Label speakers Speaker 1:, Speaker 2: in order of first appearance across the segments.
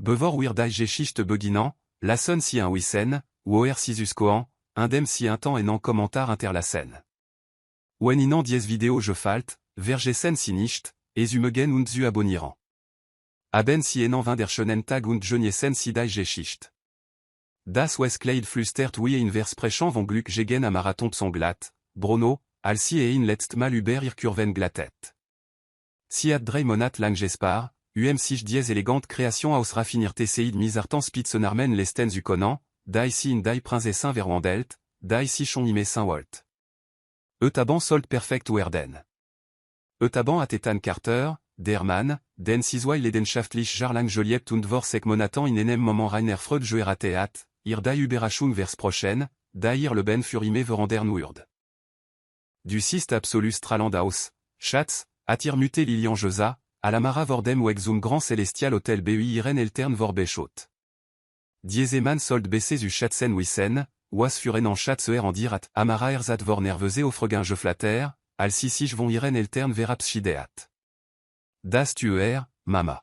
Speaker 1: Bevor Weirdai Geschichte beginnant, Lassen si un wissen, ou oer sisus koan, indem si un temps en commentar interlassen. Weninan dies vidéo je falt, vergessen si nicht, esumegen und zu abonnieren. Aben si enan vin der schönen Tag und jeniessen si dai Geschichte. Das Westkleid flüstert wie in Versprechen von Glück gegen am Marathon son glatt, Bruno, als si ein letzt mal über ihr Kurven glattet. Si ad drei monat lang j'espar, sich dies elegante création aus raffinir tcid misartan spitzenarmen lesten zu konan, dai si in dai prinzessin verwandelt, dai si chon ime saint wolt. Eutaban sold perfect werden. Eutaban atetan Carter, Derman, den siswai ledenschaftlich jarlang Joliet und vorsek monatan in enem moment Rainer Freud joerateat, ir dai überraschung vers prochaine, dai ir le ben furime verandern urd. Du sist absolus stralandaus, Schatz, attire muté Lilian Josa, à la Mara Vordem ou exum grand célestial hôtel BUI Irene Eltern Vorbechot. Dieseman sold bc zu Schatzen wissen, was furen en Schatzer en dirat, Amara erzat vor nervese offregun je flatter, al sisich von Irene Eltern verabschideat. Das tuer, mama.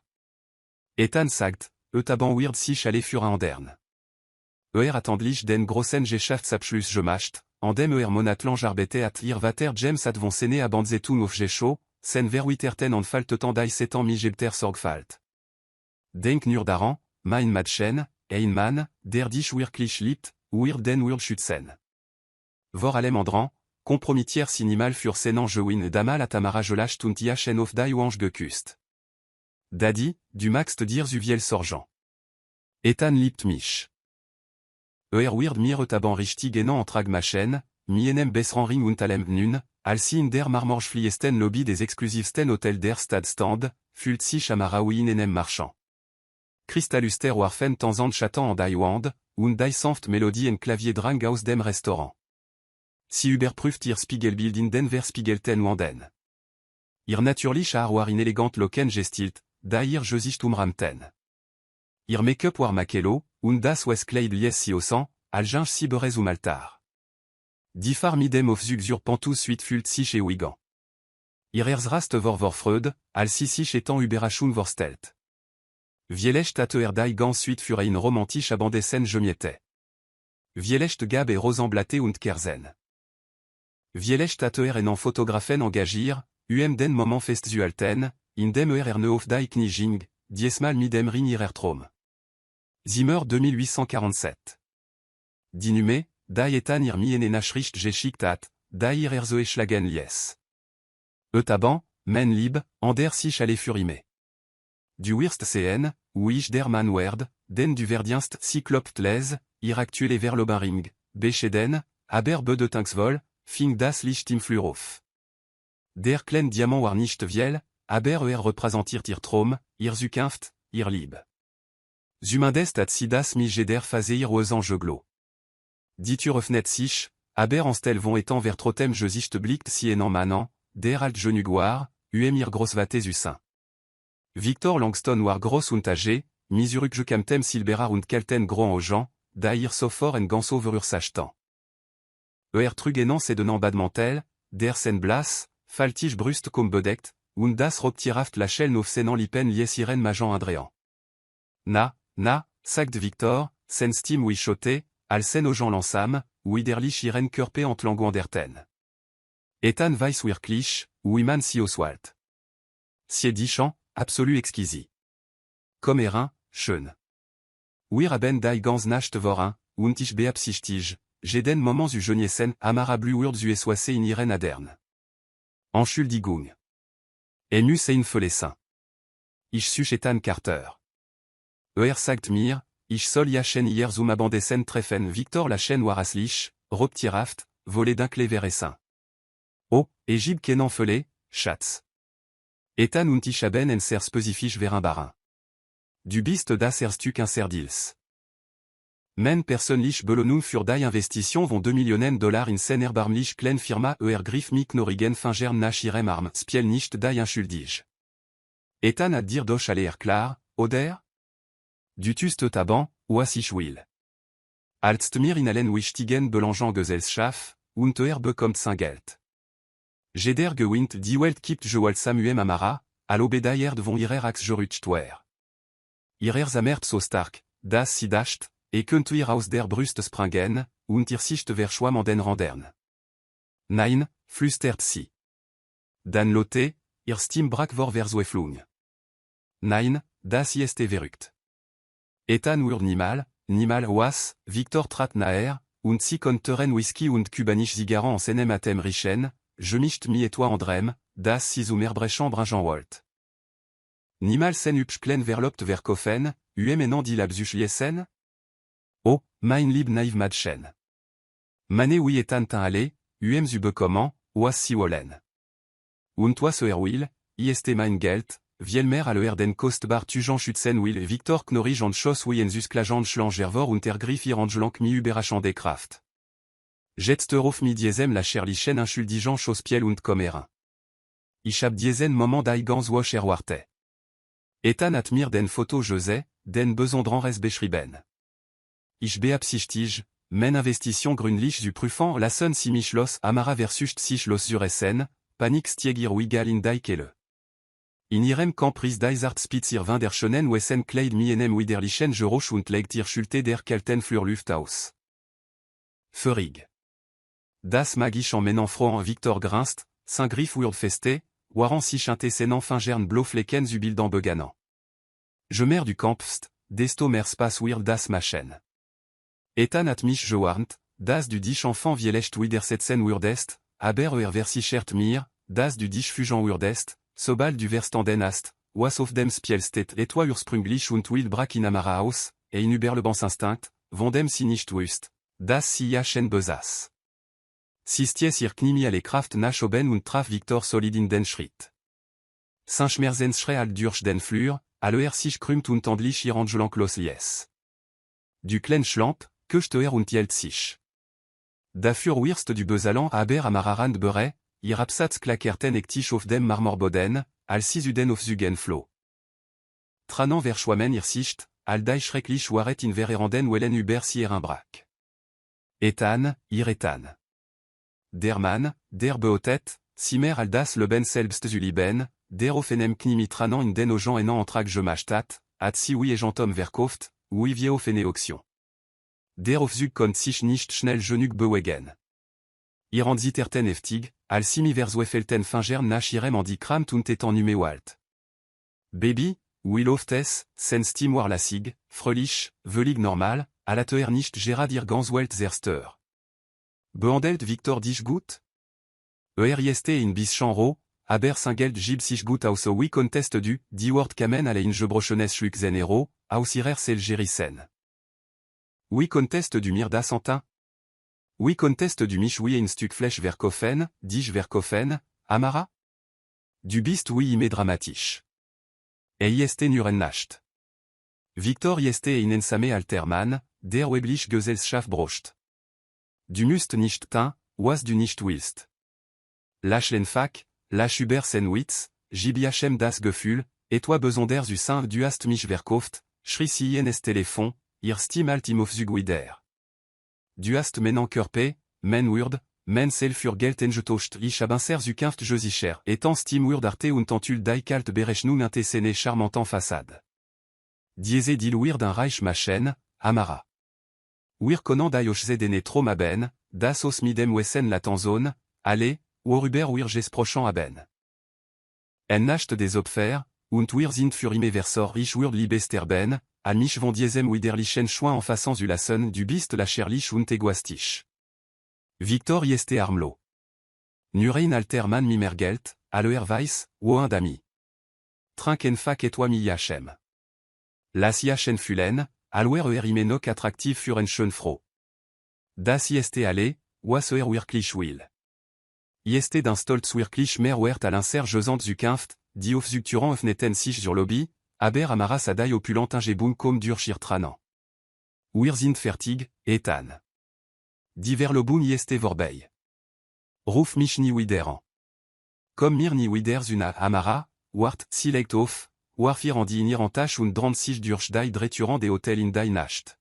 Speaker 1: Etan sagt, eutaban weird sich alle fura andern. Attendlich den grossen Geschäftsabschluss gemacht, andem monatlan jarbete at ir vater James at von sene abandzetun auf Gescho, sen verwiterten an faltetan dai setan mi gebter sorgfalt. Denk nur daran, mein Madchen, Einman, der dich wirklich liebt, wir den wir schützen. Vor allem andran, compromittière sinimal fur senan jewin damal atamara jelacht und iachen of dai wange geküst. Daddy, du max te dir zuviel sorgent. Etan liebt mich. Weird mir taban richtig enan antrag machen, mi enem besran ring und alem nun, alsi in der marmorge fliesten lobby des exclusivsten hôtel der Stad Stand, fult sich amaraouin enem marchand. Crystaluster warfen tanzant chatan en daiwand, und dai sanft melodie en clavier drang aus dem restaurant. Si überprüft ihr Spiegelbild in den Verspiegelten wanden. Ir natürlich war in elegant loken gestilt, da ir Gesicht umramten. Ir make-up war makelo, und das Westkleid lies si au sang, alginge si berez um altar. Difar midem of zug pantou suite fult sich e wigan. Ir erzrast vor Freud, al si sich etant überraschung vor stelt. Vielecht ater dai gans suite fur ein romantisch abandessen jemiette. Vielecht gab e rosemblaté und kerzen. Vielecht ater en fotografen engagir, den moment fest zu alten, indem neuf dai knijing, diesmal midem rin ir trom. Zimmer 2847. Dinume, dai etan ir mien nachricht geschickt dai ir erzoeschlagen lies. Eutaban, men lib, ander sich alle furime. Du wirst sehen, ich der man werd, den du verdienst cyclopt les, ir actuelle vers l'obenring, bescheden, aber de tanksvol, fing das Licht im Flurof. Der klen diamant war nicht viel, aber repräsentiert ihr Trom, ihr Zukunft, ihr Lieb. Zumindest at sidas mi jeder faseir aux angeglo. Ditur öffnet sich, aber anstel von étant vers trotem Gesicht blickt si enan manan, der alt genugoir, ihr grossvate zu sein. Victor Langston war gross und âgé, misuruk je camtem silbera und kelten gros aux gens, dair sofor en ganso verur sachtan. Trugenan se denan badmantel, der sen blas, faltige brust comme bedeckt, und das robtiraft la shell nof senan lipen lies iren majan Andréan. Na, sagt Victor, sen stim oui choté, al sen aux gens lansam, oui derlich iren körpe ant languan derten. Etan weiss wirklich, oui man si oswalt. Sie dichan, absolu exquisi. Comme erin, schön. Wir haben dai ganz nacht vorin, und ich beabsichtige, jeden moments u jeuniesen amara bluurd zu essoise in iren adern. Entschuldigung. Emus ein Verlessen. Ich such Etan Carter. Sagt mir, ich soll jachen hier zum abandessen treffen Victor Lachen waraslich, robtiraft, volé d'un cléveressin. Oh, Egypte kenan felé, Schatz. Etan und ich haben en ser spezifich vers un barin. Du bist das erstuk inserdils. Men personlich belonung für dai investition von 2 Millionen $ in sen erbarmlich klen firma griff mich norigen fingern nach irem arm spiel nicht dai inschuldig. Etan ad dir doch aller klar, oder? Du tust taban, was ich will. Als mir in allen wichtigen belangen Gesellschaft, und bekommt sein Geld. Jeder gewinnt die Welt gibt Joel Samuel Amara, al obedaierd von ihrer Ax Geruchtwer. Zamert so stark, das sie dascht, könnt ihr aus der Brust springen, und ihr sicht verschwam an den Randern. Nein, flüstert sie. Dan Lotte, ihr Stim brak vor Versueflung. Nein, das ist verrückt. Ethan ur nimal was, Victor trat naer, und sie konteren whisky und kubanisch zigaran en senem atem richen, je mischt mi et toi andrem, das sie zum erbrechen bringen wollt. Nimal sen upsklen verlopt verkofen, en die labzuch jessen? Oh, mein lieb naiv madchen. Mané oui Ethan tin allé, zube comment, was si wollen. Und toi so will, ist mein Geld, vielmer à le den kostbar tujan schützen will Victor knorrig and schoss oui en zusklagent schlangervor und ergriff irangelank mi überraschend des Kraft. Jetsterof mi diesem la cherlichen inschuldigen chauspiel und kommerin. Ich hab diesen moment d'aigans wosch erwarte. Ethan admire den photo José, den besondran res beschrieben. Ich beabsichtige, men investition grünlich zu prüfen lassen si mich los Amara versus sich los sur Essen, panik stiegir wigal in daikele. In irem Campris Deisart Spitzer van der Schonen Wessen Kleid mienem widerlichen Geroch und legt ihr Schulte der Kelten für Luft aus. Ferig. Das magisch en menant froh en Victor grinst, Saint-Griff wurd festé, waran si chinte senant fingern bloflecken zubildan beganant. Je mer du Campst, desto mer spas weird das machen. Ethan at mich gewarnt, das du dich enfant vielecht widersetzen wurdest, aber versichert mir, das du dich fugen wurdest, sobal du verstanden hast, was of dem spielstet et toi ursprünglich und will brak in Amara aus, in überlebens instinct, von dem si nicht wust, das si jachen besas. Sistjes ihr knimi alle Kraft nach oben und traf Victor solid in den Schritt. Saint-Schmerzens schrei al durch den Flur, aller sich krümmt und andlich irangelank los lies. Du klein schlamp, köchter und jelt sich. Dafür wirst du besalant aber amararand beret, ihr absatz klakerten ektisch auf dem Marmorboden, al sisuden auf Zugen flo. Tranan verschwammen ihr sicht, al dai schrecklich waret in vereranden wellen über sie brak. Ethan, ihr Ethan. Der Mann, der beotet, simer al das leben selbst zu lieben, der ofenem knimi tranan in den ogen enant entrag je machtat, at si oui gentom verkauft, oui vie ofene auction. Der ofzug kon sich nicht schnell genug bewegen. Iranditerten eftig, al simi verzuefelten fingern nach irem andi kramt und etan numewalt. Baby, will oftes, sen stim war lasig, fröhlich, velig normal, à la teer nicht gerad ir ganswelt zerster. Behandelt Victor dich gut? Ist in bis chanro, aber singeld gib sich gut aus so oui contest du, die word kamen alle in je brochenes schluxenero, aus irer sel gerissen. Oui contest du mir da santin? Oui contest du mich oui in stuk flèche verkofen, dich verkofen, Amara? Du bist oui ime dramatisch. Ist nuren nacht. Victor ist in ensame alterman, der weblich Gesellschaft brocht. Du musst nicht tin, was du nicht willst. Lach l'enfak, lach über sen witz, jibiachem das Gefühl, et toi besonder zu sein du hast mich verkauft, schrie si es Telefon, ihr stim altim auf Zugwider. Du hast menan körpe, men wurd, men sel für Geld engetocht ich abinser zu kinft josicher, etant stim wurd arte und tantul daikalt berechnun intesene charmantant façade. Diese dil weird un reich machen, Amara. Wir konan daiochze dene trom aben, das os midem wessen la tanzone, allez, oruber wir gesprochen aben. En nacht des opfer, und wir sind für ime versor ich wurd liebesterben, al mich von diesem widerlichen Schwein en façon zu lassen du bist la cherlich und egoistisch. Victor yeste armlo. Nurein alterman mi mergelt, aller weiss, woin dami. Trinken fak et toi mi yachem. Las yachen fulen, alwer imenok attractiv für en schön froh. Das yeste alle, was wirklich will. Yeste d'un stolz wirklich mehr wert à l'inser jesant zu kinft, die auf zugturan öffneten sich sur lobby, aber amara sadai opulent ingebum comme durchir tranan. Wir sind fertig, Ethan. Diver lobun yeste vorbei. Ruf mich ni wideran. Comme mir ni wider zuna amara, wart silegt auf, warfir andi in irantasch und 36 durch dai dreturant des hôtels in dai nacht.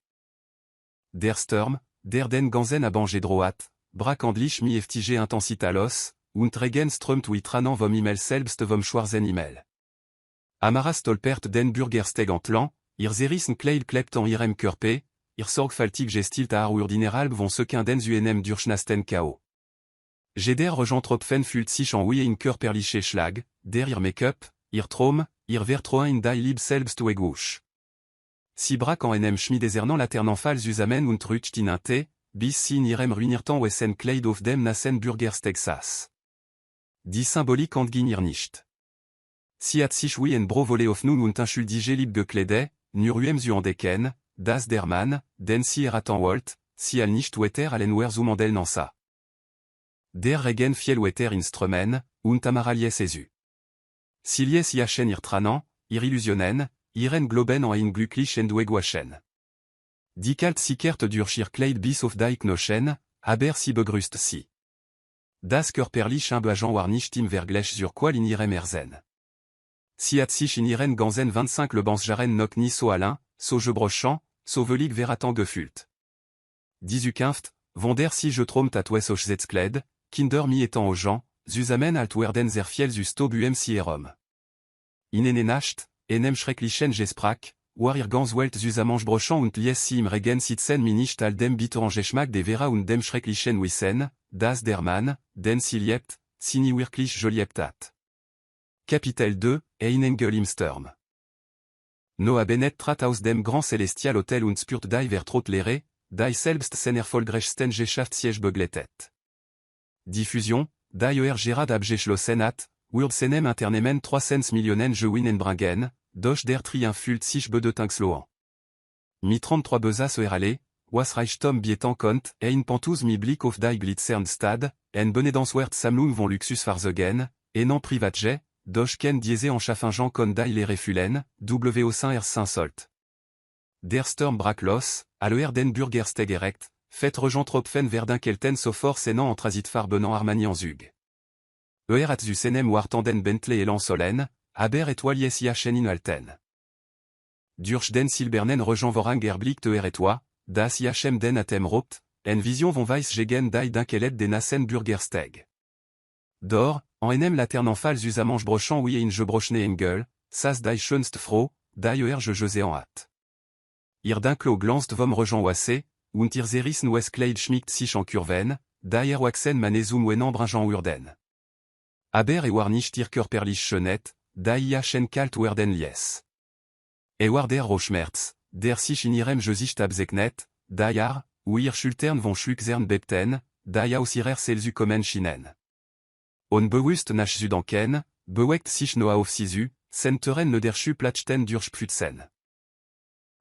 Speaker 1: Der Sturm, der den ganzen a banger droat, brakandlich mi eftige intensitalos, und regen strömt ui tranan vom imel selbst vom schwarzen imel. Amara stolpert den Bürgersteg entlang, Ihr zerissen Kleid klept en irem Körpe, ihr sorgfältig gestilt à urdineralb vont sequin den UNM durchnasten K.O. Jeder regentropfen fült sich en oui in Körperliche Schlag, der ihr Make-up, ihr Traum, ihr Vertroin in die Lieb selbst ou gauche. Si braque en NM Schmi désernan laternenfall zusammen und rucht in inte, bis si in irem ruinirtan wessen Kleid of dem nassen Burgers Texas. Die symbolique entginir nicht. Si hat sich oui en bro volé of nun und inschuldige lieb gekleide, nur zu entdecken, das der Mann, den si eratan Walt, si al nicht wetter allen wer zumandel nansa. Der regen fiel wetter instrumen, und amaralies esu. Silies iachen ir tranan, ir illusionen, iren globen en ein glücklich en dueguachen. Die kalt sikert durchir Kleid bis of die knochen, aber si begrüßt si. Das körperlich un beagent war nicht im Vergleich sur qual in irem erzen. Si hat sich in iren ganzen 25 le bansjaren nok ni so alin, so je brochant, so velig veratan gefült. 18 von der si je tromt at wes och zetzkled, kinder mi étant aux gens, zusammen alt werden sehr viel zusto buem si erom. In nacht, enem schrecklichen gesprach, war ir ganz welt zusammen brochant und lies si im regen sitzen mi nicht al dem bitterangeschmack de vera und dem schrecklichen wissen, das der Mann, den si liebt, si ni wirklich joliebtat. Kapitel 2, ein Engel im Sturm. Noah Bennett trat aus dem Grand Celestial Hotel und spürt die Vertrotlehre, die selbst seiner Folgerechten Geschäft siege begleitet. Diffusion, die Gerad abgeschlossen hat, wird seinem Internemen 300 Millionen Gewinn bringen, durch der Triumphult sich bedeutungslohen. Mi 33 Besas erale, was Reichtum bietan kont, ein Pantouz mi Blick auf die glitzernd Stad, en Benedenswert Sammlung von Luxus Fahrzeugen, en Privatjet, durch ken diese en Schaffingen kon die Lehre fühlen, W5R5 Solt. Der Sturm brach los, à den Burgersteg erect, fait regentropfen verdun kelten sofort senant en transitfarbenant Armani en Zug. Hat zu senem wartanden Bentley elan solen, aber etoilies jachen in alten. Durch den silbernen regenvorang erblickt etoi, das jachem den atem ropt, en vision von weiss gegen die dunkelet den nassen Burgersteg. Dor, en enem laternenfall zusammen brochant oui in je brochne engel, sas die schönst froh, die je en hat. Ir dinklo glanzt vom regent wasse, und ir zerissen wes kleid schmiegt sich en kurven, die waxen manezum wenan bringeant urden. Aber war nicht ir körperlich schönet, die jachen kalt werden lies. War der Rochmerz, der sich in irem gesicht absegnet, die ou ir schultern von schluckzern bepten, die aus irer selsu kommen schinen. On bewusst nach Südanken, bewegt sich Noah auf sisu, senteren ne der Schuplachten durch Pfützen.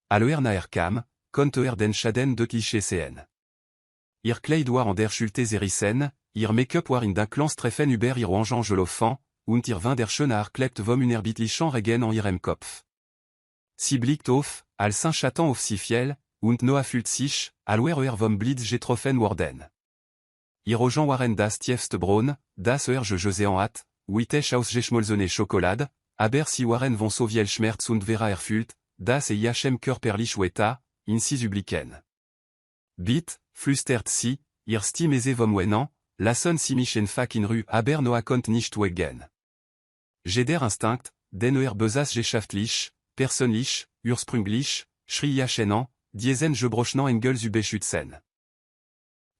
Speaker 1: Aloer naerkam, konter den Schaden de Klischee sehen. Ir Kleid war an der Schulte zerissen, ir Make-up war in den Klanstreffen über ir Wangen gelaufen, und ir vin der Schönar klebt vom unerbitlichen Regen an irem Kopf. Si blickt auf, al Saint-Chatan auf si fiel, und Noah fühlt sich, aloer vom Blitz getroffen worden. Ir Ojan waren das tiefste Braun, das je en hat, wittech aus geschmolzene Schokolade, aber si waren von so viel Schmerz und vera erfüllt, das jachem körperlich weta, in si zublicken. Bit, flüstert si, ihr stimese vom wenan, lassen si mich en fak in rue aber Noah kont nicht wegen. Jeder Instinkt, den besas geschaftlich, persönlich, ursprünglich, schrie jachenan, diesen je brochnan engel zu beschützen.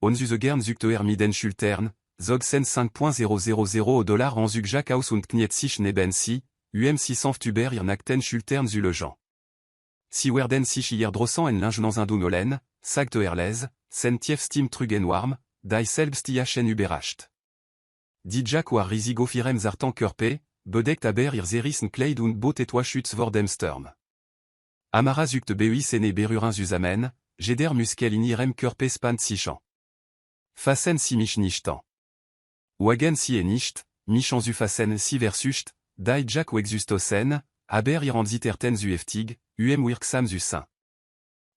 Speaker 1: On zuse gern zugter miden schultern, zog sen 5.000 $ en zug Jackaus und kniet sich neben si, 600 tuber ir nakten schultern zu lejan. Si werden sich ir drossant en linge dans un dunolen, sagt erlez, sen tief stim trugen warm, die selbst jachen überrascht. Die Jack war riesig auf irem zartan körpe, bedeckt aber ir zerissen Kleid und bot etwa schütz vor dem Sturm. Amara zugt beus ene berurin zusammen, jeder muskel in irem körpe spant sichant. Fassen si mich nichtan. Wagen si nicht, mich an zu fassen si versucht, die Jack wexustosen, aber ir an ziterten zu heftig, wirksam zu sein.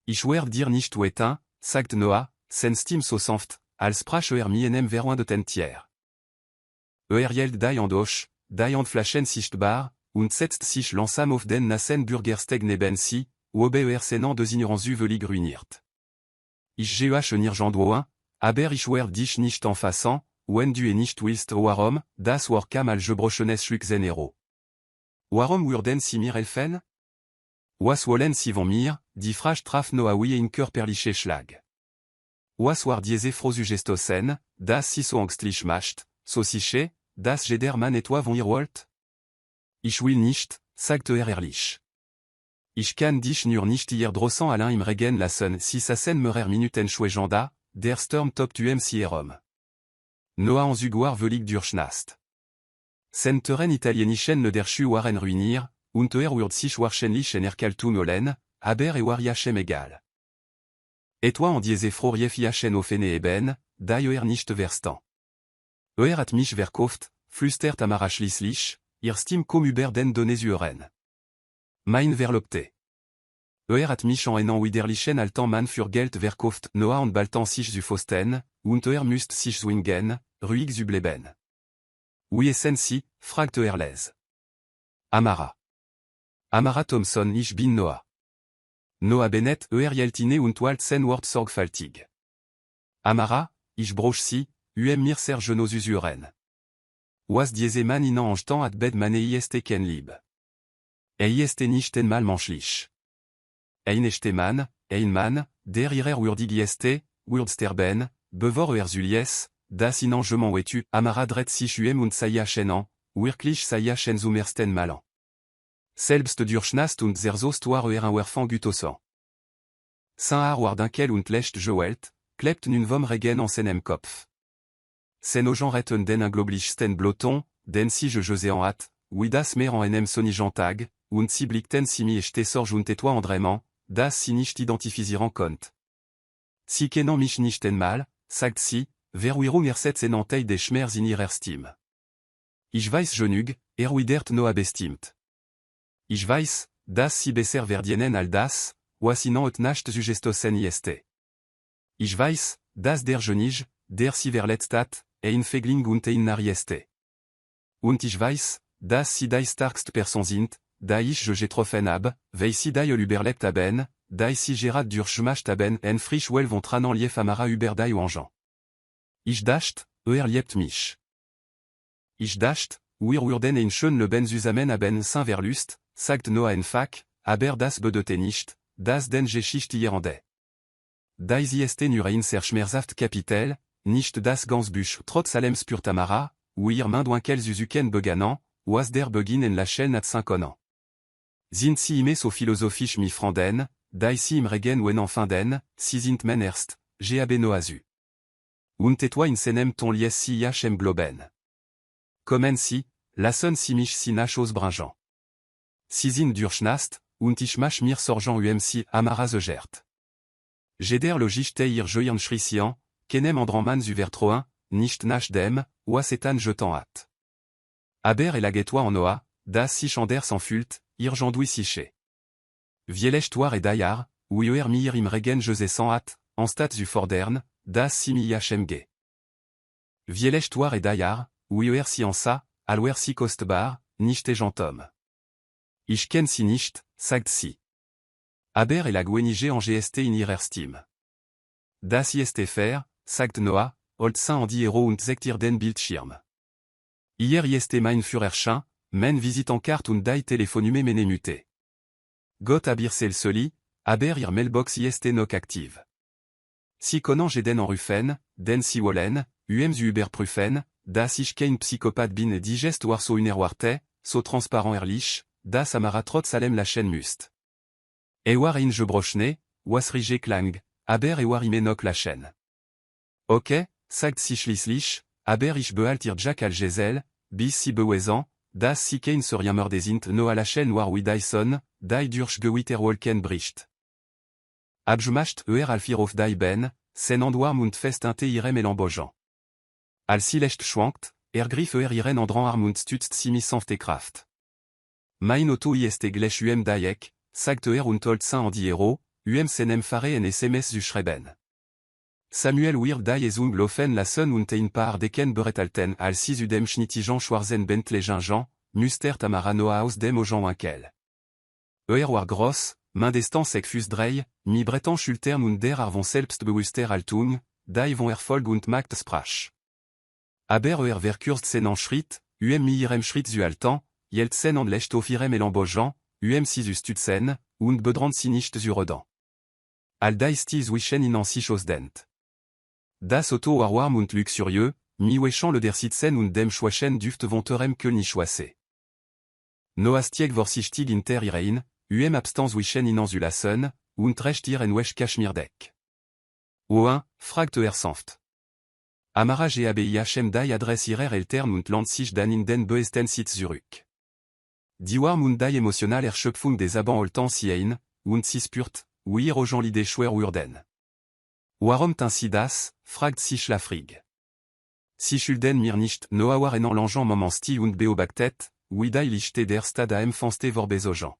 Speaker 1: Ich werd dir nicht wetin, sagt Noah, sen stim so sanft, als sprach mi enem veroin de ten tier. Jeld die an doch, die an flaschen sichtbar, und setzt sich langsam auf den nassen Burgersteg neben si, wobe senant des ignorants velig ruiniert. Ich geh nirgendwohin, aber ich werd dich nicht en fassant, wenn du nicht willst warum, das war kam al je brochenes schluckzen hero. Warum würden sie mir helfen? Was wollen sie von mir, die Frage traf Noah wie Inker perliche Schlag. Was war diese Frosugestossen, das sie so angstlich macht, so sicher, das jeder Mann et toi von ihr wollt? Ich will nicht, sagte ehrlich. Ich kann dich nur nicht hier drossen allein im Regen lassen si sa scène merer minuten schwejanda, der Sturm top si herum. Noah en zugoar velig durchnast. Senteren italienischen ne der Schu waren ruinir, und wird sich wahrscheinlich en erkaltung olen, aber wariachem egal. Et toi en diese frorief jachen offene eben, da nicht verstan. Hat mich verkauft, flüstert Amara schließlich, ihr Stim comme über den Donesuren. Mein verlobte. Hat mich en widerlichen altan man für Geld verkauft, Noah und baltan sich zu Fosten, und müsst sich zwingen, ruhig zu bleiben. Oui essensi, fragte les. Amara. Amara Thompson ich bin Noah. Noah Bennett jeltine und waltzen wort sorgfältig. Amara, ich broch si, mir serge nos usuren. Was diese man in angetan at bed mane ieste ken lib. Ieste nicht mal manchlich. Echte man, man, der ihrer urdig ieste, sterben, bevor zulies, das in angement wetu, Amara dret sich und saia chenan, wirklich saia chen zumersten malan. Selbst durchnast und zerzost war un werfan gutosan. Saint war dinkel und lecht joelt, klept nun vom regen en seinem Kopf. Sen o gens retten den engloblichsten bloton, den si je jose en hat, oui das mer en enem sonigentag, und si blickten simi echte sorge und toi andrement, das si nicht identifisieren kont. Si kenan mich nicht en mal, sagt si, verwirrung ersetzt en antei des schmers in ihrer Stim. Ich weiß genug, widert Noah bestimmt. Ich weiß, das si besser verdienen all das, was inan et nacht sugestossen ieste. Ich weiß, das der Genige, der si verletzt in Fegling und in narieste. Und ich weiß, das si die starkst Person sind, da ich je getroffen hab, weil si die überlebt haben, da si Gerard durchmacht haben en frisch well von tranan lief Amara über die Wangen. Ich dacht, liebt mich. Ich dacht, würden in schön leben zusammen haben Saint Verlust, sagt Noah en Fak, aber das bedeutet nicht, dass den Geschichte hierande. Das ist nur ein sehr schmerzhaft Kapitel, nicht das ganz Buch trotz allem spürt Amara, ihr Mindwinkel Zuzuken begannen, was der Beginn en la chaîne at 5 ans. Sind sie immer so philosophisch mi franden, da sie im Regen wen enfin den, sie sind men erst, gab Noazu. Und et toi in senem ton lies si hm globen. Kommen si, lassen sie mich si nach aus bringeant. Sie sind durchnast, und ich mach mir sorgen si Amara zegert. Jeder logichte ihr joiern schrisian, kenem andranman zu vertroin, nicht nach dem, was etan jetant hat. Aber elaget-toi en Noah, das si chander sans fult, ir jandouy siché. Vielechtoir et daillard, ou mir im regen jose sans hat, en stat zu fordern, das si mi hmg. Vielechtoir et daillard, ou si en sa, alwer si kostbar, nicht et gentom. Ich ken si nicht, sagt si. Aber et la gwenige en gst in ihrer Stim. Das ist fer, sagt Noah, old saint en diero und zektir den Bildschirm. Hier ist mein Führerschein, men visitant carte und die Telefonume menemute. Got abirsel soli, aber ihr mailbox ist noch aktiv. Si konan den en rufen, den si wollen, zu überprüfen, das ich kein Psychopath bin digest war so unerwarte, so transparent ehrlich, das Amara trotz allem la chaîne must. War in je brochne, was rige klang, aber war imenok la chaîne. Ok, sagt si schließlich, aber ich behalt ihr Jack al Gesell, bis si bewesen, das si kein rien mordesint no a la chaîne war wie Dyson, die durch gewitterwolken bricht. Abjmacht alfir of die ben, sen andwarm und fest inte irem elambojan. Al si lecht schwankt, griff iren andran arm und stützt simi sanfte kraft. Mein auto ist glech daiek, sagt und toltsin en diero, senem fare en sms zu schreiben. Samuel wird die Zunglofen lassen und ein paar Decken beretalten al si dem schnittigen Schwarzen Bentley Gingan, Muster Tamara Noah aus dem Ojan Winkel. War gross, mindestan sek fus drei, mi bretan schultern und der arvon selbstbewusster Altung, die von Erfolg und Macht sprach. Aber verkürzt sen Schritt, mi irem Schritt zu altan, jeltsen an lecht auf irem elambojan, si zu stützen, und bedrand sie nicht zu reden. All dies zwischen ihnen sich ausdehnt. Das Auto war warm und luxurieux, mi wechen le der Sitzen und dem Schwachen Duft von terem Königswasse. Noastieg vorsichtig inter irein, abstans zwischen ihnen zu lassen, und recht ihren wesch Kashmirdeck. Oin, fragt sanft. Amara GABIHM dai adresse irer eltern und land sich dan in den beesten Sitz Zurück. Die warm und dai emotional Erschöpfung des Abend oltan siein, und si spürt, wir ojan l'idée schwer urden. Warum ainsi das, fragt sich la frig. Si schulden mir nicht no awar enan langean momensti und beobactet, oui dai lichte der stad am fanste vor besojan.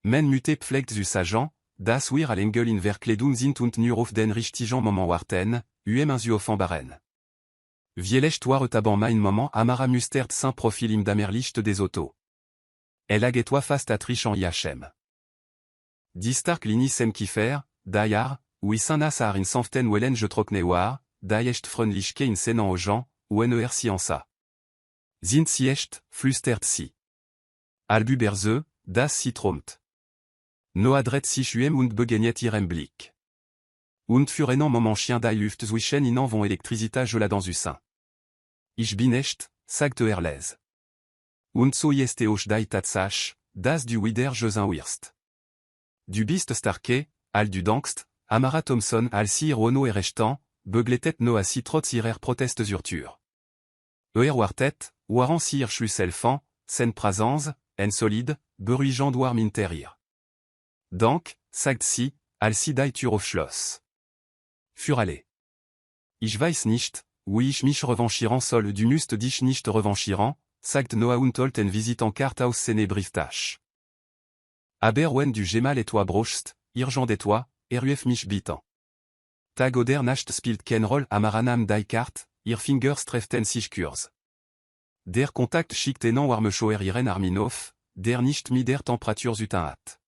Speaker 1: Men muté pflegt zu sagen, das wir allengel in Verkleidung sind und nur auf den richtigen Moment warten, zu offenbaren. Vielech toi retaban mein moment amara mustert saint profil im damerlicht des autos. Elle a toi fast à trichant IHM. Die stark linis sem kiffer, d'ailleurs, oui saint-nas in sanften wellen je trockne war, echt freundlichke in senan aux gens, ner scienza. Sind si echt, flüstert si. Albu berze, das si tromt. No adret sich und begegnet ihrem Blick. Und für einen moment chien dai luft zwischen ihnen von Elektrizitage la dans sein. Ich bin echt, sagt les. Und so jest auch dai tatsach, das du wider Jesin wirst. Du bist starke, al du dankst, Amara Thompson al si Renault restant, begletet no a si trotz irer proteste zurtur. Wartet, waran si schlus elfan, sen prazanz, en solide, beruigeant warm interir. Dank, sagt si, al si dai tur auf Schloss. Für alle. Ich weiß nicht, wie ich mich revanchiran soll du musst dich nicht revanchiran, sagt Noah und holt en visitant carte aus sene Brieftach. Aber wenn du gemal et toi brochst, irgent et toi, ruf mich bitan. Tag oder nacht spielt ken roll amaranam dai kart, ihr fingers treften sich kurs. Der Kontakt schickt enan warmeschoer iren Arminov, der nicht mit der Temperatur zutan hat.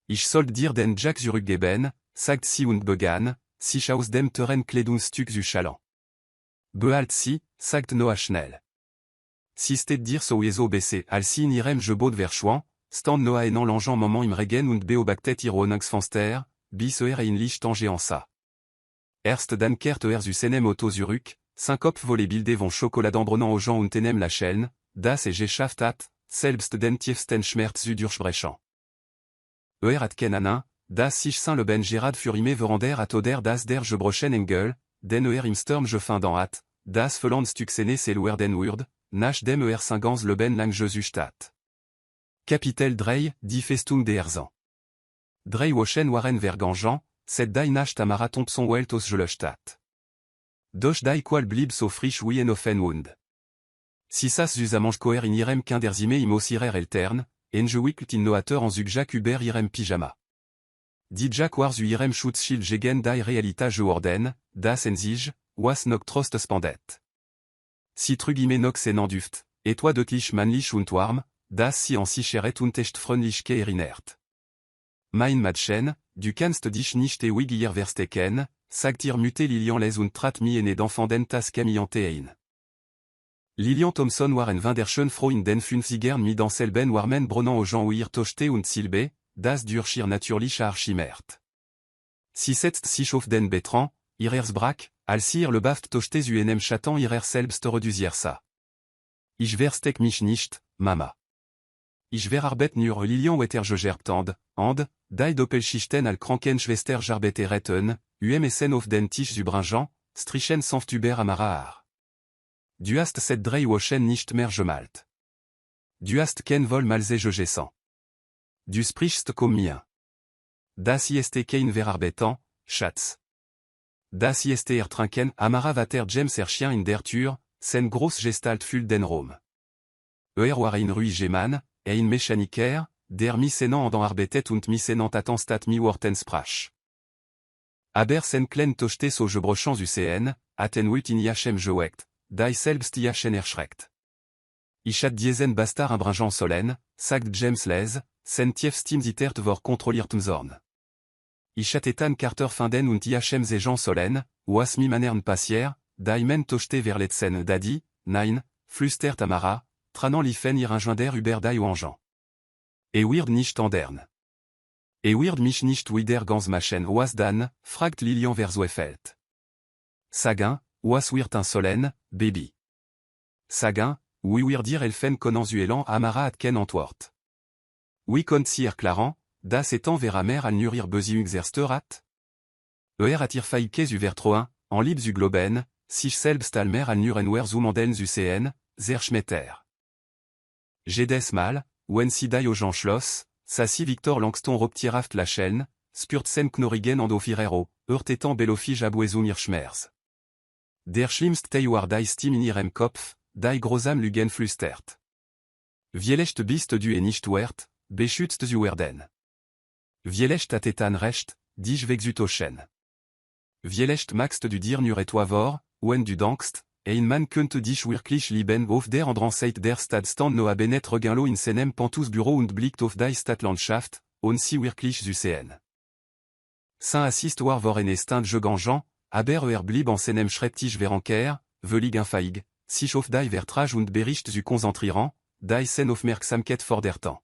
Speaker 1: Ich soll dir den Jack zurückgeben, sagt si und begann, sich aus dem Terrenkleidungsstück zu schallen. Behalt si, sagt Noah schnell. Si steht dir sowieso besse al si in irem Gebot verschwan, stand Noah enan langean moment im Regen und beobactet ironungs Fenster, bis in Licht en sa. Erst dann kehrt zu seinem Auto zurück, Kopf volle Bilder von Schokolade brennant aux gens und enem la Chaîne, das geschafft hat, selbst den tiefsten Schmerz zu durchbrechen. Hat kenanin, das sich saint le ben Gerard für ime verander at oder das der gebrochen Engel, den im Sturm gefunden hat, das verland stuxene seluer den Wurd, nach dem singans le ben lang Jesustat. Kapitel 3, die Festung der Erzan. Drei Wochen waren vergangen, set dai nacht a Marathon son welt aus Gelöstat. Doch dai qual blib so frisch wie en offen wund. Si sas zusammenj koer in irem kinderzime im osirer eltern, en wickelt in noateur en zugjac uber irem pyjama. Di jack war zu irem schutzschild gegen dai realitage orden, das en zich, was nok trost spandet. Si trugime nox en duft, et toi deutlich manlich und warm, das si en sicheret und echt freundlichke erinert. Mein Madchen, du kannst dich nicht hier verstecken, sagt ihr muté Lilian les und trat mi ene d'enfanden tas camiante ein. Lilian Thompson waren Winderschen froh in den 50ern mi dans selben warmen bronnant aux gens wir tochte und silbe, das durchschir natürlich archimert. Si setzt sich auf den Betran, irers brak, als ihr le baft tochte zu enem chatan irer selbst reduzier sa. Ich versteck mich nicht, Mama. Ich verarbeit nur Lilian wetter gegerbtand, and, dai doppelschichten al krankenschwester jarbete retten, essen auf den Tisch zu bringen, strichen sanft über amara. Du hast set drei Wochen nicht mehr gemalt. Du hast kein vol malse gegessen. Du sprichst comme mien. Das ist kein verarbeiten, Schatz. Das ist trinken amara vater James chien in der Tür, sen groß gestalt fül den Rom. War in Rui Geman, in Mechaniker, der missenant dans arbetet und missenant atenstat mi worten sprach. Aber sen klen tochte so gebrochans UCN, aten wult in IHM geweckt, dai selbst IHN erschreckt. Ich hat diesen Bastard un bringeant solen, sagt James les, sen tief stim zitert vor kontrolliertem Zorn. Ich hat etan Carter finden und IHM zejan solen, was mi manern passier, dai men tochte vers letsen dadi, nein, flüstert amara, tranant lifen ir injoinder über dai ou anjan. Et weird nicht andern. Wird mich nicht wieder ganz machen was dann, fragt Lilian Verzwefeld. Sagin, was wird insolen, baby. Sagin, oui wird dir elfen konanzuelan amara atken antwort. Oui kon sier klaran, das etan vera mer al nurir besiux ersterat? At ir faikes u vertroin, en libs u globen, sich selbst al mer al nurenwer zumanden zu cn, zer schmetter. Jedes mal, wenn si dai au Jean Schloss, sassi Victor Langston robtiraft la chaîne, spurtsen knorigen andofirero, eurtetan belofij abuezum ir schmerz. Der schlimmst teiwar dai stim in irem Kopf, dai grosam lugen flüstert. Vielecht bist du nicht wert, beschützt zu werden. Vielecht atetan recht, dich wegzutoschen. Vielecht maxst du dir nur etwa vor, wenn du dankst, ein man könnte dich wirklich lieben auf der anderen Seite der Stadtstand Noah Bennett regenlo in seinem Pantus Büro und blickt auf die Stadtlandschaft, und sie wirklich zu sehen. Saint assist war voren estindt je gangeant, aber blieb en seinem Schreibtisch veranker, völlig unfähig, sich auf die Vertrag und Bericht zu konzentrieren, die sen Aufmerksamkeit forderten.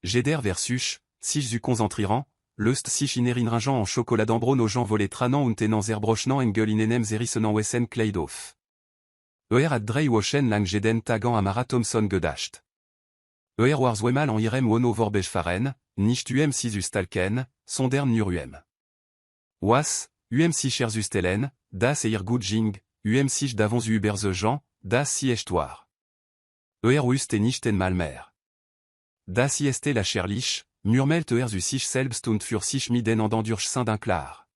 Speaker 1: Jeder versus, sich zu konzentrieren, löst sich in erinnerungen en chocolat d'ambron aux gens volets tranant und tenant zerbrochnan engel in enem zerissenant wessen kleid auf. Hat drei wochen lang jeden tagan Amara Thompson gedacht. War zweimal en irem wono vorbej faren, nicht si zu stalken, sondern nur Was, si cher zu stellen, das gut jing, sich davon zu über the Jean, das si estoir. Uste nicht en malmer. Das este la cherlich, murmelt zu sich selbst und für sich miden en durch sein d'un klar.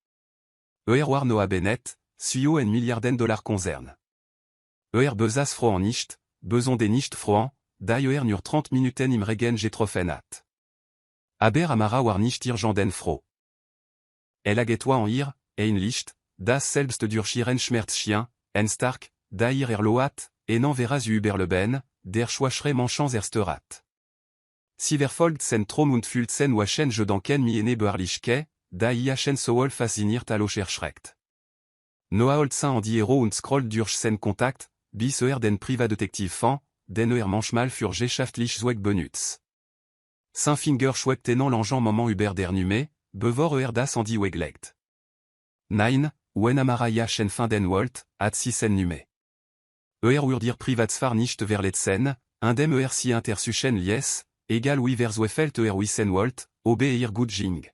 Speaker 1: War Noah Bennett, suyo en milliarden dollars concerne. Besas froan nicht, beson de nicht froan, da nur 30 minuten im Regen getroffen. Aber Amara war nicht ir den froh. Agetoi en ir, ein Licht, das selbst dur chiren schmerzchien, en stark, da ir erloat, en vera zu überleben, der schwachere manchans ersterat. Si verfolgt sen trom und fühlt sen waschen je danken miene beharlichke, da iachen sool fasciniert allo cherschreckt. Noah Holtzin en diero und scroll durch sen Kontakt, bis den Privatdetektiv fan, den manchmal für geschaftlich zweck benutzt. Saint Finger schwebt tenant l'enjean moment Uber der Nume, bevor das andi weglegt. Nein, wenn Amara iachen fin den Walt, at si sen Nume. Urdir Privatsfar nicht verletzen, indem si intersuchen lies, égal oui verzwefelt wissen Walt, obe gut jing.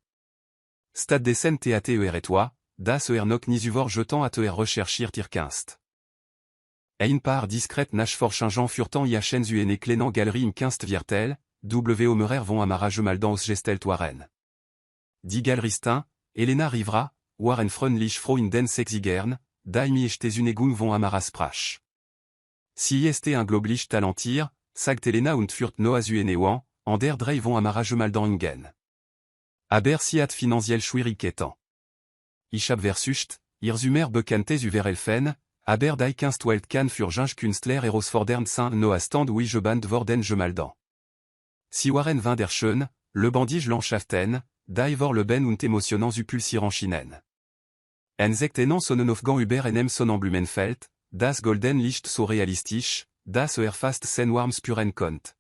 Speaker 1: Stad desen teat etoi, das nok nisuvor jetant at recherchir tirkinst. Ein par discrète nach forchingen furtant iachen zu ene klenant galerie im kinst viertel, omerer von Amara gemaldan aus gestel toaren. Die Galeristin, Elena Rivra, waren freundlich Freundin sexigern, daimi echte unegung von Amara sprach. Si este un globlich talentir, sagt Elena und führt Noah zu enewan, en der drei von Amara gemaldan ingen. Aber si hat finanziell schwierigkeiten. Ich hab versucht, ihr Sumer bekannte zu verhelfen, aber die kinst Welt kann für Künstler herausfordern sein Noah stand wie je band worden gemaldan. Si waren vin der schön, le bandige Landschaften, die vor le ben und emotionant zu pulsieren schienen. En zektenant Sonnenofgan über enem Sonnenblumenfeld, das golden Licht so realistisch, das fast sen warm spuren kont.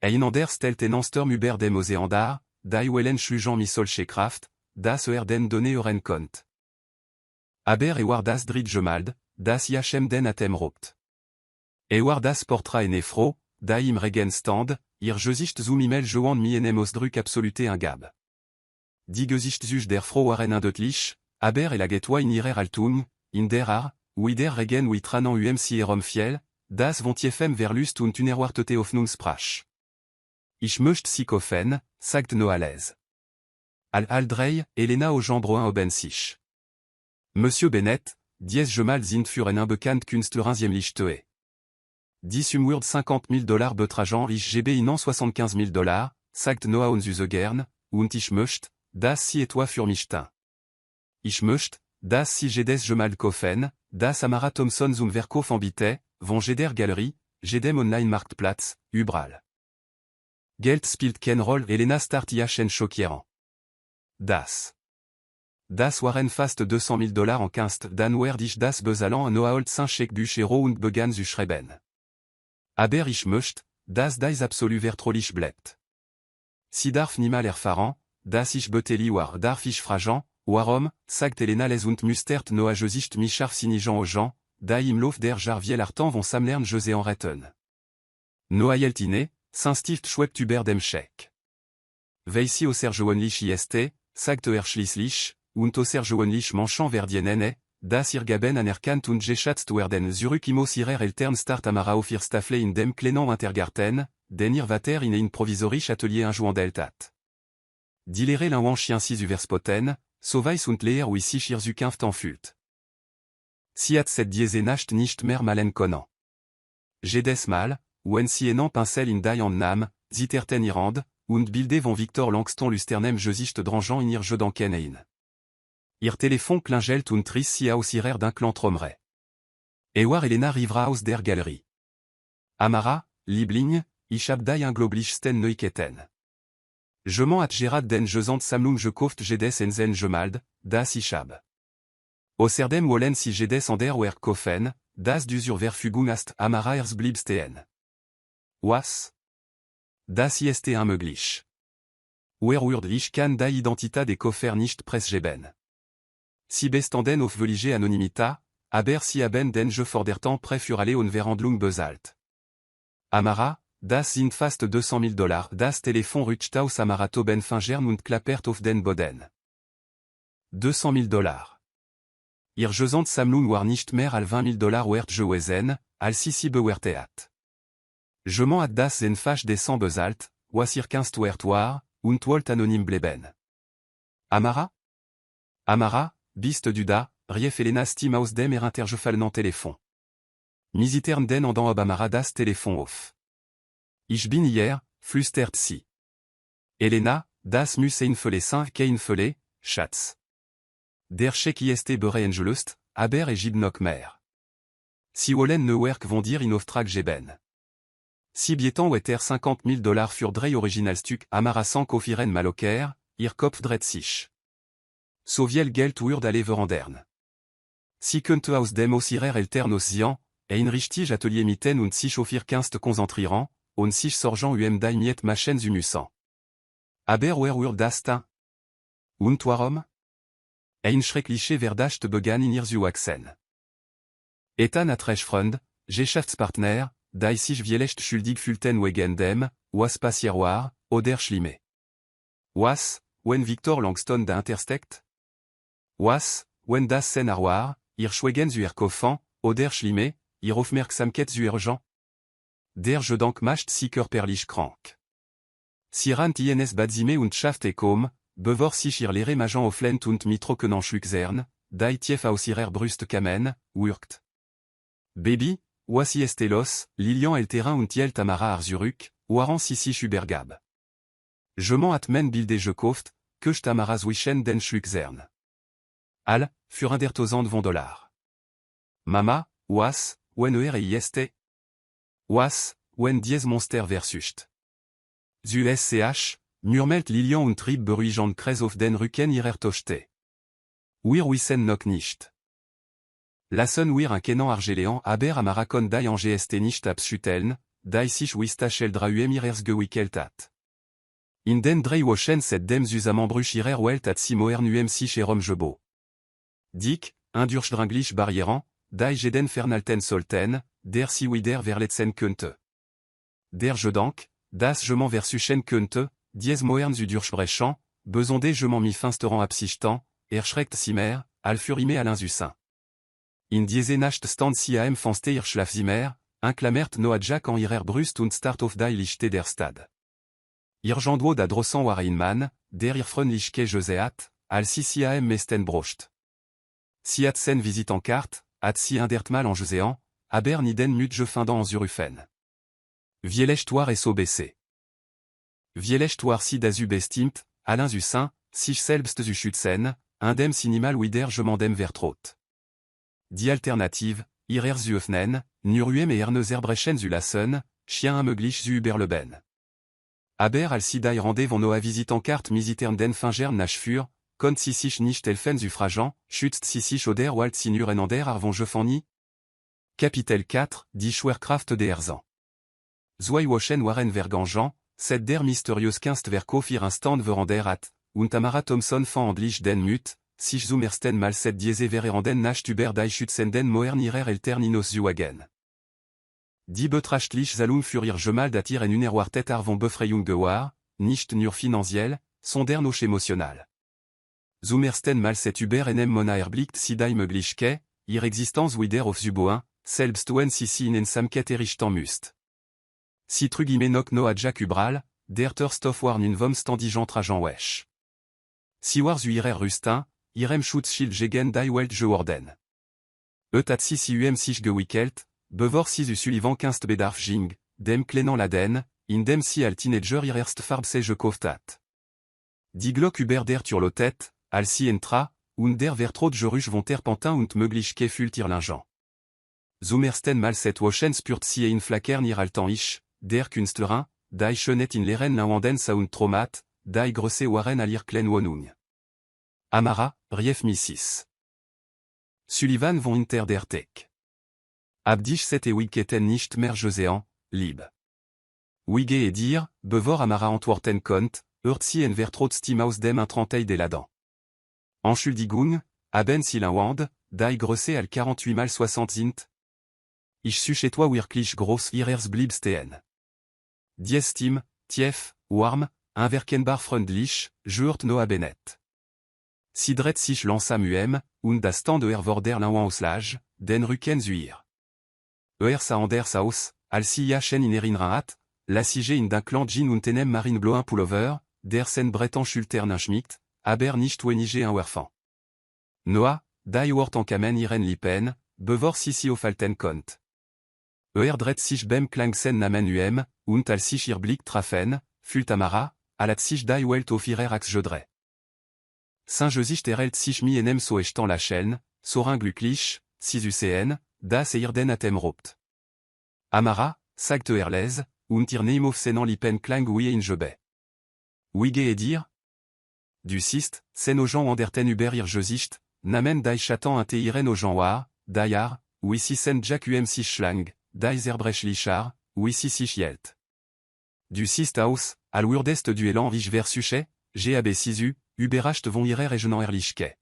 Speaker 1: Ein ander steltenant Sturm über dem Ozeandar, die wellen schlugen misol Kraft, das den donne kont. Aber war das drit gemald, das jachem den atem ropt. War das portrait nefro, da im regen stand, ihr Gesicht zum Imel joan mi enem Ausdruck absolute ingab. Die Gesicht zuch der froh waren indötlich, aber agetoi in ihrer Haltung, in der wie der regen wie tranan si fiel, das vontiefem verlust und unerwartete Hoffnungsprach. Ich möcht si koffen, sagt Noah l'aise. Aldrei, Elena au Jambroin oben sich. Monsieur Bennett, dies gemal sind für ein unbekannt Künstler Lichttoe. 10 Word $50,000 betragen ich gebe ihnen $75,000, sagt Noah und süße gern, und ich möcht, das si etwa für mich tin. Ich möcht, das si jedes gemal koffen, das Amara Thompson zum Verkauf anbiete, von jeder Galerie, jedem Online-Marktplatz, überall. Geld spielt keine Rolle, Elena start iachen schockierend. Das waren fast $200,000 en kinst, dann werd ich das bezalan an Noah Holtzin Scheck Buchero und begann zu schreiben. Aber ich möcht, dass dies absolut vertraulich bleibt. Sie darf niemals erfahren, das ich beteli war darf ich fragen, warum, sagt Elena les und mustert noa Gesicht mich scharf sinigeant aux gens, da im Lauf der Jarviel Artan vont samlern José en retten. Noa Yeltine, Saint-Stift schwebt über dem Scheck. Weissi au Sergeonlich ist, sagt Schließlich, und au Sergeonlich manchant verdienene, das Irgaben anerkannt und geschätzt werden zurück imos ihrer Eltern start amara auf ihr Staffle in dem Klenon Intergarten, den ihr Vater in ein provisorisch Atelier injouandeltat. Dilere l'un chien si uverspoten, sauveis und leer ou ici schirzukinft en fult. Siat set diese nacht nicht mehr malen konan. Jedes mal, wenn si enant pincel in die en nam, ziterten irand, und bilde von Victor Langston lusternem Gesicht drangeant in ihr jeu d'enkenein. Ihr téléphone klingelt und tris si aus ihrer d'un clan trommerait. Ewar Elena rivra aus der Galerie. Amara, Liebling, ich hab die Engloblichsten Neuigkeiten. Je m'en at Gerard den Jesant Samlung gekauft jedes en zen Gemald, das ich hab. Außerdem wollen si jedes an der Werk kaufen, das du zur Verfügung hast, Amara blieb stehen. Was? Das ist unmöglich. Ich kann die Identität des Koffer nicht preisgeben. Si bestanden auf Velige Anonymita, aber si haben den je fordertan prêt für alle Unverhandlung bezahlt. Amara, das sind fast $200.000, das Telefon rutscht aus Amara Toben fingern und klappert auf den Boden. $200.000. Ihr Jesant Samlung war nicht mehr als $20.000 wert gewesen, als sie bewertet. Je m'en hat das einfach des bezahlt, was ihr kannst wert war, und wollt anonym bleiben. Amara? Amara, bist du da, rief Elena Stim aus dem intergefallenen Telefon. Misitern den andan ob Amara das Telefon auf. Ich bin hier, flüstert sie. Elena, das muss kein Fele, Schatz. Der Scheck ist bereitgelöst, aber gib noch mehr. Si wollen ne werk vont dire in Auftrag geben. Si bietan wetter $50.000 für drei Originalstück Amara sans Kofiren Maloker, ihr Kopf dreht sich. So viel Geld wird alle verandern. Si könnte aus dem aus ihrer Eltern ausziehen, ein richtig Atelier mitten und sich auf ihr Kunst konzentrieren, und sich sorgen die niet machen zu müssen. Aber wer wird das tun? Und warum? Ein schreckliche Verdacht begann in ihr zu wachsen. Ethan Atresch Freund, Geschäftspartner, die sich vielleicht schuldig fühlten wegen dem, was passiert war, oder schlimme. Was, wenn Victor Langston da intersteckt? Was, wenn das Szenar war, ihr Schweigen zu erkaufen, oder schlimme, ihr Aufmerksamkeit zu ergen? Der Gedank macht sie körperlich krank. Sie rant ins Badzime und schafft kaum, bevor sich ihr leere Magen auflehnt und mit trockenen Schluckzern, die tief aus ihrer Brust kamen, wirkt. Baby, was ist los, Lilian el terrain und jelt Amara Arzuruk, waren si übergab. Je m'en hat men bilde gekauft, köcht Amara zwischen den Schluckzern. Al, für $100.000. Mama, was, wenn ist? Was, wenn dies Monster versucht. Zu SCH, murmelt Lilian und trieb beruhigend Kreis auf den Rücken ihrer Tochter. Wir wissen noch nicht. Lassen wir erkennen Argelean aber Amara kon die en GST nicht abschütteln, die sich wistachel drauem ihres gewickelt hat. In den drei Wochen seitdem zusammen bruch ihrer Welt hat sie moern sich herumgebo. Dick, un durchdringlich barrieren, die jeden fernalten sollten, der sie wieder verletzen könnte. Der Gedank, das je m'en versuchen könnte, dies moern zu durchbrechen, besonde je m'en mi finsteren absichten, erschreckt Zimmer, al furime Alain Zussin. In diese Nacht stand sie am Fenster ihr Schlafzimmer, inclamert Noah Jack en ihrer Brust und start auf die Lichte der Stadt. Ihr Jandwo da Drossan war ein Mann, der ihr freundliche José hat, als sie am meisten brocht. Sie hat sen Visite en carte, hat sie indert mal en Joséan, aber niden mut je findant en Zurufen. Vielechtoire et so baissé. Vielechtoire si dazu bestimmt, Alain Zussin, sich selbst zu schützen, indem sinimal wider je mandem vertrot. Die Alternative, ihrer zu öffnen, nuruem et erne zerbrechen zu lassen, chien amöglich zu überleben. Aber als sie die Rande von Noah Visite en carte misitern den fingern nachfür, kon si sich nicht helfen zu fragen, schützt si sich oder walt sinuren an der arvon je fanny? Kapitel 4, die Schwerkraft der Erzan. Zwei Wochen waren vergangen, cette der mysteriös Kunstwerk auf ihr Stand verander hat, und Tamara Thomson van Andlich den Mut, sich zum ersten Mal set diese Vereranden nach über die Schützenden Moern ihrer Eltern hinauszuwagen. Die betrachtlich Zalum für ihr Gemal d'attir en unerwartet Arvon Befreiung gewar, nicht nur finanziell, sondern auch emotional. Zum ersten Mal set über enem Mona erblickt sie die Möglichkeit, ihre Existenz wieder aufzubauen, selbst wenn sie in Samket errichten müsst. Si trugime nok no adjak ubral, der Stoff war nun vom standigen trajan wesh. Si war zu ihrer Rustin, irem Schutzschild gegen die Welt geworden. At si sich gewickelt, bevor si Sullivan 15 bedarf jing, dem kleinen Laden, in dem si al teenager ihr erst Farbse gekauft. Die Glock über der Turlotet, al si entra, und der Vertrod geruch von Terpentin und Möglichkeit füllt ihr Lingent. Zum ersten Mal set Wochen spürt sie in Flackern ihr alten Ich, der Künstlerin, die Schönet in Leren Nauandens und Tromat, die Grosse Waren à ihr Klein Wohnung. Amara, Rief Missis. Sullivan von Inter der Tech. Abdich set e wiketen nicht mehr Joséan, lieb. Wige et dire, bevor Amara antworten kont, sie en vertrot stim aus dem intrantei de ladan. Entschuldigung, haben Sie wand, die Grosse al 48 mal 60 sind? Ich su chez toi wirklich groß ihrers blieb stehen. Dies Stim, tief, warm, unverkennbar freundlich, jurt Noah Bennett. Sidret sich lança muem, und das stand vorder l'un auslage, den Rücken zuir. Sa anders aus, al si jachen in erinrat, la sige in d'un clan jean und enem marine bloin pullover, der sen breton schultern schmikt, aber nicht wenige un werfan. Noah, die wort en kamen iren lipen, bevor si falten kont. Dret sich bem klangsen namen und al sich ihr Blick trafen, fült Amara, alat sich die Welt auf ihrer Ax jedre. Saint-Josicht erelt sich mi enem so echtan la chaîne, sorin glücklich, sis UCN, das irden atem ropt. Amara, sagt erlez, und ihr neim auf senan lipen klang wie in jebe. Wige et dire? Du sist, sen aux gens anderten über ihr Josicht, namen die chatan ante iren aux gens war, dayar, oui si sen jack sich schlang, die erbrecht lichar, oui si yelt. Du sist aus, al wurdest du elan vich vers suchet, gab sisu, überrascht von ihrer regenant erlichke.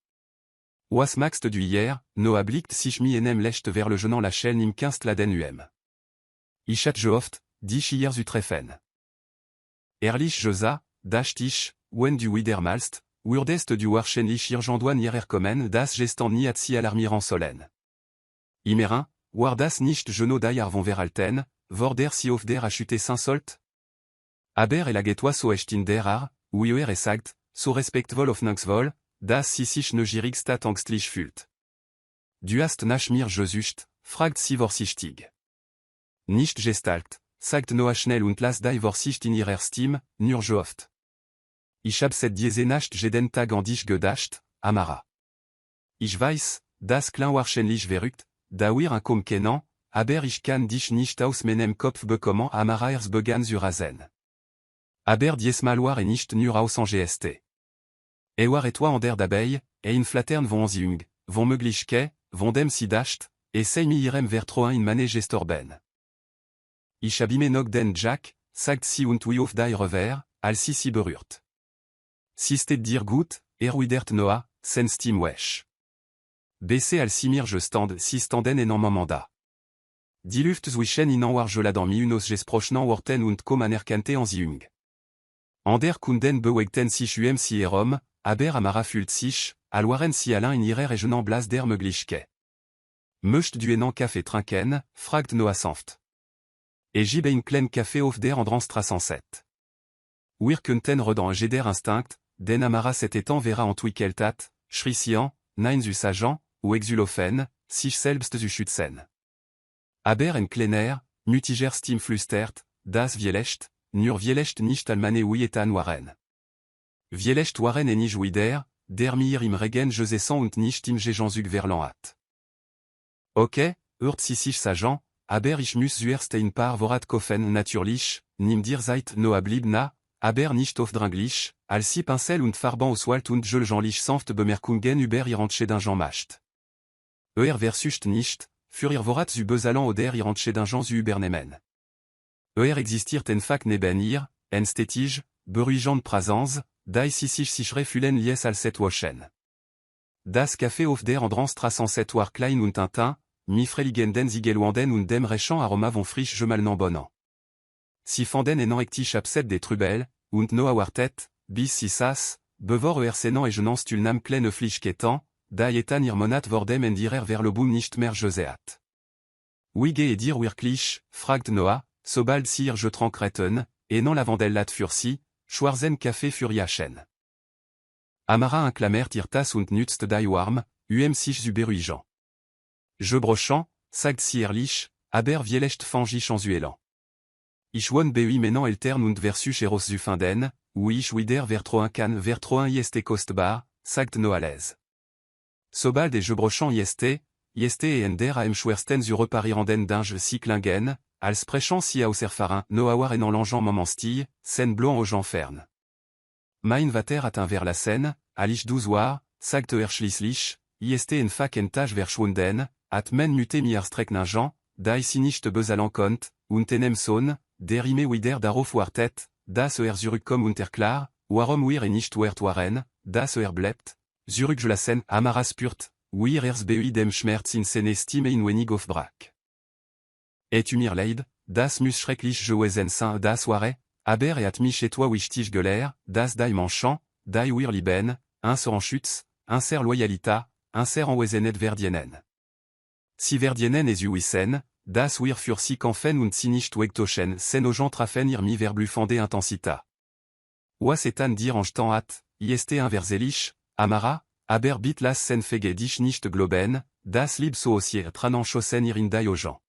Speaker 1: Was maxte du hier, Noah blickt sich mi enem lecht vers le genant la chaîne im 15 laden Ich hat geoft, dich hier zu treffen. Erlich Josa, dachtich, wenn du widermalst, wurdest du wahrscheinlich irgendoan ihrer kommen das gestan ni atsi alarmiran solen. Imerin, war das nicht geno die von veralten, vorder si auf der achute Saint-Solt? Aber elagetoi so echt in der ar, wie sagt, so respektvol of nangsvol, das si sich ne girigstat angstlich fühlt. Du hast nach mir gesucht, fragt sie vorsichtig. Nicht gestalt, sagt Noah schnell und las die Vorsicht in ihrer Stimme, nur geoft. Ich hab set diese Nacht jeden Tag an dich gedacht, Amara. Ich weiß, das klang wahrscheinlich verrückt, da wir ankommen kennen, aber ich kann dich nicht aus meinem Kopf bekommen, Amara ers begann zu rasen. Aber diesmal war nicht nur aus en GST. War et toi en der dabei, in flattern von jung, von Möglichkeit, von dem si dacht, sei mi irem vertroin in meine gestorben. Ich hab noch den Jack, sagt sie und wie auf die Revers, als si berührt. Si steht dir gut, widert Noah, sen stim wesh. Besse al simir je stand si standen en mandat. Die Luft zwischen in war geladan mi unos gesprochnen worten und kom anerkannte en jung. Ander kunden bewegten sich si erom, aber Amara fühlt sich, al waren si alain in ihrer regenant blas der Möglichkeit. Möcht du en café trinken, fragt Noah sanft. Gib ein klein café auf der Andranstrasse 7. Wir könnten redan jeder instinct, den Amara s'était enverra en twickeltat, schrisian, nein zu sagen, ou exulofen, sich selbst zu schützen. Aber en kleiner, mutiger Stim flüstert, das Vielecht, nur Vielecht nicht almane uietan waren. Vielecht waren en nicht wieder, der mir im Regen gesessen und nicht im Gejansug verlan hat. Okay, hört sie sich sagen, aber ich muss zuerst ein paar Worte kaufen natürlich, nimm dir Zeit Noah blieb na, aber nicht aufdringlich, als sie Pincel und Farben auswählt und jeanlich sanft Bemerkungen über ihr Entscheidungen macht. Versucht nicht, für ihr Worte zu besalan oder ihr Entscheidungen zu übernehmen. Existiert en fac neben ihr, en stetige, beruhigende Präsenz, die sich Fulen lies al set Woschen. Das Café auf der Andranstrasse en 7 war klein und Tintin, mi freligenden Zigelwanden und dem Rechant Aroma von frisch je mal bonan. Si fanden en ecti abset des Trubel, und no awartet, bis si sas, bevor ersenan et jenans tulnam kleine flich ketan, die etan irmonat vordem en direr vers le boom nicht mehr joseat. Wige et dir wirklich, fragt Noah, sobald sir je trankreten, et non la vandellat fursi, Schwarzen Café Furiachen. Amara inclamert irtas und nützt die warm, sich überruigeant. Je brochant, sagt si erlich, aber vielecht fangich en zuelan. Ich won bui menant eltern und versus eros zu finden, ou ich wider vertroin ieste kostbar, sagt Noalez. Sobald et je brochant ieste et ender am schwersten zu repariranden dinge cyclingen, als prechant si auserfarin noawar en langeant momenstille, scène blanc aux gens fern. Mein vater atteint vers la Seine, alich 12 war, sagt erschließlich, ieste en fac en tage verschwunden, at men muté mi erstreckningen, die si nicht besalan kont, und enem son, derime wider darauf wartet, das zurückkommen und erklar, warum wir nicht wert waren, das blebt, zurück la Seine, amara spürt, wir bui dem Schmerz in sen estime in wenig aufbrak. Et mir leid, das muss schrecklich gewesen sein das ware, aber et mich chez toi wichtig geler, das die manchant, die wir lieben, un ser en schutz, un ser loyalita, un ser en wesenet verdienen. Si verdienen es wissen, das wir für si kanfen und si nicht wegtochen sen aux gens trafen irmi verbluffande intensita. Was etan dir en temps at, ieste inverselig, amara, aber bit las sen fege dich nicht globen, das lib so osier tranan chosen irindai aux gens.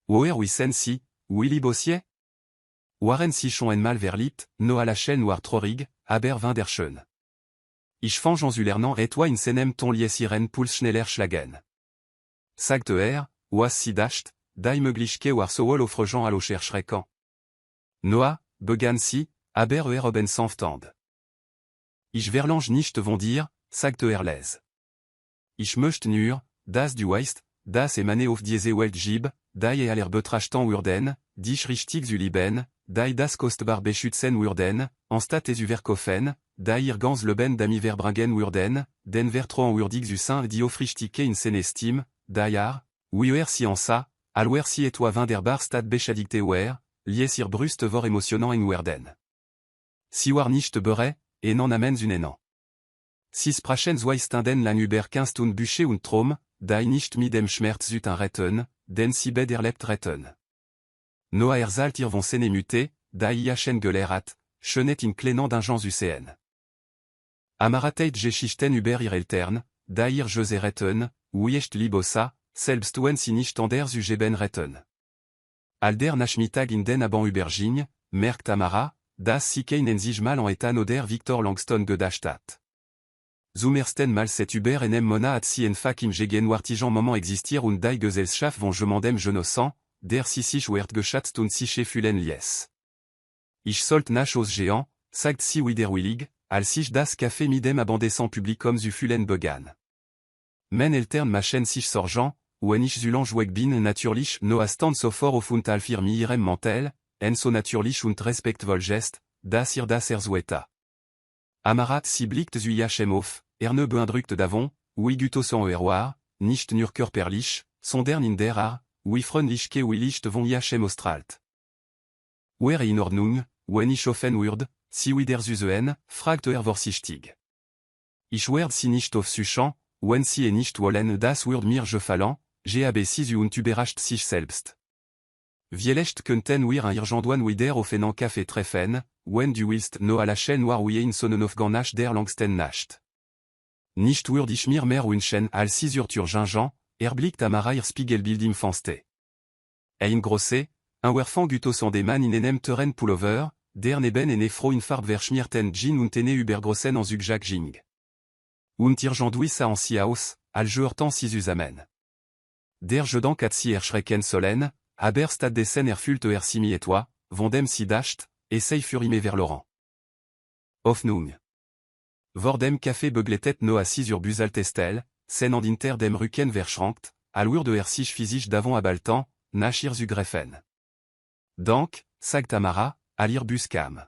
Speaker 1: Oer wissen si, willi bossier? Waren si schon einmal verlit, no à la chaîne war trorig, aber vin der schön. Ich fange en zulernan et toi in senem ton lies iren puls schneller schlagen. Sagt was si dacht, die möglichke war so wol offregeant allo cherchrekan. Noah, begann si, aber oben sanftand. Ich verlange nicht von dir, sagt les. Ich möchte nur, das du weißt, das emane auf diese Welt gib, die aller betrachtan urden, dich richtig zu lieben, die das kostbar beschützen urden, anstat es verkofen, die ihr ganz leben dami verbringen urden, den vertroan urdig zu sein die aufrichtike in sen estime, die oui si en ça, alwer si et toi vin der bar stat beschädigte wer, lies ihr brust vor emotionnant in urden. Si war nicht bere, et non amens unenan. Si sprachen zweistunden lang über 15 Stunden Bücher und Trom, die nicht mit dem Schmerz süten retten, den sie bederlebt retten. Noah erzalt ihr von sene muté, die iachen gelerat, chenet in klenan d'ingens ucn. Amarateit geschichten über ihr Eltern, die ihr jose retten, uiecht libosa, selbst wenn sie nicht anders ugeben retten. Alder nachmittag in den Abend überging, merkt Amara, dass sie keinen sich mal en etan oder Victor Langston gedacht hat. Zumersten mal set über enem mona at si en fac im gegen wartijan moment existier und die Gesellschaft von je mandem genossant, der si sich wert geschätzt und sich fulen lies. Ich sollt nach aus géant, sagt si widerwillig, al sich das Café midem abandescent publicum zu fulen begann. Men eltern machen sich sorgent, wenn ich zulange weg bin natürlich no stand so vor auf und alfirmi irem mantel, en so natürlich und respekt volgest, das ihr das erzueta. Amarat si blickt zu iachem auf, ne beindruckt davon, oui guto son erroir, nicht nur körperlich, sondern in der Art, oui freundlichke willicht von iachem ostralt. Wer in Ordnung, wenn ich offen würde, si oui der Süßen, fragt vorsichtig. Ich werd si nicht auf suchant, wenn sie nicht wollen das würd mir gefallen, gab si und überrascht sich selbst. Vielecht könnten wir ein Irgendoan wider offenen Café treffen, wenn du willst no à la chaîne war wie in Sonnenofgan nach der Langsten nascht. Nicht würd ich mir mehr wünschen als si Urturgingen, blickt Amara ihr Spiegelbild im Fenster. Ein grosse, un werfan guto son des man in enem Terren Pullover, der neben en froh in Farb verschmierten Jean und ene übergrossen en Zugjack Jing. Und Irgenduisa en si aus, al jeurtan si zusammen. Der Jedan kat si schrecken solen, aber stad desen erfüllt simi et toi, vondem si dacht, essaye furime vers Laurent. Hoffnung. Vordem Café begletet no assis busaltestel, sen an inter dem Rücken verschrankt, alur de sich physisch d'avant abaltant, nachir zu greffen. Dank, sagt Amara, alir buskam.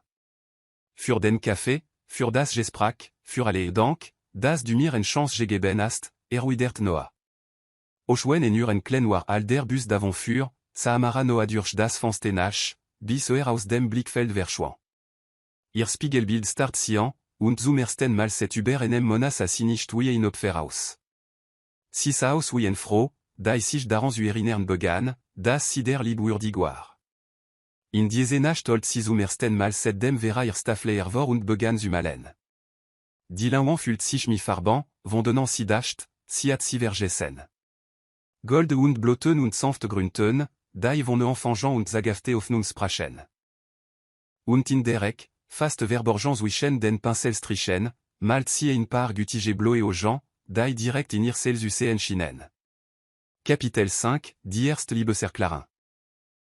Speaker 1: Fur den Café, für das Gespräch, für alle Dank, das du mir en chance gegeben hast, erwidert Noah. Oschwen en nur en klein war all der Bus d'avant für, Saamara Noah durch das Fenster nach, bis aus dem Blickfeld verschwand. Ihr Spiegelbild start sian, und zum ersten Mal set über enem Monas a sinischt wie in Opferhaus. Sis aus wie en froh, da sich daran uerinern begann, das sider libur d'iguar. In diese Nacht holt sie zum ersten Mal set dem vera ihr Staffle ervor und begann malen. Die Lauan fült sich mi farban, vondonnant si dacht, si at si vergessen. Gold und bloten und sanft grünten, da von enfangeant und zagafte auf nun sprachen. Und in derek, fast verborgens wischen den pincel strichen, malt si ein par gutige bloe aux gens, da direct in ihr Celsius en chinen. Capitel 5, die erst Liebeserklarin.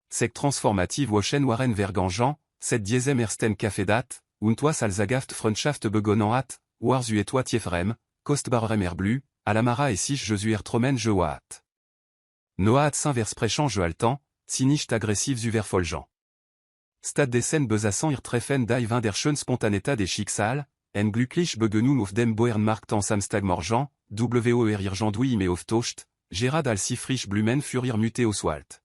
Speaker 1: Sec transformative waschen waren vergangeant, set diesem ersten Cafedat, und was als agaft Freundschaft begonnen hat, wars et toi tiefrem, kostbarem erblu, alamara et sich Jesuer tromen je waat. Noah saint versprechen je haltan, si nicht aggressiv verfolgent. Stad des scènes besaçant ir treffen die vin der schön spontaneta des Schicksal, en glücklich begenum auf dem Boernmarkt en Samstag morgen, WOR irgendui me auf Toast, Gerard al si frisch blumen für ir muté au swalt.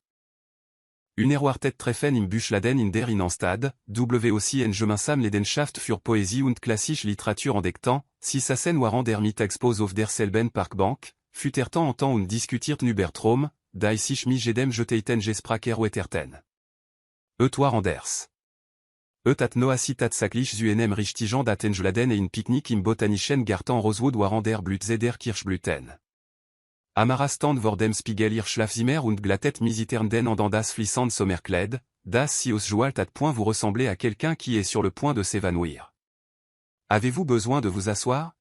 Speaker 1: Une erwartet treffen im Buchladen in der Innenstad, aussi en gemeinsam Leidenschaft für Poesie und klassische Literatur entdeckten, si Sassen waren der Mittagspause auf der selben Parkbank, füterten en temps und diskutiert über Traum, da sich mi jedem jeteiten gespracher weterten. War anders. At Noah citat saklich zu enem richtigen Datenjladen et in Picknick im botanischen Garten Rosewood waren der Blütze der Kirschblüten. Amara stand vor dem Spiegel ihr Schlafzimmer und glattet misiternden en das flissant Sommerkleid, das si os joalt at point vous ressemblez à quelqu'un qui est sur le point de s'évanouir. Avez-vous besoin de vous asseoir?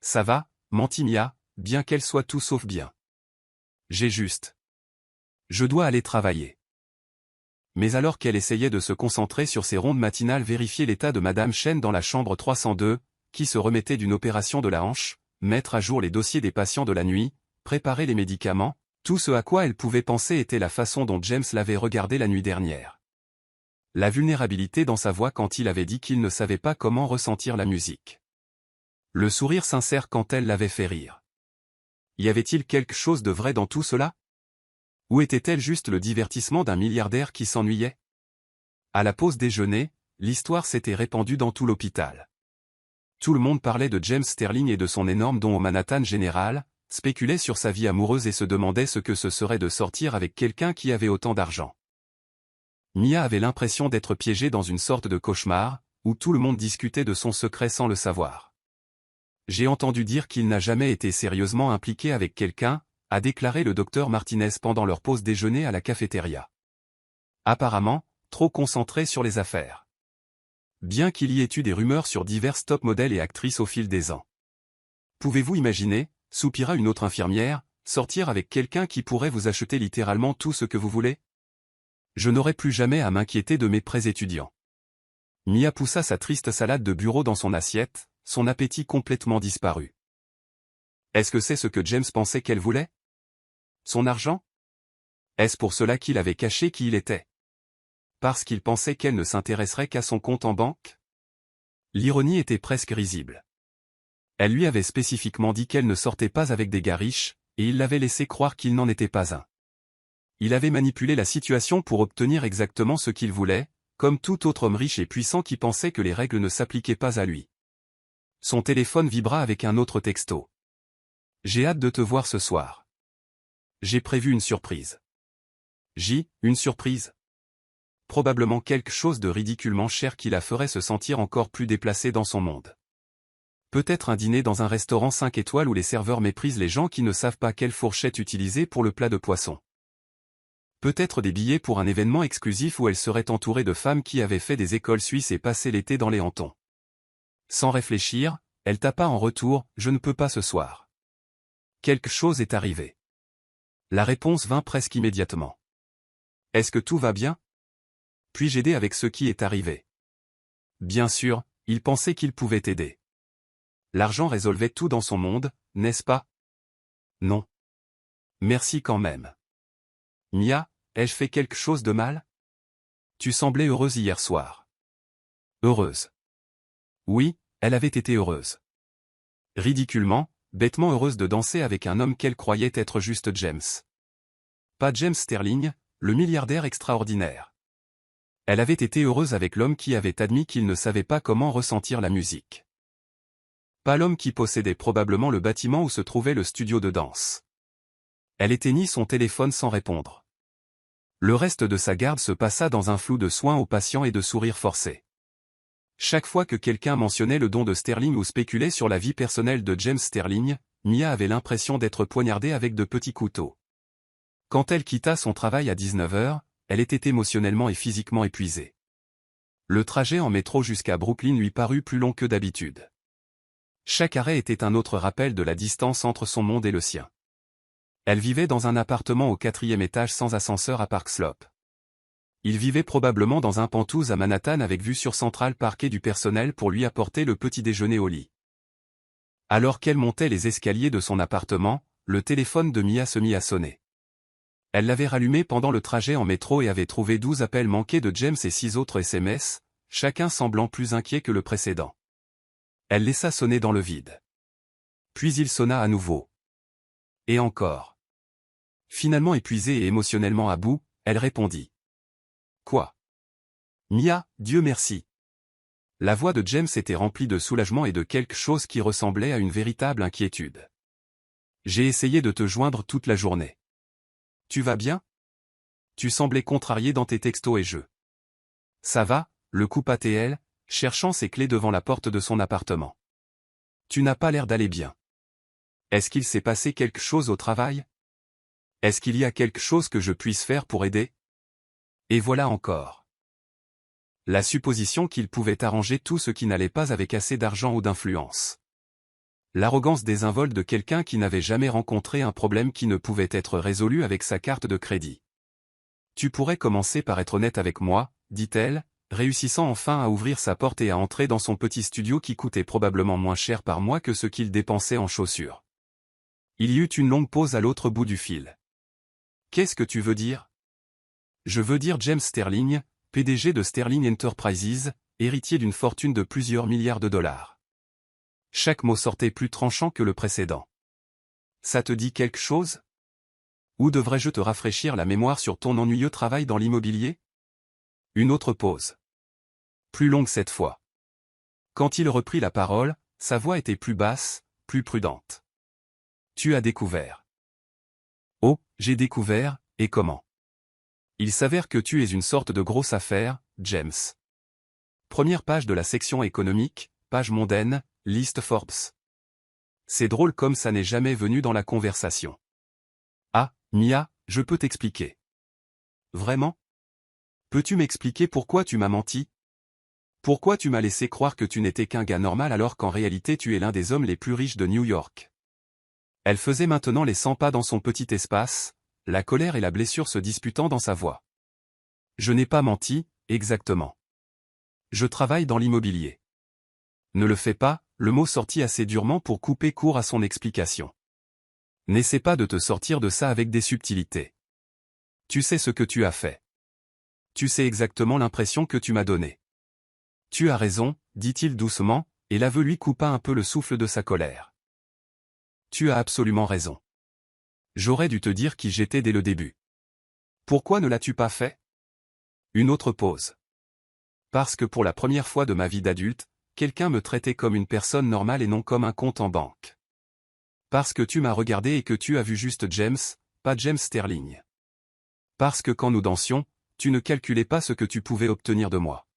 Speaker 1: Ça va, Mantimia, bien qu'elle soit tout sauf bien. J'ai juste. Je dois aller travailler. Mais alors qu'elle essayait de se concentrer sur ses rondes matinales, vérifier l'état de Madame Chen dans la chambre 302, qui se remettait d'une opération de la hanche, mettre à jour les dossiers des patients de la nuit, préparer les médicaments, tout ce à quoi elle pouvait penser était la façon dont James l'avait regardé la nuit dernière. La vulnérabilité dans sa voix quand il avait dit qu'il ne savait pas comment ressentir la musique. Le sourire sincère quand elle l'avait fait rire. Y avait-il quelque chose de vrai dans tout cela? Ou était-elle juste le divertissement d'un milliardaire qui s'ennuyait? À la pause déjeuner, l'histoire s'était répandue dans tout l'hôpital. Tout le monde parlait de James Sterling et de son énorme don au Manhattan General, spéculait sur sa vie amoureuse et se demandait ce que ce serait de sortir avec quelqu'un qui avait autant d'argent. Mia avait l'impression d'être piégée dans une sorte de cauchemar, où tout le monde discutait de son secret sans le savoir. J'ai entendu dire qu'il n'a jamais été sérieusement impliqué avec quelqu'un, a déclaré le docteur Martinez pendant leur pause déjeuner à la cafétéria. Apparemment, trop concentré sur les affaires. Bien qu'il y ait eu des rumeurs sur divers top modèles et actrices au fil des ans. Pouvez-vous imaginer, soupira une autre infirmière, sortir avec quelqu'un qui pourrait vous acheter littéralement tout ce que vous voulez? Je n'aurai plus jamais à m'inquiéter de mes prêts étudiants. Mia poussa sa triste salade de bureau dans son assiette, son appétit complètement disparu. Est-ce que c'est ce que James pensait qu'elle voulait? Son argent? Est-ce pour cela qu'il avait caché qui il était? Parce qu'il pensait qu'elle ne s'intéresserait qu'à son compte en banque? L'ironie était presque risible. Elle lui avait spécifiquement dit qu'elle ne sortait pas avec des gars riches, et il l'avait laissé croire qu'il n'en était pas un. Il avait manipulé la situation pour obtenir exactement ce qu'il voulait, comme tout autre homme riche et puissant qui pensait que les règles ne s'appliquaient pas à lui. Son téléphone vibra avec un autre texto. J'ai hâte de te voir ce soir. J'ai prévu une surprise. Une surprise? Probablement quelque chose de ridiculement cher qui la ferait se sentir encore plus déplacée dans son monde. Peut-être un dîner dans un restaurant 5 étoiles où les serveurs méprisent les gens qui ne savent pas quelle fourchette utiliser pour le plat de poisson. Peut-être des billets pour un événement exclusif où elle serait entourée de femmes qui avaient fait des écoles suisses et passé l'été dans les hantons. Sans réfléchir, elle tapa en retour « Je ne peux pas ce soir ». Quelque chose est arrivé. La réponse vint presque immédiatement. Est-ce que tout va bien? Puis-je aider avec ce qui est arrivé? Bien sûr, il pensait qu'il pouvait aider. L'argent résolvait tout dans son monde, n'est-ce pas? Non. Merci quand même. Mia, ai-je fait quelque chose de mal? Tu semblais heureuse hier soir. Heureuse. Oui, elle avait été heureuse. Ridiculement, bêtement heureuse de danser avec un homme qu'elle croyait être juste James. Pas James Sterling, le milliardaire extraordinaire. Elle avait été heureuse avec l'homme qui avait admis qu'il ne savait pas comment ressentir la musique. Pas l'homme qui possédait probablement le bâtiment où se trouvait le studio de danse. Elle éteignit son téléphone sans répondre. Le reste de sa garde se passa dans un flou de soins aux patients et de sourires forcés. Chaque fois que quelqu'un mentionnait le don de Sterling ou spéculait sur la vie personnelle de James Sterling, Mia avait l'impression d'être poignardée avec de petits couteaux. Quand elle quitta son travail à 19 h, elle était émotionnellement et physiquement épuisée. Le trajet en métro jusqu'à Brooklyn lui parut plus long que d'habitude. Chaque arrêt était un autre rappel de la distance entre son monde et le sien. Elle vivait dans un appartement au 4e étage sans ascenseur à Park Slope. Il vivait probablement dans un penthouse à Manhattan avec vue sur Central Park et du personnel pour lui apporter le petit déjeuner au lit. Alors qu'elle montait les escaliers de son appartement, le téléphone de Mia se mit à sonner. Elle l'avait rallumé pendant le trajet en métro et avait trouvé 12 appels manqués de James et 6 autres SMS, chacun semblant plus inquiet que le précédent. Elle laissa sonner dans le vide. Puis il sonna à nouveau. Et encore. Finalement épuisée et émotionnellement à bout, elle répondit. Quoi? Mia, Dieu merci. La voix de James était remplie de soulagement et de quelque chose qui ressemblait à une véritable inquiétude. J'ai essayé de te joindre toute la journée. Tu vas bien? Tu semblais contrarié dans tes textos et jeux. Ça va, le coupa TL, cherchant ses clés devant la porte de son appartement. Tu n'as pas l'air d'aller bien. Est-ce qu'il s'est passé quelque chose au travail? Est-ce qu'il y a quelque chose que je puisse faire pour aider? Et voilà encore. La supposition qu'il pouvait arranger tout ce qui n'allait pas avec assez d'argent ou d'influence. L'arrogance désinvolte de quelqu'un qui n'avait jamais rencontré un problème qui ne pouvait être résolu avec sa carte de crédit. Tu pourrais commencer par être honnête avec moi, dit-elle, réussissant enfin à ouvrir sa porte et à entrer dans son petit studio qui coûtait probablement moins cher par mois que ce qu'il dépensait en chaussures. Il y eut une longue pause à l'autre bout du fil. Qu'est-ce que tu veux dire? Je veux dire James Sterling, PDG de Sterling Enterprises, héritier d'une fortune de plusieurs milliards de dollars. Chaque mot sortait plus tranchant que le précédent. Ça te dit quelque chose? Ou devrais-je te rafraîchir la mémoire sur ton ennuyeux travail dans l'immobilier? Une autre pause. Plus longue cette fois. Quand il reprit la parole, sa voix était plus basse, plus prudente. Tu as découvert. Oh, j'ai découvert, et comment? Il s'avère que tu es une sorte de grosse affaire, James. Première page de la section économique, page mondaine, liste Forbes. C'est drôle comme ça n'est jamais venu dans la conversation. Ah, Mia, je peux t'expliquer. Vraiment? Peux-tu m'expliquer pourquoi tu m'as menti? Pourquoi tu m'as laissé croire que tu n'étais qu'un gars normal alors qu'en réalité tu es l'un des hommes les plus riches de New York? Elle faisait maintenant les 100 pas dans son petit espace, la colère et la blessure se disputant dans sa voix. Je n'ai pas menti, exactement. Je travaille dans l'immobilier. Ne le fais pas, le mot sortit assez durement pour couper court à son explication. N'essaie pas de te sortir de ça avec des subtilités. Tu sais ce que tu as fait. Tu sais exactement l'impression que tu m'as donnée. Tu as raison, dit-il doucement, et l'aveu lui coupa un peu le souffle de sa colère. Tu as absolument raison. J'aurais dû te dire qui j'étais dès le début. Pourquoi ne l'as-tu pas fait? Une autre pause. Parce que pour la première fois de ma vie d'adulte, quelqu'un me traitait comme une personne normale et non comme un compte en banque. Parce que tu m'as regardé et que tu as vu juste James, pas James Sterling. Parce que quand nous dansions, tu ne calculais pas ce que tu pouvais obtenir de moi.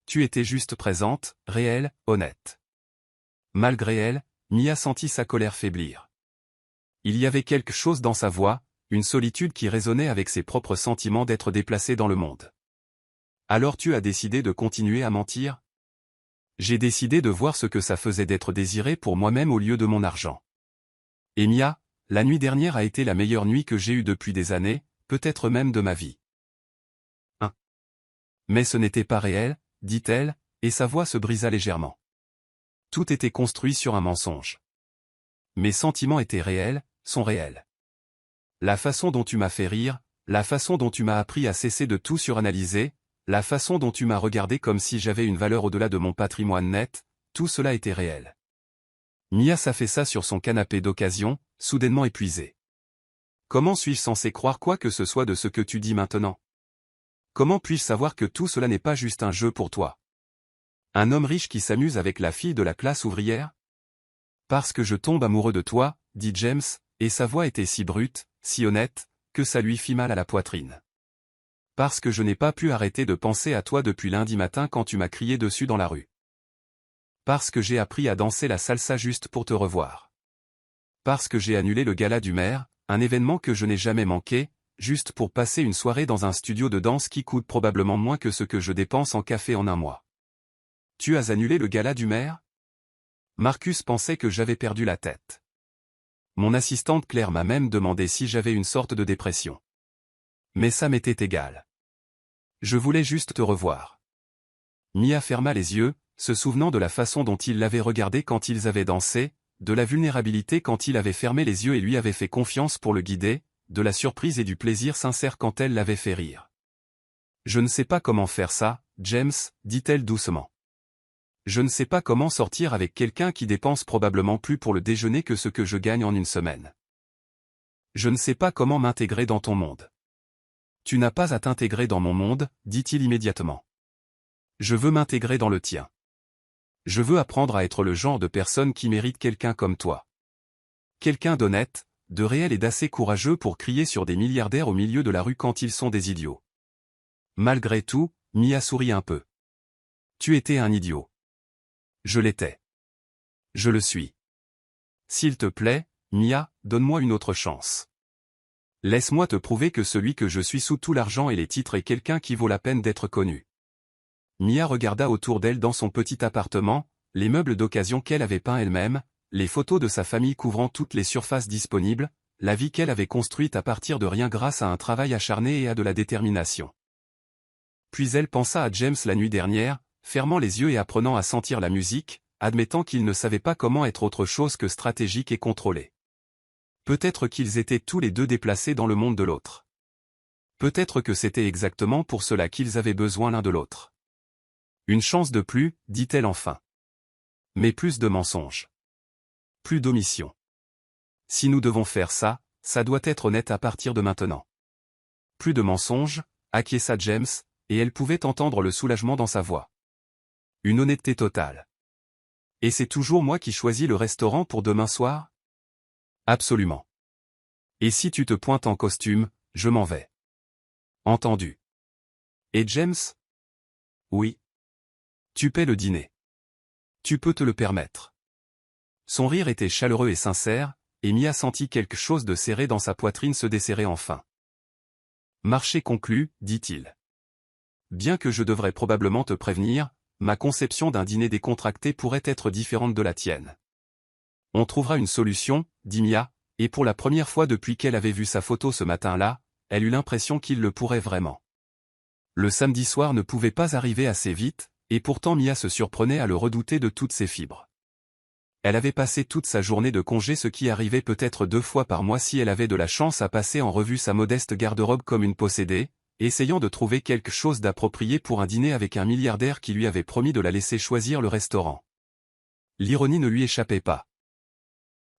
Speaker 1: Tu étais juste présente, réelle, honnête. Malgré elle, Mia sentit sa colère faiblir. Il y avait quelque chose dans sa voix, une solitude qui résonnait avec ses propres sentiments d'être déplacé dans le monde. Alors tu as décidé de continuer à mentir? J'ai décidé de voir ce que ça faisait d'être désiré pour moi-même au lieu de mon argent. Et Mia, la nuit dernière a été la meilleure nuit que j'ai eue depuis des années, peut-être même de ma vie. Mais ce n'était pas réel, dit-elle, et sa voix se brisa légèrement. Tout était construit sur un mensonge. Mes sentiments étaient réels, sont réels. La façon dont tu m'as fait rire, la façon dont tu m'as appris à cesser de tout suranalyser, la façon dont tu m'as regardé comme si j'avais une valeur au-delà de mon patrimoine net, tout cela était réel. Mia s'affaissa sur son canapé d'occasion, soudainement épuisée. Comment suis-je censé croire quoi que ce soit de ce que tu dis maintenant? Comment puis-je savoir que tout cela n'est pas juste un jeu pour toi? Un homme riche qui s'amuse avec la fille de la classe ouvrière? Parce que je tombe amoureux de toi, dit James, et sa voix était si brute, si honnête, que ça lui fit mal à la poitrine. Parce que je n'ai pas pu arrêter de penser à toi depuis lundi matin quand tu m'as crié dessus dans la rue. Parce que j'ai appris à danser la salsa juste pour te revoir. Parce que j'ai annulé le gala du maire, un événement que je n'ai jamais manqué, juste pour passer une soirée dans un studio de danse qui coûte probablement moins que ce que je dépense en café en un mois. Tu as annulé le gala du maire? Marcus pensait que j'avais perdu la tête. Mon assistante Claire m'a même demandé si j'avais une sorte de dépression. Mais ça m'était égal. Je voulais juste te revoir. Mia ferma les yeux, se souvenant de la façon dont il l'avait regardé quand ils avaient dansé, de la vulnérabilité quand il avait fermé les yeux et lui avait fait confiance pour le guider, de la surprise et du plaisir sincère quand elle l'avait fait rire. Je ne sais pas comment faire ça, James, dit-elle doucement. Je ne sais pas comment sortir avec quelqu'un qui dépense probablement plus pour le déjeuner que ce que je gagne en une semaine. Je ne sais pas comment m'intégrer dans ton monde. Tu n'as pas à t'intégrer dans mon monde, dit-il immédiatement. Je veux m'intégrer dans le tien. Je veux apprendre à être le genre de personne qui mérite quelqu'un comme toi. Quelqu'un d'honnête, de réel et d'assez courageux pour crier sur des milliardaires au milieu de la rue quand ils sont des idiots. Malgré tout, Mia sourit un peu. Tu étais un idiot. Je l'étais. Je le suis. S'il te plaît, Mia, donne-moi une autre chance. Laisse-moi te prouver que celui que je suis sous tout l'argent et les titres est quelqu'un qui vaut la peine d'être connu. Mia regarda autour d'elle dans son petit appartement, les meubles d'occasion qu'elle avait peints elle-même, les photos de sa famille couvrant toutes les surfaces disponibles, la vie qu'elle avait construite à partir de rien grâce à un travail acharné et à de la détermination. Puis elle pensa à James la nuit dernière, fermant les yeux et apprenant à sentir la musique, admettant qu'il ne savait pas comment être autre chose que stratégique et contrôlé. Peut-être qu'ils étaient tous les deux déplacés dans le monde de l'autre. Peut-être que c'était exactement pour cela qu'ils avaient besoin l'un de l'autre. Une chance de plus, dit-elle enfin. Mais plus de mensonges. Plus d'omissions. Si nous devons faire ça, ça doit être honnête à partir de maintenant. Plus de mensonges, acquiesça James, et elle pouvait entendre le soulagement dans sa voix. Une honnêteté totale. Et c'est toujours moi qui choisis le restaurant pour demain soir? Absolument. Et si tu te pointes en costume, je m'en vais. Entendu. Et James? Oui. Tu paies le dîner. Tu peux te le permettre. Son rire était chaleureux et sincère, et Mia sentit quelque chose de serré dans sa poitrine se desserrer enfin. Marché conclu, dit-il. Bien que je devrais probablement te prévenir, ma conception d'un dîner décontracté pourrait être différente de la tienne. On trouvera une solution, dit Mia, et pour la première fois depuis qu'elle avait vu sa photo ce matin-là, elle eut l'impression qu'il le pourrait vraiment. Le samedi soir ne pouvait pas arriver assez vite, et pourtant Mia se surprenait à le redouter de toutes ses fibres. Elle avait passé toute sa journée de congé, ce qui arrivait peut-être 2 fois par mois si elle avait de la chance, à passer en revue sa modeste garde-robe comme une possédée, essayant de trouver quelque chose d'approprié pour un dîner avec un milliardaire qui lui avait promis de la laisser choisir le restaurant. L'ironie ne lui échappait pas.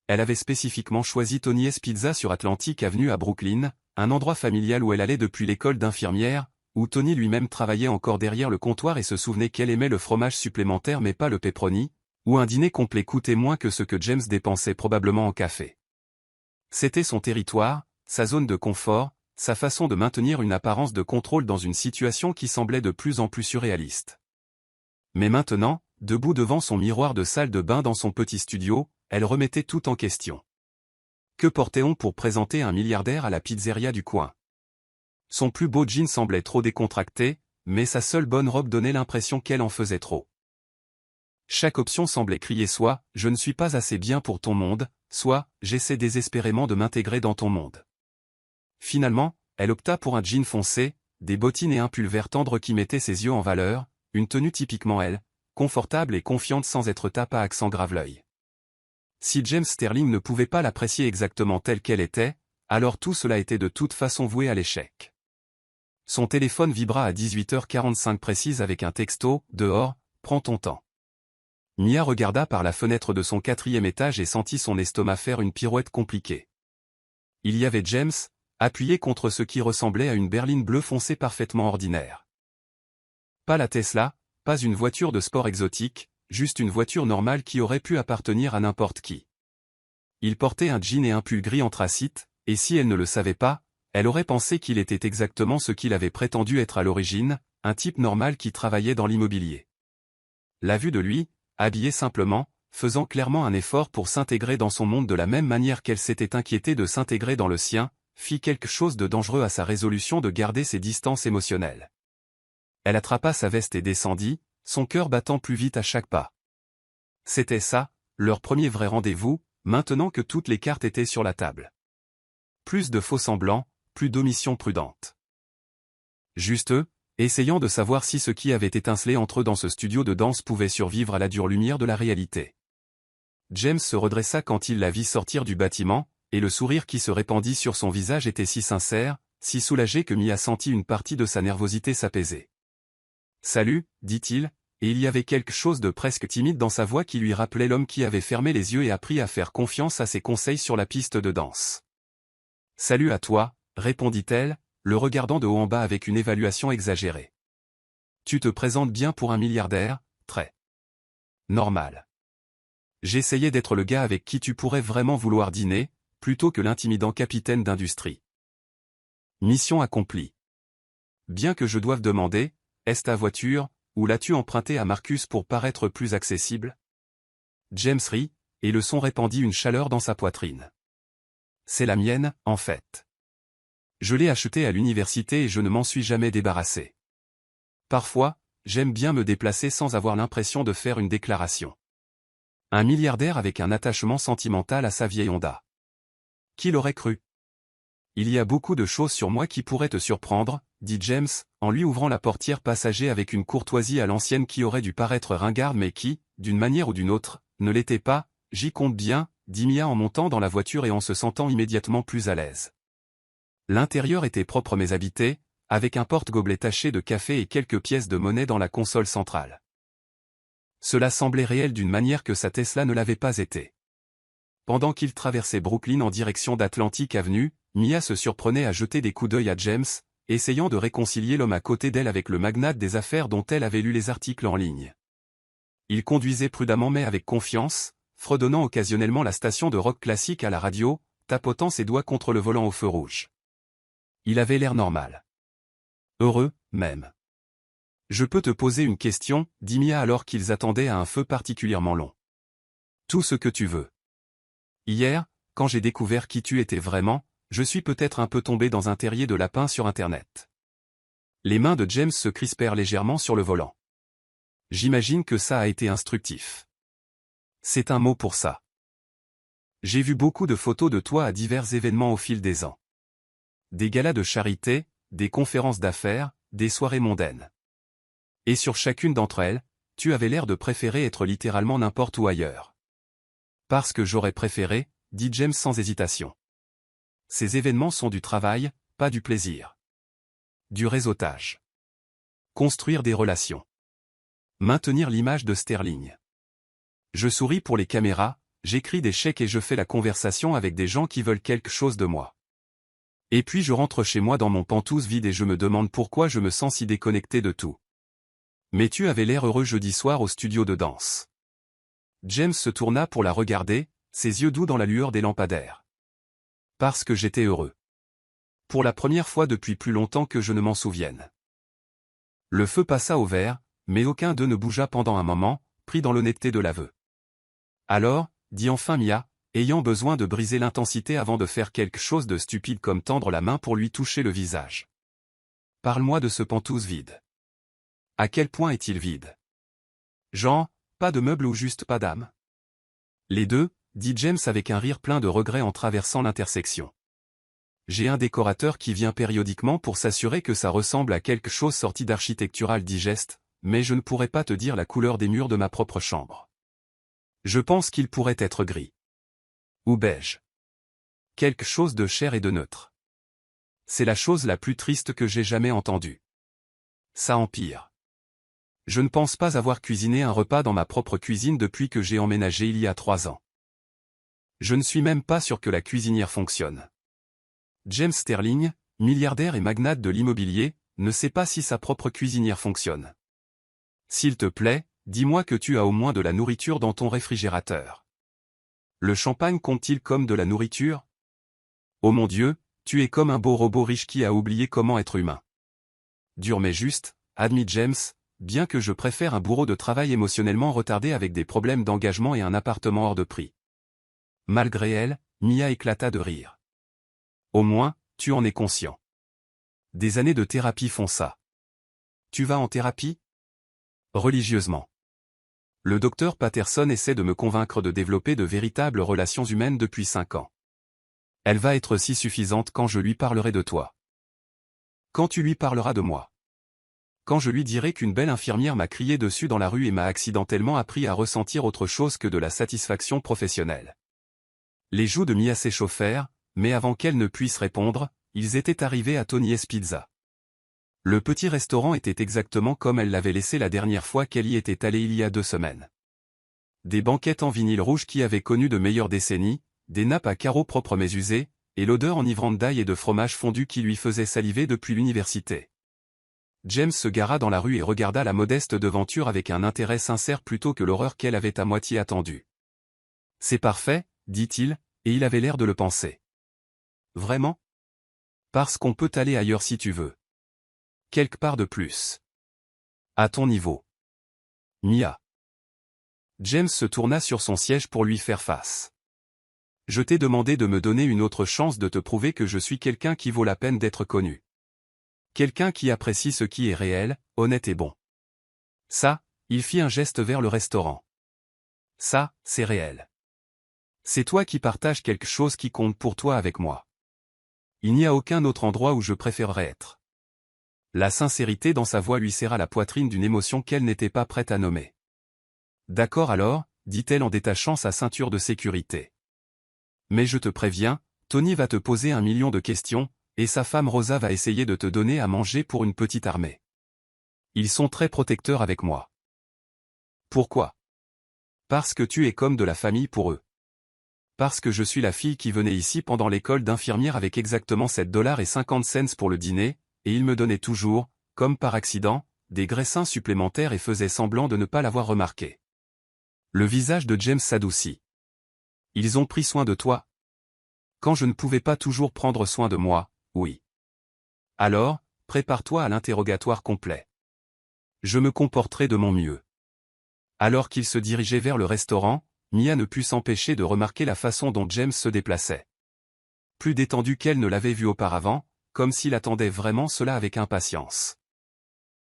Speaker 1: Elle avait spécifiquement choisi Tony's Pizza sur Atlantic Avenue à Brooklyn, un endroit familial où elle allait depuis l'école d'infirmière, où Tony lui-même travaillait encore derrière le comptoir et se souvenait qu'elle aimait le fromage supplémentaire mais pas le pepperoni, où un dîner complet coûtait moins que ce que James dépensait probablement en café. C'était son territoire, sa zone de confort, sa façon de maintenir une apparence de contrôle dans une situation qui semblait de plus en plus surréaliste. Mais maintenant, debout devant son miroir de salle de bain dans son petit studio, elle remettait tout en question. Que portait-on pour présenter un milliardaire à la pizzeria du coin? Son plus beau jean semblait trop décontracté, mais sa seule bonne robe donnait l'impression qu'elle en faisait trop. Chaque option semblait crier soit « je ne suis pas assez bien pour ton monde », soit « j'essaie désespérément de m'intégrer dans ton monde ». Finalement, elle opta pour un jean foncé, des bottines et un pull vert tendre qui mettaient ses yeux en valeur, une tenue typiquement elle, confortable et confiante sans être tape à accent grave-l'œil. Si James Sterling ne pouvait pas l'apprécier exactement telle qu'elle était, alors tout cela était de toute façon voué à l'échec. Son téléphone vibra à 18h45 précise avec un texto, « Dehors, prends ton temps ». Mia regarda par la fenêtre de son 4e étage et sentit son estomac faire une pirouette compliquée. Il y avait James, appuyé contre ce qui ressemblait à une berline bleue foncée parfaitement ordinaire. Pas la Tesla, pas une voiture de sport exotique, juste une voiture normale qui aurait pu appartenir à n'importe qui. Il portait un jean et un pull gris anthracite, et si elle ne le savait pas, elle aurait pensé qu'il était exactement ce qu'il avait prétendu être à l'origine, un type normal qui travaillait dans l'immobilier. La vue de lui, habillé simplement, faisant clairement un effort pour s'intégrer dans son monde de la même manière qu'elle s'était inquiétée de s'intégrer dans le sien, fit quelque chose de dangereux à sa résolution de garder ses distances émotionnelles. Elle attrapa sa veste et descendit, son cœur battant plus vite à chaque pas. C'était ça, leur premier vrai rendez-vous, maintenant que toutes les cartes étaient sur la table. Plus de faux-semblants, plus d'omissions prudentes. Juste eux, essayant de savoir si ce qui avait étincelé entre eux dans ce studio de danse pouvait survivre à la dure lumière de la réalité. James se redressa quand il la vit sortir du bâtiment, et le sourire qui se répandit sur son visage était si sincère, si soulagé que Mia sentit une partie de sa nervosité s'apaiser. « Salut », dit-il, et il y avait quelque chose de presque timide dans sa voix qui lui rappelait l'homme qui avait fermé les yeux et appris à faire confiance à ses conseils sur la piste de danse. « Salut à toi », répondit-elle, le regardant de haut en bas avec une évaluation exagérée. « Tu te présentes bien pour un milliardaire, très normal. J'essayais d'être le gars avec qui tu pourrais vraiment vouloir dîner, plutôt que l'intimidant capitaine d'industrie. » Mission accomplie. Bien que je doive demander, est-ce ta voiture, ou l'as-tu empruntée à Marcus pour paraître plus accessible? James rit, et le son répandit une chaleur dans sa poitrine. C'est la mienne, en fait. Je l'ai achetée à l'université et je ne m'en suis jamais débarrassé. Parfois, j'aime bien me déplacer sans avoir l'impression de faire une déclaration. Un milliardaire avec un attachement sentimental à sa vieille Honda. Qui l'aurait cru? Il y a beaucoup de choses sur moi qui pourraient te surprendre, dit James, en lui ouvrant la portière passager avec une courtoisie à l'ancienne qui aurait dû paraître ringarde mais qui, d'une manière ou d'une autre, ne l'était pas. J'y compte bien, dit Mia en montant dans la voiture et en se sentant immédiatement plus à l'aise. L'intérieur était propre mais habité, avec un porte-gobelet taché de café et quelques pièces de monnaie dans la console centrale. Cela semblait réel d'une manière que sa Tesla ne l'avait pas été. Pendant qu'il traversait Brooklyn en direction d'Atlantic Avenue, Mia se surprenait à jeter des coups d'œil à James, essayant de réconcilier l'homme à côté d'elle avec le magnate des affaires dont elle avait lu les articles en ligne. Il conduisait prudemment mais avec confiance, fredonnant occasionnellement la station de rock classique à la radio, tapotant ses doigts contre le volant au feu rouge. Il avait l'air normal. Heureux, même. Je peux te poser une question, dit Mia alors qu'ils attendaient à un feu particulièrement long. Tout ce que tu veux. Hier, quand j'ai découvert qui tu étais vraiment, je suis peut-être un peu tombé dans un terrier de lapin sur Internet. Les mains de James se crispèrent légèrement sur le volant. J'imagine que ça a été instructif. C'est un mot pour ça. J'ai vu beaucoup de photos de toi à divers événements au fil des ans. Des galas de charité, des conférences d'affaires, des soirées mondaines. Et sur chacune d'entre elles, tu avais l'air de préférer être littéralement n'importe où ailleurs. Parce que j'aurais préféré, dit James sans hésitation. Ces événements sont du travail, pas du plaisir. Du réseautage. Construire des relations. Maintenir l'image de Sterling. Je souris pour les caméras, j'écris des chèques et je fais la conversation avec des gens qui veulent quelque chose de moi. Et puis je rentre chez moi dans mon pantouse vide et je me demande pourquoi je me sens si déconnecté de tout. Mais tu avais l'air heureux jeudi soir au studio de danse. James se tourna pour la regarder, ses yeux doux dans la lueur des lampadaires. Parce que j'étais heureux. Pour la première fois depuis plus longtemps que je ne m'en souvienne. Le feu passa au vert, mais aucun d'eux ne bougea pendant un moment, pris dans l'honnêteté de l'aveu. Alors, dit enfin Mia, ayant besoin de briser l'intensité avant de faire quelque chose de stupide comme tendre la main pour lui toucher le visage. Parle-moi de ce pantouse vide. À quel point est-il vide? Genre, pas de meubles ou juste pas d'âme? Les deux, dit James avec un rire plein de regret en traversant l'intersection. J'ai un décorateur qui vient périodiquement pour s'assurer que ça ressemble à quelque chose sorti d'Architectural Digest, mais je ne pourrais pas te dire la couleur des murs de ma propre chambre. Je pense qu'il pourrait être gris. Ou beige. Quelque chose de cher et de neutre. C'est la chose la plus triste que j'ai jamais entendue. Ça empire. Je ne pense pas avoir cuisiné un repas dans ma propre cuisine depuis que j'ai emménagé il y a 3 ans. Je ne suis même pas sûr que la cuisinière fonctionne. James Sterling, milliardaire et magnate de l'immobilier, ne sait pas si sa propre cuisinière fonctionne. S'il te plaît, dis-moi que tu as au moins de la nourriture dans ton réfrigérateur. Le champagne compte-t-il comme de la nourriture? Oh mon Dieu, tu es comme un beau robot riche qui a oublié comment être humain. Dur mais juste, admit James, bien que je préfère un bourreau de travail émotionnellement retardé avec des problèmes d'engagement et un appartement hors de prix. Malgré elle, Mia éclata de rire. Au moins, tu en es conscient. Des années de thérapie font ça. Tu vas en thérapie? Religieusement. Le docteur Patterson essaie de me convaincre de développer de véritables relations humaines depuis 5 ans. Elle va être si suffisante quand je lui parlerai de toi. Quand tu lui parleras de moi. Quand je lui dirai qu'une belle infirmière m'a crié dessus dans la rue et m'a accidentellement appris à ressentir autre chose que de la satisfaction professionnelle. Les joues de Mia s'échauffèrent, mais avant qu'elle ne puisse répondre, ils étaient arrivés à Tony's Pizza. Le petit restaurant était exactement comme elle l'avait laissé la dernière fois qu'elle y était allée il y a 2 semaines. Des banquettes en vinyle rouge qui avaient connu de meilleures décennies, des nappes à carreaux propres mais usées, et l'odeur enivrante d'ail et de fromage fondu qui lui faisait saliver depuis l'université. James se gara dans la rue et regarda la modeste devanture avec un intérêt sincère plutôt que l'horreur qu'elle avait à moitié attendue. « C'est parfait, dit-il, et il avait l'air de le penser. « Vraiment? Parce qu'on peut aller ailleurs si tu veux. Quelque part de plus. À ton niveau. Mia. » James se tourna sur son siège pour lui faire face. « Je t'ai demandé de me donner une autre chance de te prouver que je suis quelqu'un qui vaut la peine d'être connu. Quelqu'un qui apprécie ce qui est réel, honnête et bon. Ça, il fit un geste vers le restaurant. Ça, c'est réel. C'est toi qui partages quelque chose qui compte pour toi avec moi. Il n'y a aucun autre endroit où je préférerais être. » La sincérité dans sa voix lui serra la poitrine d'une émotion qu'elle n'était pas prête à nommer. « D'accord alors, dit-elle en détachant sa ceinture de sécurité. Mais je te préviens, Tony va te poser 1 million de questions, et sa femme Rosa va essayer de te donner à manger pour une petite armée. Ils sont très protecteurs avec moi. Pourquoi? Parce que tu es comme de la famille pour eux. Parce que je suis la fille qui venait ici pendant l'école d'infirmière avec exactement $7.50 pour le dîner, et il me donnait toujours, comme par accident, des graissins supplémentaires et faisait semblant de ne pas l'avoir remarqué. Le visage de James s'adoucit. Ils ont pris soin de toi? Quand je ne pouvais pas toujours prendre soin de moi, oui. Alors, prépare-toi à l'interrogatoire complet. Je me comporterai de mon mieux. Alors qu'il se dirigeait vers le restaurant, Mia ne put s'empêcher de remarquer la façon dont James se déplaçait. Plus détendu qu'elle ne l'avait vu auparavant, comme s'il attendait vraiment cela avec impatience.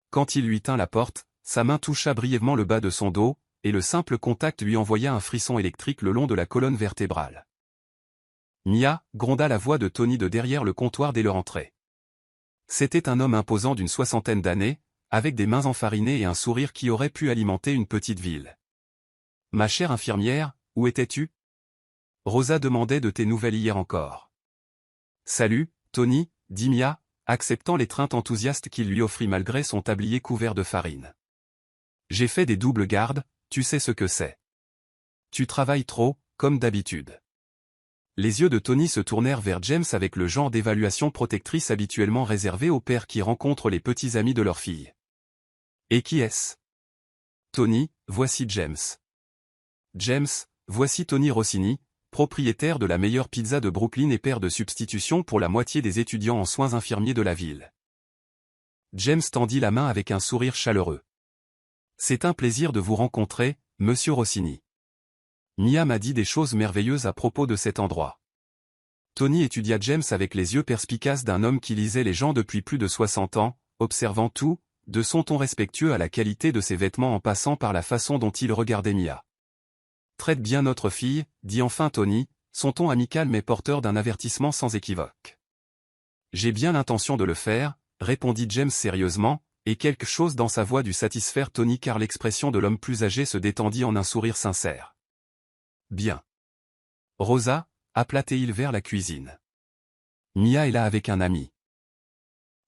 Speaker 1: Quand il lui tint la porte, sa main toucha brièvement le bas de son dos, et le simple contact lui envoya un frisson électrique le long de la colonne vertébrale. Mia, gronda la voix de Tony de derrière le comptoir dès leur entrée. C'était un homme imposant d'une 60aine d'années, avec des mains enfarinées et un sourire qui aurait pu alimenter une petite ville. « Ma chère infirmière, où étais-tu? Rosa demandait de tes nouvelles hier encore. »« Salut, Tony, » dit Mia, acceptant l'étreinte enthousiaste qu'il lui offrit malgré son tablier couvert de farine. « J'ai fait des doubles gardes, tu sais ce que c'est. Tu travailles trop, comme d'habitude. » Les yeux de Tony se tournèrent vers James avec le genre d'évaluation protectrice habituellement réservé aux pères qui rencontrent les petits amis de leur fille. « Et qui est-ce? » Tony, voici James. James, voici Tony Rossini, propriétaire de la meilleure pizza de Brooklyn et père de substitution pour la moitié des étudiants en soins infirmiers de la ville. James tendit la main avec un sourire chaleureux. « C'est un plaisir de vous rencontrer, monsieur Rossini. Mia m'a dit des choses merveilleuses à propos de cet endroit. » Tony étudia James avec les yeux perspicaces d'un homme qui lisait les gens depuis plus de 60 ans, observant tout, de son ton respectueux à la qualité de ses vêtements en passant par la façon dont il regardait Mia. « Traite bien notre fille, dit enfin Tony, son ton amical mais porteur d'un avertissement sans équivoque. « J'ai bien l'intention de le faire, répondit James sérieusement, et quelque chose dans sa voix dut satisfaire Tony car l'expression de l'homme plus âgé se détendit en un sourire sincère. « Bien. Rosa, appela-t-il vers la cuisine. Mia est là avec un ami.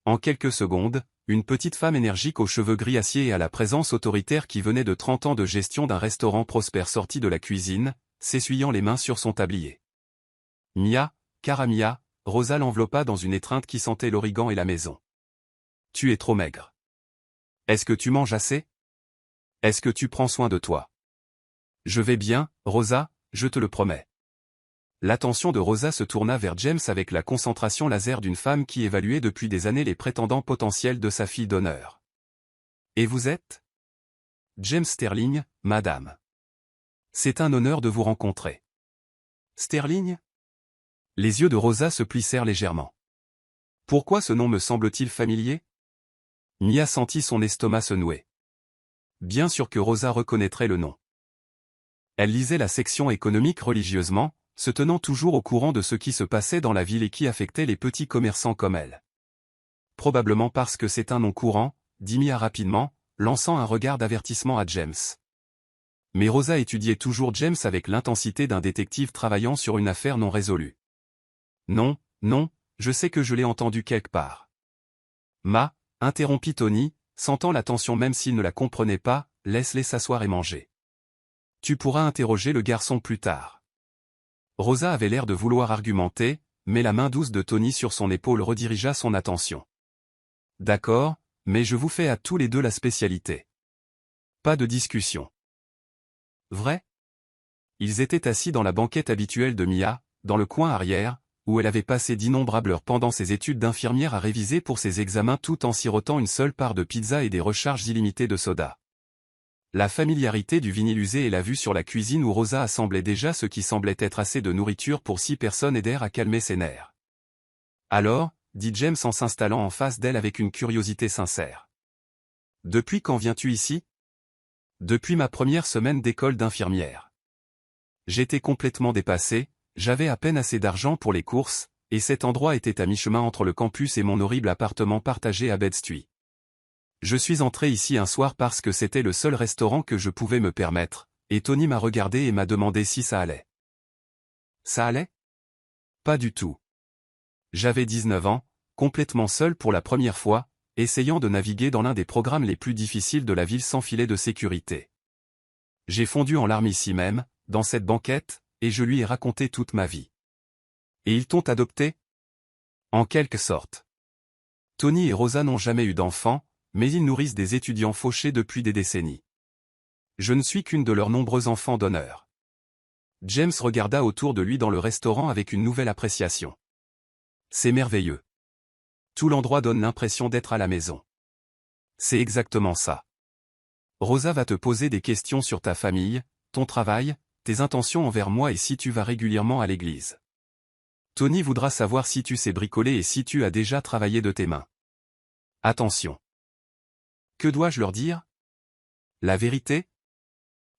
Speaker 1: En quelques secondes, une petite femme énergique aux cheveux gris acier et à la présence autoritaire qui venait de 30 ans de gestion d'un restaurant prospère sortit de la cuisine, s'essuyant les mains sur son tablier. Mia, cara Mia, Rosa l'enveloppa dans une étreinte qui sentait l'origan et la maison. Tu es trop maigre. Est-ce que tu manges assez? Est-ce que tu prends soin de toi? Je vais bien, Rosa, je te le promets. L'attention de Rosa se tourna vers James avec la concentration laser d'une femme qui évaluait depuis des années les prétendants potentiels de sa fille d'honneur. Et vous êtes? James Sterling, madame. C'est un honneur de vous rencontrer. Sterling? Les yeux de Rosa se plissèrent légèrement. Pourquoi ce nom me semble-t-il familier? Mia sentit son estomac se nouer. Bien sûr que Rosa reconnaîtrait le nom. Elle lisait la section économique religieusement, se tenant toujours au courant de ce qui se passait dans la ville et qui affectait les petits commerçants comme elle. Probablement parce que c'est un nom courant, dit Mia rapidement, lançant un regard d'avertissement à James. Mais Rosa étudiait toujours James avec l'intensité d'un détective travaillant sur une affaire non résolue. Non, non, je sais que je l'ai entendu quelque part. Interrompit Tony, sentant la tension même s'il ne la comprenait pas, laisse-les s'asseoir et manger. Tu pourras interroger le garçon plus tard. Rosa avait l'air de vouloir argumenter, mais la main douce de Tony sur son épaule redirigea son attention. D'accord, mais je vous fais à tous les deux la spécialité. Pas de discussion. Vrai? Ils étaient assis dans la banquette habituelle de Mia, dans le coin arrière, où elle avait passé d'innombrables heures pendant ses études d'infirmière à réviser pour ses examens tout en sirotant une seule part de pizza et des recharges illimitées de soda. La familiarité du vinyle usé et la vue sur la cuisine où Rosa assemblait déjà ce qui semblait être assez de nourriture pour 6 personnes aidèrent à calmer ses nerfs. Alors, dit James en s'installant en face d'elle avec une curiosité sincère. Depuis quand viens-tu ici? Depuis ma première semaine d'école d'infirmière. J'étais complètement dépassé, j'avais à peine assez d'argent pour les courses, et cet endroit était à mi-chemin entre le campus et mon horrible appartement partagé à Bed-Stuy. Je suis entré ici un soir parce que c'était le seul restaurant que je pouvais me permettre, et Tony m'a regardé et m'a demandé si ça allait. Ça allait? Pas du tout. J'avais 19 ans, complètement seul pour la première fois, essayant de naviguer dans l'un des programmes les plus difficiles de la ville sans filet de sécurité. J'ai fondu en larmes ici même, dans cette banquette, et je lui ai raconté toute ma vie. Et ils t'ont adopté? En quelque sorte. Tony et Rosa n'ont jamais eu d'enfants, mais ils nourrissent des étudiants fauchés depuis des décennies. Je ne suis qu'une de leurs nombreux enfants d'honneur. James regarda autour de lui dans le restaurant avec une nouvelle appréciation. C'est merveilleux. Tout l'endroit donne l'impression d'être à la maison. C'est exactement ça. Rosa va te poser des questions sur ta famille, ton travail, tes intentions envers moi et si tu vas régulièrement à l'église. Tony voudra savoir si tu sais bricoler et si tu as déjà travaillé de tes mains. Attention. Que dois-je leur dire? La vérité?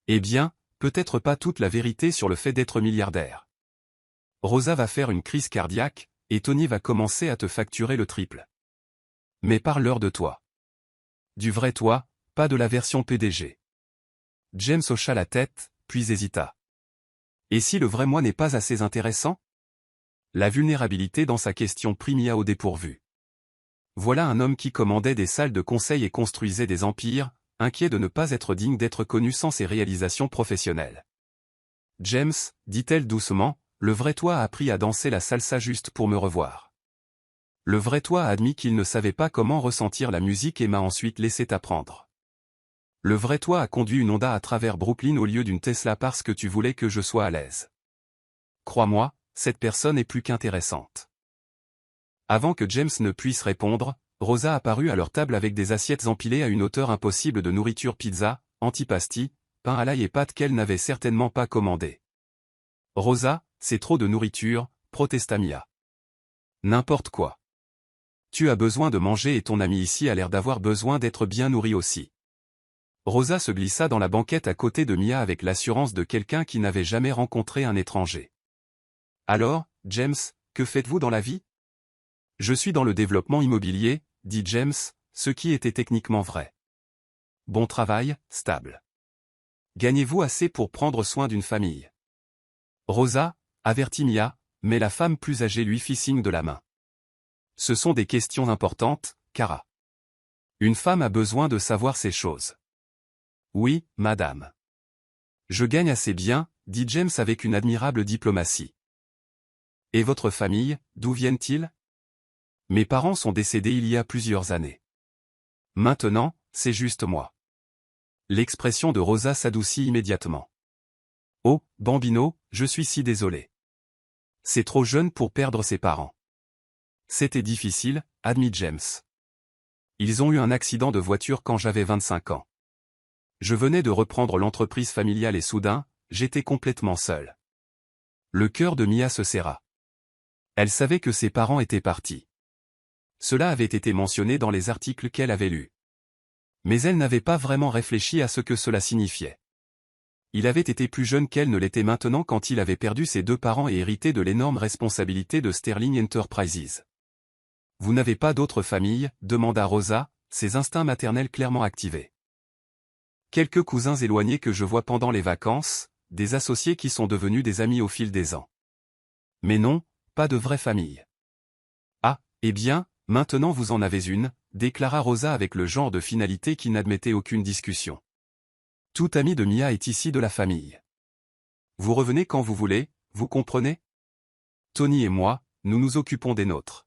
Speaker 1: Eh bien, peut-être pas toute la vérité sur le fait d'être milliardaire. Rosa va faire une crise cardiaque, et Tony va commencer à te facturer le triple. Mais parle-leur de toi. Du vrai toi, pas de la version PDG. James hocha la tête, puis hésita. Et si le vrai moi n'est pas assez intéressant? La vulnérabilité dans sa question prit Mia au dépourvu. Voilà un homme qui commandait des salles de conseil et construisait des empires, inquiet de ne pas être digne d'être connu sans ses réalisations professionnelles. James, dit-elle doucement, le vrai toi a appris à danser la salsa juste pour me revoir. Le vrai toi a admis qu'il ne savait pas comment ressentir la musique et m'a ensuite laissé t'apprendre. Le vrai toi a conduit une Honda à travers Brooklyn au lieu d'une Tesla parce que tu voulais que je sois à l'aise. Crois-moi, cette personne est plus qu'intéressante. Avant que James ne puisse répondre, Rosa apparut à leur table avec des assiettes empilées à une hauteur impossible de nourriture pizza, antipasti, pain à l'ail et pâtes qu'elle n'avait certainement pas commandées. Rosa, c'est trop de nourriture, protesta Mia. N'importe quoi. Tu as besoin de manger et ton ami ici a l'air d'avoir besoin d'être bien nourri aussi. Rosa se glissa dans la banquette à côté de Mia avec l'assurance de quelqu'un qui n'avait jamais rencontré un étranger. Alors, James, que faites-vous dans la vie? Je suis dans le développement immobilier, dit James, ce qui était techniquement vrai. Bon travail, stable. Gagnez-vous assez pour prendre soin d'une famille? Rosa, avertit Mia, mais la femme plus âgée lui fit signe de la main. Ce sont des questions importantes, Cara. Une femme a besoin de savoir ces choses. Oui, madame. Je gagne assez bien, dit James avec une admirable diplomatie. Et votre famille, d'où viennent-ils? Mes parents sont décédés il y a plusieurs années. Maintenant, c'est juste moi. L'expression de Rosa s'adoucit immédiatement. Oh, bambino, je suis si désolé. C'est trop jeune pour perdre ses parents. C'était difficile, admit James. Ils ont eu un accident de voiture quand j'avais 25 ans. Je venais de reprendre l'entreprise familiale et soudain, j'étais complètement seul. Le cœur de Mia se serra. Elle savait que ses parents étaient partis. Cela avait été mentionné dans les articles qu'elle avait lus. Mais elle n'avait pas vraiment réfléchi à ce que cela signifiait. Il avait été plus jeune qu'elle ne l'était maintenant quand il avait perdu ses deux parents et hérité de l'énorme responsabilité de Sterling Enterprises. « Vous n'avez pas d'autre famille ?» demanda Rosa, ses instincts maternels clairement activés. « Quelques cousins éloignés que je vois pendant les vacances, des associés qui sont devenus des amis au fil des ans. Mais non, pas de vraie famille. » « Ah, eh bien, maintenant vous en avez une, » déclara Rosa avec le genre de finalité qui n'admettait aucune discussion. « Tout ami de Mia est ici de la famille. Vous revenez quand vous voulez, vous comprenez? Tony et moi, nous nous occupons des nôtres. »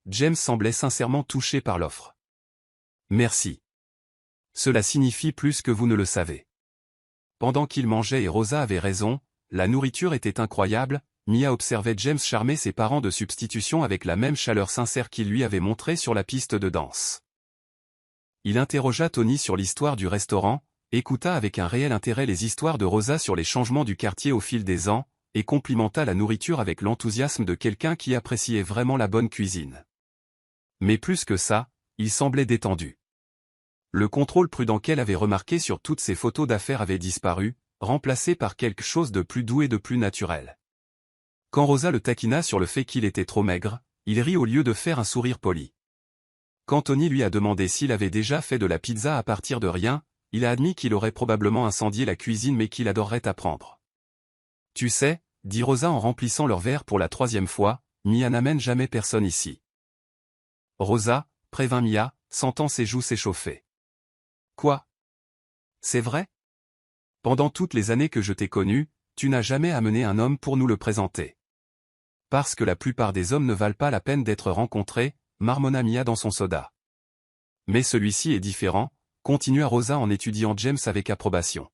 Speaker 1: James semblait sincèrement touché par l'offre. « Merci. Cela signifie plus que vous ne le savez. » Pendant qu'il mangeait et Rosa avait raison, la nourriture était incroyable, Mia observait James charmer ses parents de substitution avec la même chaleur sincère qu'il lui avait montrée sur la piste de danse. Il interrogea Tony sur l'histoire du restaurant, écouta avec un réel intérêt les histoires de Rosa sur les changements du quartier au fil des ans, et complimenta la nourriture avec l'enthousiasme de quelqu'un qui appréciait vraiment la bonne cuisine. Mais plus que ça, il semblait détendu. Le contrôle prudent qu'elle avait remarqué sur toutes ses photos d'affaires avait disparu, remplacé par quelque chose de plus doux et de plus naturel. Quand Rosa le taquina sur le fait qu'il était trop maigre, il rit au lieu de faire un sourire poli. Quand Tony lui a demandé s'il avait déjà fait de la pizza à partir de rien, il a admis qu'il aurait probablement incendié la cuisine mais qu'il adorerait apprendre. « Tu sais, » dit Rosa en remplissant leur verre pour la 3e fois, « Mia n'amène jamais personne ici. » Rosa, prévint Mia, sentant ses joues s'échauffer. « Quoi? C'est vrai? Pendant toutes les années que je t'ai connu, tu n'as jamais amené un homme pour nous le présenter. » Parce que la plupart des hommes ne valent pas la peine d'être rencontrés, marmonna Mia dans son soda. Mais celui-ci est différent, continua Rosa en étudiant James avec approbation.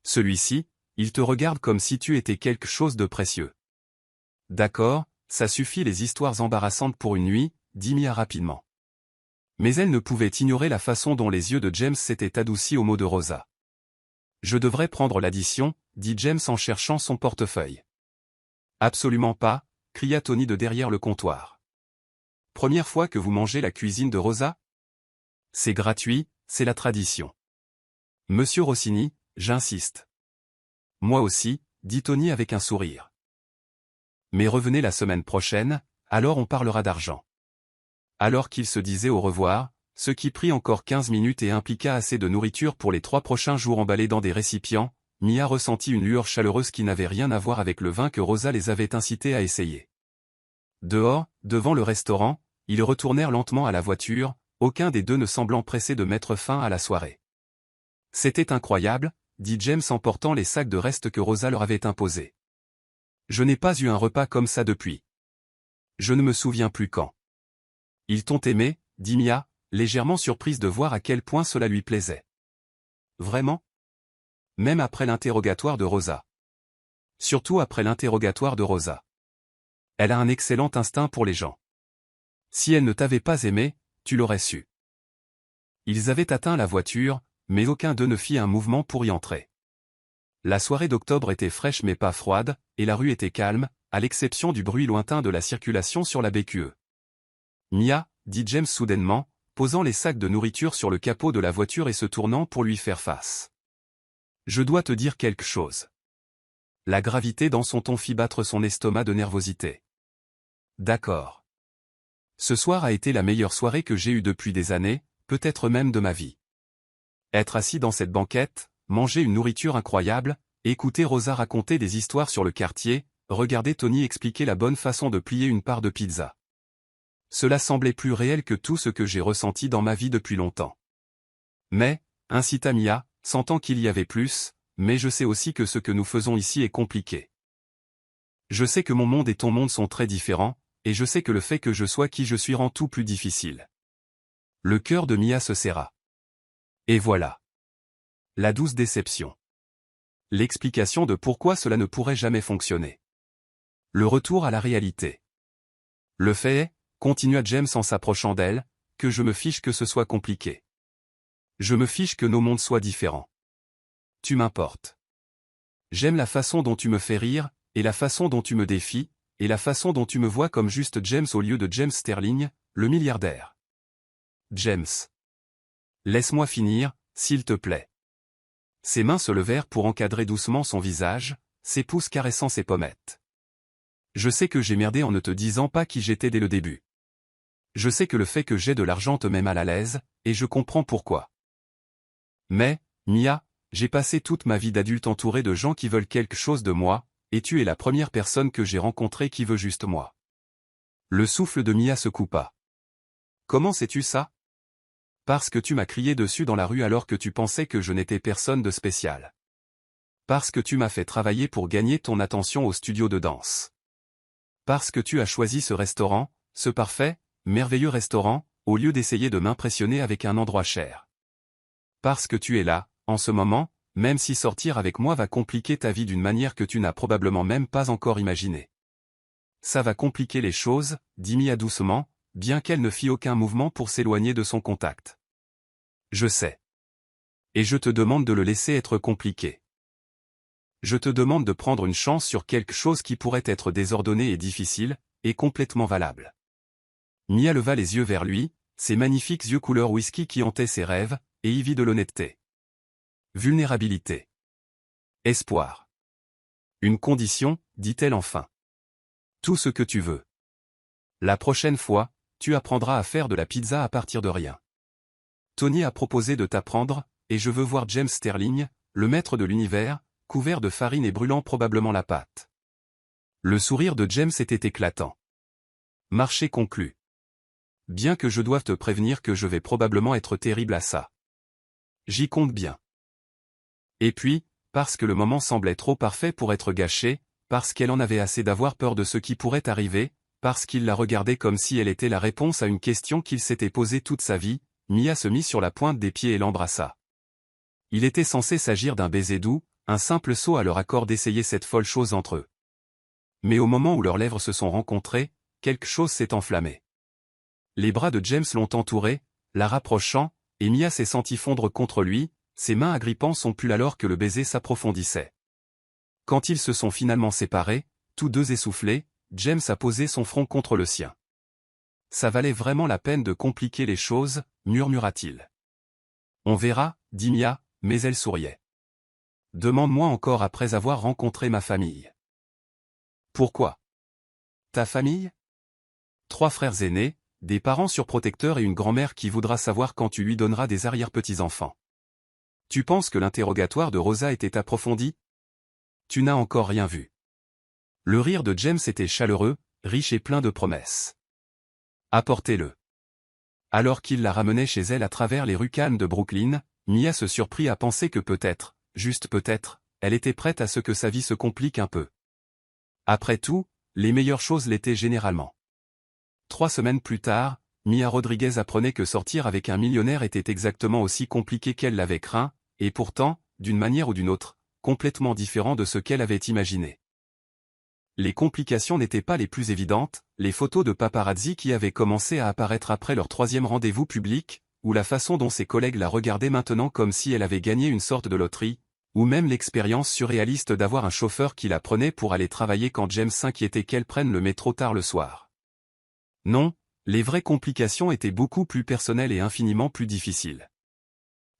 Speaker 1: Celui-ci, il te regarde comme si tu étais quelque chose de précieux. D'accord, ça suffit les histoires embarrassantes pour une nuit, dit Mia rapidement. Mais elle ne pouvait ignorer la façon dont les yeux de James s'étaient adoucis aux mots de Rosa. Je devrais prendre l'addition, dit James en cherchant son portefeuille. Absolument pas, cria Tony de derrière le comptoir. Première fois que vous mangez la cuisine de Rosa? C'est gratuit, c'est la tradition. Monsieur Rossini, j'insiste. Moi aussi, dit Tony avec un sourire. Mais revenez la semaine prochaine, alors on parlera d'argent. Alors qu'il se disait au revoir, ce qui prit encore 15 minutes et impliqua assez de nourriture pour les 3 prochains jours emballés dans des récipients, Mia ressentit une lueur chaleureuse qui n'avait rien à voir avec le vin que Rosa les avait incités à essayer. Dehors, devant le restaurant, ils retournèrent lentement à la voiture, aucun des deux ne semblant pressé de mettre fin à la soirée. C'était incroyable, dit James en portant les sacs de restes que Rosa leur avait imposés. Je n'ai pas eu un repas comme ça depuis. Je ne me souviens plus quand. Ils t'ont aimé, dit Mia, légèrement surprise de voir à quel point cela lui plaisait. Vraiment? Même après l'interrogatoire de Rosa. Surtout après l'interrogatoire de Rosa. Elle a un excellent instinct pour les gens. Si elle ne t'avait pas aimé, tu l'aurais su. Ils avaient atteint la voiture, mais aucun d'eux ne fit un mouvement pour y entrer. La soirée d'octobre était fraîche mais pas froide, et la rue était calme, à l'exception du bruit lointain de la circulation sur la BQE. Mia, dit James soudainement, posant les sacs de nourriture sur le capot de la voiture et se tournant pour lui faire face. Je dois te dire quelque chose. La gravité dans son ton fit battre son estomac de nervosité. D'accord. Ce soir a été la meilleure soirée que j'ai eue depuis des années, peut-être même de ma vie. Être assis dans cette banquette, manger une nourriture incroyable, écouter Rosa raconter des histoires sur le quartier, regarder Tony expliquer la bonne façon de plier une part de pizza. Cela semblait plus réel que tout ce que j'ai ressenti dans ma vie depuis longtemps. Mais, incita Mia, sentant qu'il y avait plus, mais je sais aussi que ce que nous faisons ici est compliqué. Je sais que mon monde et ton monde sont très différents, et je sais que le fait que je sois qui je suis rend tout plus difficile. Le cœur de Mia se serra. Et voilà. La douce déception. L'explication de pourquoi cela ne pourrait jamais fonctionner. Le retour à la réalité. Le fait est, continua James en s'approchant d'elle, que je me fiche que ce soit compliqué. Je me fiche que nos mondes soient différents. Tu m'importes. J'aime la façon dont tu me fais rire, et la façon dont tu me défies, et la façon dont tu me vois comme juste James au lieu de James Sterling, le milliardaire. James. Laisse-moi finir, s'il te plaît. Ses mains se levèrent pour encadrer doucement son visage, ses pouces caressant ses pommettes. Je sais que j'ai merdé en ne te disant pas qui j'étais dès le début. Je sais que le fait que j'ai de l'argent te met mal à l'aise, et je comprends pourquoi. Mais, Mia, j'ai passé toute ma vie d'adulte entouré de gens qui veulent quelque chose de moi, et tu es la première personne que j'ai rencontrée qui veut juste moi. Le souffle de Mia se coupa. Comment sais-tu ça? Parce que tu m'as crié dessus dans la rue alors que tu pensais que je n'étais personne de spécial. Parce que tu m'as fait travailler pour gagner ton attention au studio de danse. Parce que tu as choisi ce restaurant, ce parfait, merveilleux restaurant, au lieu d'essayer de m'impressionner avec un endroit cher. Parce que tu es là, en ce moment, même si sortir avec moi va compliquer ta vie d'une manière que tu n'as probablement même pas encore imaginée. Ça va compliquer les choses, dit Mia doucement, bien qu'elle ne fit aucun mouvement pour s'éloigner de son contact. Je sais. Et je te demande de le laisser être compliqué. Je te demande de prendre une chance sur quelque chose qui pourrait être désordonné et difficile, et complètement valable. Mia leva les yeux vers lui, ses magnifiques yeux couleur whisky qui hantaient ses rêves, et y vit de l'honnêteté. Vulnérabilité. Espoir. Une condition, dit-elle enfin. Tout ce que tu veux. La prochaine fois, tu apprendras à faire de la pizza à partir de rien. Tony a proposé de t'apprendre, et je veux voir James Sterling, le maître de l'univers, couvert de farine et brûlant probablement la pâte. Le sourire de James était éclatant. Marché conclu. Bien que je doive te prévenir que je vais probablement être terrible à ça. J'y compte bien. Et puis, parce que le moment semblait trop parfait pour être gâché, parce qu'elle en avait assez d'avoir peur de ce qui pourrait arriver, parce qu'il la regardait comme si elle était la réponse à une question qu'il s'était posée toute sa vie, Mia se mit sur la pointe des pieds et l'embrassa. Il était censé s'agir d'un baiser doux, un simple saut à leur accord d'essayer cette folle chose entre eux. Mais au moment où leurs lèvres se sont rencontrées, quelque chose s'est enflammé. Les bras de James l'ont entourée, la rapprochant, et Mia s'est sentie fondre contre lui, ses mains agrippant son pull alors que le baiser s'approfondissait. Quand ils se sont finalement séparés, tous deux essoufflés, James a posé son front contre le sien. Ça valait vraiment la peine de compliquer les choses, murmura-t-il. On verra, dit Mia, mais elle souriait. Demande-moi encore après avoir rencontré ma famille. Pourquoi? Ta famille? 3 frères aînés, des parents surprotecteurs et une grand-mère qui voudra savoir quand tu lui donneras des arrière-petits-enfants. Tu penses que l'interrogatoire de Rosa était approfondi? Tu n'as encore rien vu. Le rire de James était chaleureux, riche et plein de promesses. Apportez-le. Alors qu'il la ramenait chez elle à travers les rues calmes de Brooklyn, Mia se surprit à penser que peut-être, juste peut-être, elle était prête à ce que sa vie se complique un peu. Après tout, les meilleures choses l'étaient généralement. 3 semaines plus tard, Mia Rodriguez apprenait que sortir avec un millionnaire était exactement aussi compliqué qu'elle l'avait craint, et pourtant, d'une manière ou d'une autre, complètement différent de ce qu'elle avait imaginé. Les complications n'étaient pas les plus évidentes, les photos de paparazzi qui avaient commencé à apparaître après leur 3e rendez-vous public, ou la façon dont ses collègues la regardaient maintenant comme si elle avait gagné une sorte de loterie, ou même l'expérience surréaliste d'avoir un chauffeur qui la prenait pour aller travailler quand James s'inquiétait qu'elle prenne le métro tard le soir. Non, les vraies complications étaient beaucoup plus personnelles et infiniment plus difficiles.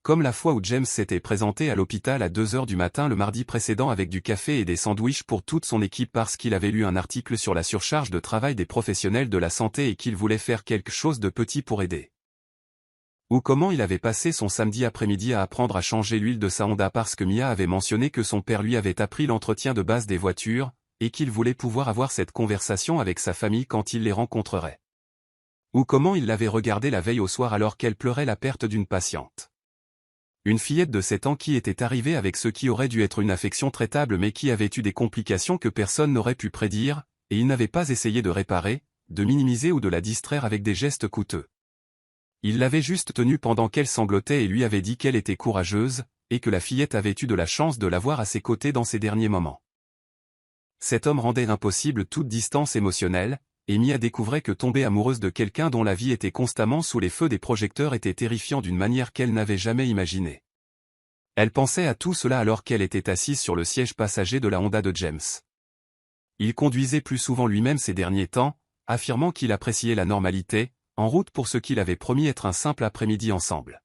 Speaker 1: Comme la fois où James s'était présenté à l'hôpital à 2 heures du matin le mardi précédent avec du café et des sandwichs pour toute son équipe parce qu'il avait lu un article sur la surcharge de travail des professionnels de la santé et qu'il voulait faire quelque chose de petit pour aider. Ou comment il avait passé son samedi après-midi à apprendre à changer l'huile de sa Honda parce que Mia avait mentionné que son père lui avait appris l'entretien de base des voitures, et qu'il voulait pouvoir avoir cette conversation avec sa famille quand il les rencontrerait. Ou comment il l'avait regardée la veille au soir alors qu'elle pleurait la perte d'une patiente. Une fillette de 7 ans qui était arrivée avec ce qui aurait dû être une affection traitable mais qui avait eu des complications que personne n'aurait pu prédire, et il n'avait pas essayé de réparer, de minimiser ou de la distraire avec des gestes coûteux. Il l'avait juste tenue pendant qu'elle sanglotait et lui avait dit qu'elle était courageuse, et que la fillette avait eu de la chance de l'avoir à ses côtés dans ses derniers moments. Cet homme rendait impossible toute distance émotionnelle, et Mia découvrait que tomber amoureuse de quelqu'un dont la vie était constamment sous les feux des projecteurs était terrifiant d'une manière qu'elle n'avait jamais imaginée. Elle pensait à tout cela alors qu'elle était assise sur le siège passager de la Honda de James. Il conduisait plus souvent lui-même ces derniers temps, affirmant qu'il appréciait la normalité, en route pour ce qu'il avait promis être un simple après-midi ensemble.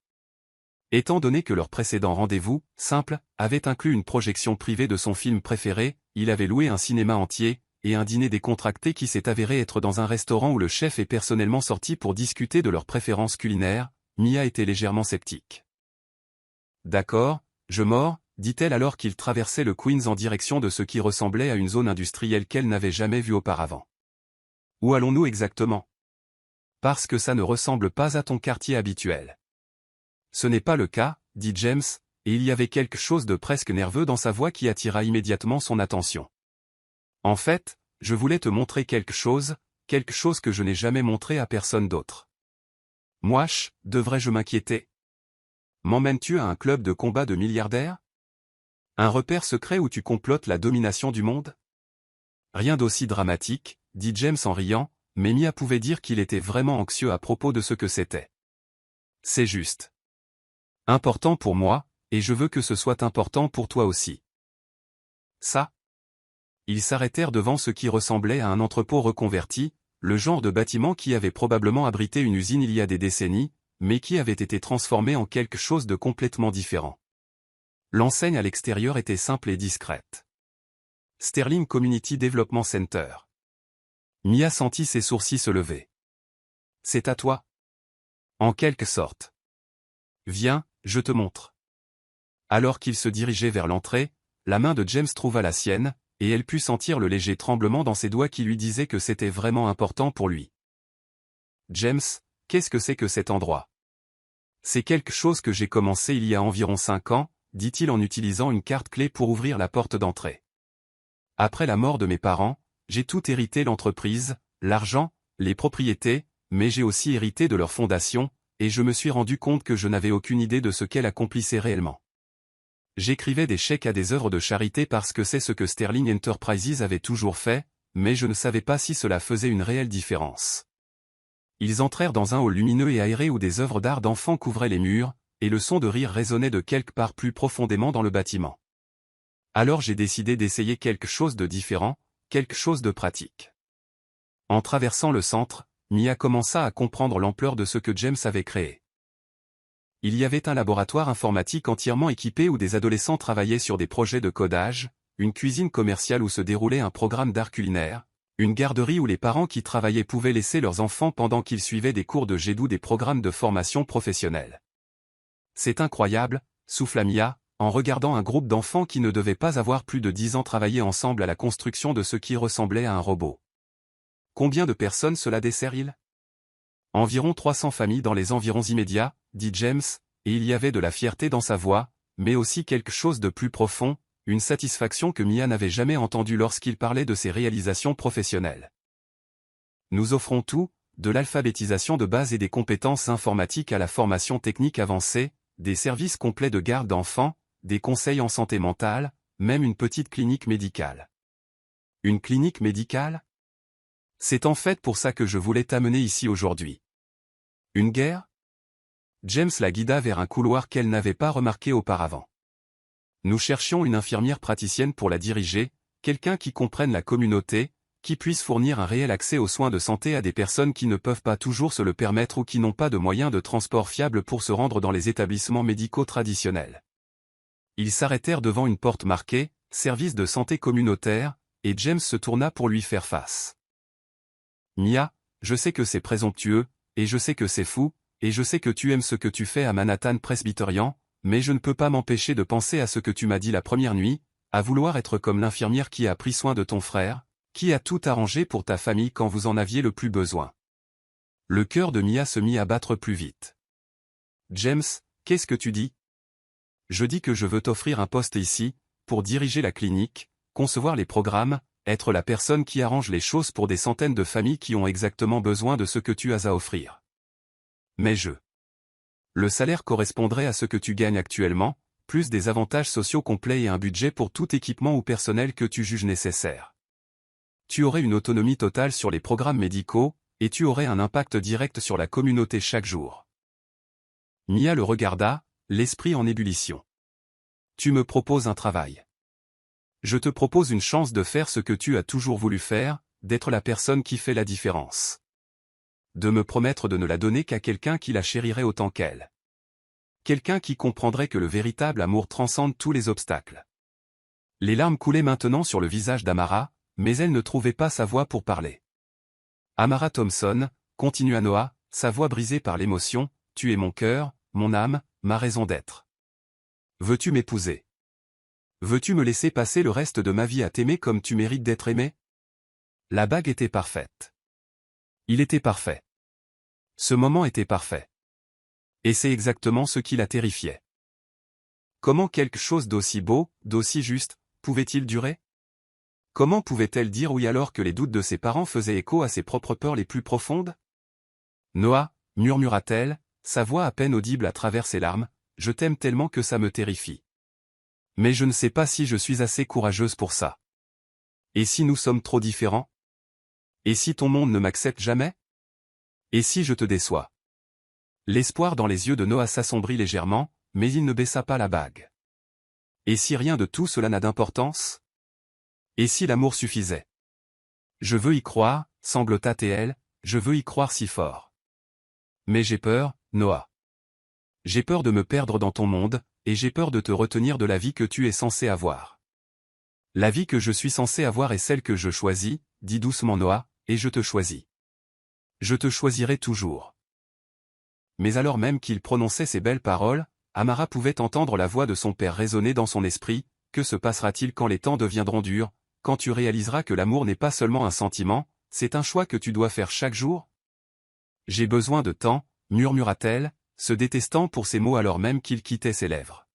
Speaker 1: Étant donné que leur précédent rendez-vous, simple, avait inclus une projection privée de son film préféré, il avait loué un cinéma entier, et un dîner décontracté qui s'est avéré être dans un restaurant où le chef est personnellement sorti pour discuter de leurs préférences culinaires, Mia était légèrement sceptique. « D'accord, je mords », dit-elle alors qu'il traversait le Queens en direction de ce qui ressemblait à une zone industrielle qu'elle n'avait jamais vue auparavant. « Où allons-nous exactement ? » « Parce que ça ne ressemble pas à ton quartier habituel. » « Ce n'est pas le cas, dit James, et il y avait quelque chose de presque nerveux dans sa voix qui attira immédiatement son attention. « En fait, je voulais te montrer quelque chose que je n'ai jamais montré à personne d'autre. » « Mouach, devrais-je m'inquiéter ? M'emmènes-tu à un club de combat de milliardaires ? Un repère secret où tu complotes la domination du monde ? » Rien d'aussi dramatique, dit James en riant, mais Mia pouvait dire qu'il était vraiment anxieux à propos de ce que c'était. « C'est juste important pour moi, et je veux que ce soit important pour toi aussi. » Ça ? Ils s'arrêtèrent devant ce qui ressemblait à un entrepôt reconverti, le genre de bâtiment qui avait probablement abrité une usine il y a des décennies, mais qui avait été transformé en quelque chose de complètement différent. L'enseigne à l'extérieur était simple et discrète. Sterling Community Development Center. Mia sentit ses sourcils se lever. « C'est à toi ? » En quelque sorte. « Viens, je te montre. » Alors qu'il se dirigeait vers l'entrée, la main de James trouva la sienne, et elle put sentir le léger tremblement dans ses doigts qui lui disait que c'était vraiment important pour lui. « James, qu'est-ce que c'est que cet endroit ? » « C'est quelque chose que j'ai commencé il y a environ 5 ans, dit-il en utilisant une carte clé pour ouvrir la porte d'entrée. Après la mort de mes parents, j'ai tout hérité: l'entreprise, l'argent, les propriétés, mais j'ai aussi hérité de leur fondation, et je me suis rendu compte que je n'avais aucune idée de ce qu'elle accomplissait réellement. J'écrivais des chèques à des œuvres de charité parce que c'est ce que Sterling Enterprises avait toujours fait, mais je ne savais pas si cela faisait une réelle différence. Ils entrèrent dans un hall lumineux et aéré où des œuvres d'art d'enfants couvraient les murs, et le son de rire résonnait de quelque part plus profondément dans le bâtiment. Alors j'ai décidé d'essayer quelque chose de différent, quelque chose de pratique. En traversant le centre, Mia commença à comprendre l'ampleur de ce que James avait créé. Il y avait un laboratoire informatique entièrement équipé où des adolescents travaillaient sur des projets de codage, une cuisine commerciale où se déroulait un programme d'art culinaire, une garderie où les parents qui travaillaient pouvaient laisser leurs enfants pendant qu'ils suivaient des cours de jet ou des programmes de formation professionnelle. « C'est incroyable, » souffla Mia, en regardant un groupe d'enfants qui ne devaient pas avoir plus de 10 ans travailler ensemble à la construction de ce qui ressemblait à un robot. « Combien de personnes cela dessert-il ? » Environ 300 familles dans les environs immédiats, dit James, et il y avait de la fierté dans sa voix, mais aussi quelque chose de plus profond, une satisfaction que Mia n'avait jamais entendue lorsqu'il parlait de ses réalisations professionnelles. Nous offrons tout, de l'alphabétisation de base et des compétences informatiques à la formation technique avancée, des services complets de garde d'enfants, des conseils en santé mentale, même une petite clinique médicale. Une clinique médicale ? C'est en fait pour ça que je voulais t'amener ici aujourd'hui. Une guerre ? James la guida vers un couloir qu'elle n'avait pas remarqué auparavant. Nous cherchions une infirmière praticienne pour la diriger, quelqu'un qui comprenne la communauté, qui puisse fournir un réel accès aux soins de santé à des personnes qui ne peuvent pas toujours se le permettre ou qui n'ont pas de moyens de transport fiables pour se rendre dans les établissements médicaux traditionnels. Ils s'arrêtèrent devant une porte marquée « Service de santé communautaire » et James se tourna pour lui faire face. « Mia, je sais que c'est présomptueux, et je sais que c'est fou, et je sais que tu aimes ce que tu fais à Manhattan Presbyterian, mais je ne peux pas m'empêcher de penser à ce que tu m'as dit la première nuit, à vouloir être comme l'infirmière qui a pris soin de ton frère, qui a tout arrangé pour ta famille quand vous en aviez le plus besoin. » Le cœur de Mia se mit à battre plus vite. James, qu'est-ce que tu dis? Je dis que je veux t'offrir un poste ici, pour diriger la clinique, concevoir les programmes, être la personne qui arrange les choses pour des centaines de familles qui ont exactement besoin de ce que tu as à offrir. Mais le salaire correspondrait à ce que tu gagnes actuellement, plus des avantages sociaux complets et un budget pour tout équipement ou personnel que tu juges nécessaire. Tu aurais une autonomie totale sur les programmes médicaux, et tu aurais un impact direct sur la communauté chaque jour. Mia le regarda, l'esprit en ébullition. Tu me proposes un travail. Je te propose une chance de faire ce que tu as toujours voulu faire, d'être la personne qui fait la différence. De me promettre de ne la donner qu'à quelqu'un qui la chérirait autant qu'elle. Quelqu'un qui comprendrait que le véritable amour transcende tous les obstacles. Les larmes coulaient maintenant sur le visage d'Amara, mais elle ne trouvait pas sa voix pour parler. Amara Thompson, continua Noah, sa voix brisée par l'émotion, tu es mon cœur, mon âme, ma raison d'être. Veux-tu m'épouser? Veux-tu me laisser passer le reste de ma vie à t'aimer comme tu mérites d'être aimé? La bague était parfaite. Il était parfait. Ce moment était parfait. Et c'est exactement ce qui la terrifiait. Comment quelque chose d'aussi beau, d'aussi juste, pouvait-il durer? Comment pouvait-elle dire oui alors que les doutes de ses parents faisaient écho à ses propres peurs les plus profondes? Noah, murmura-t-elle, sa voix à peine audible à travers ses larmes, je t'aime tellement que ça me terrifie. Mais je ne sais pas si je suis assez courageuse pour ça. Et si nous sommes trop différents? Et si ton monde ne m'accepte jamais? Et si je te déçois? L'espoir dans les yeux de Noah s'assombrit légèrement, mais il ne baissa pas la bague. Et si rien de tout cela n'a d'importance? Et si l'amour suffisait? Je veux y croire, sanglota-t-elle, je veux y croire si fort. Mais j'ai peur, Noah. J'ai peur de me perdre dans ton monde, et j'ai peur de te retenir de la vie que tu es censé avoir. La vie que je suis censé avoir est celle que je choisis, dit doucement Noah, et je te choisis. Je te choisirai toujours. Mais alors même qu'il prononçait ces belles paroles, Amara pouvait entendre la voix de son père résonner dans son esprit, que se passera-t-il quand les temps deviendront durs, quand tu réaliseras que l'amour n'est pas seulement un sentiment, c'est un choix que tu dois faire chaque jour? J'ai besoin de temps, murmura-t-elle, se détestant pour ces mots alors même qu'ils quittaient ses lèvres.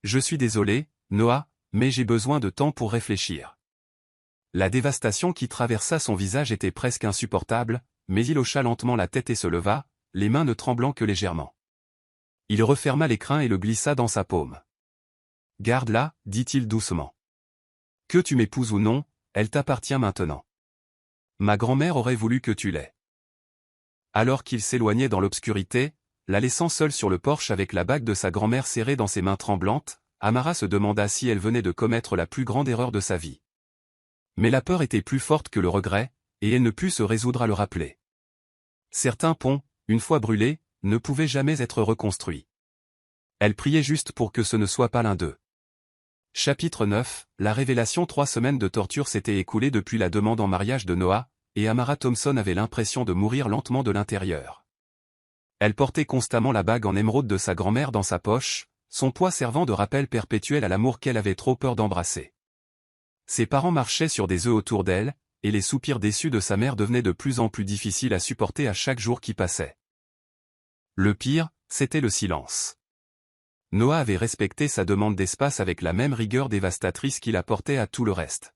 Speaker 1: Je suis désolé, Noah, mais j'ai besoin de temps pour réfléchir. La dévastation qui traversa son visage était presque insupportable, mais il hocha lentement la tête et se leva, les mains ne tremblant que légèrement. Il referma l'écrin et le glissa dans sa paume. Garde-la, dit-il doucement. Que tu m'épouses ou non, elle t'appartient maintenant. Ma grand-mère aurait voulu que tu l'aies. Alors qu'il s'éloignait dans l'obscurité, la laissant seule sur le porche avec la bague de sa grand-mère serrée dans ses mains tremblantes, Amara se demanda si elle venait de commettre la plus grande erreur de sa vie. Mais la peur était plus forte que le regret, et elle ne put se résoudre à le rappeler. Certains ponts, une fois brûlés, ne pouvaient jamais être reconstruits. Elle priait juste pour que ce ne soit pas l'un d'eux. Chapitre 9, la révélation. 3 semaines de torture s'étaient écoulées depuis la demande en mariage de Noah, et Amara Thompson avait l'impression de mourir lentement de l'intérieur. Elle portait constamment la bague en émeraude de sa grand-mère dans sa poche, son poids servant de rappel perpétuel à l'amour qu'elle avait trop peur d'embrasser. Ses parents marchaient sur des œufs autour d'elle, et les soupirs déçus de sa mère devenaient de plus en plus difficiles à supporter à chaque jour qui passait. Le pire, c'était le silence. Noah avait respecté sa demande d'espace avec la même rigueur dévastatrice qu'il apportait à tout le reste.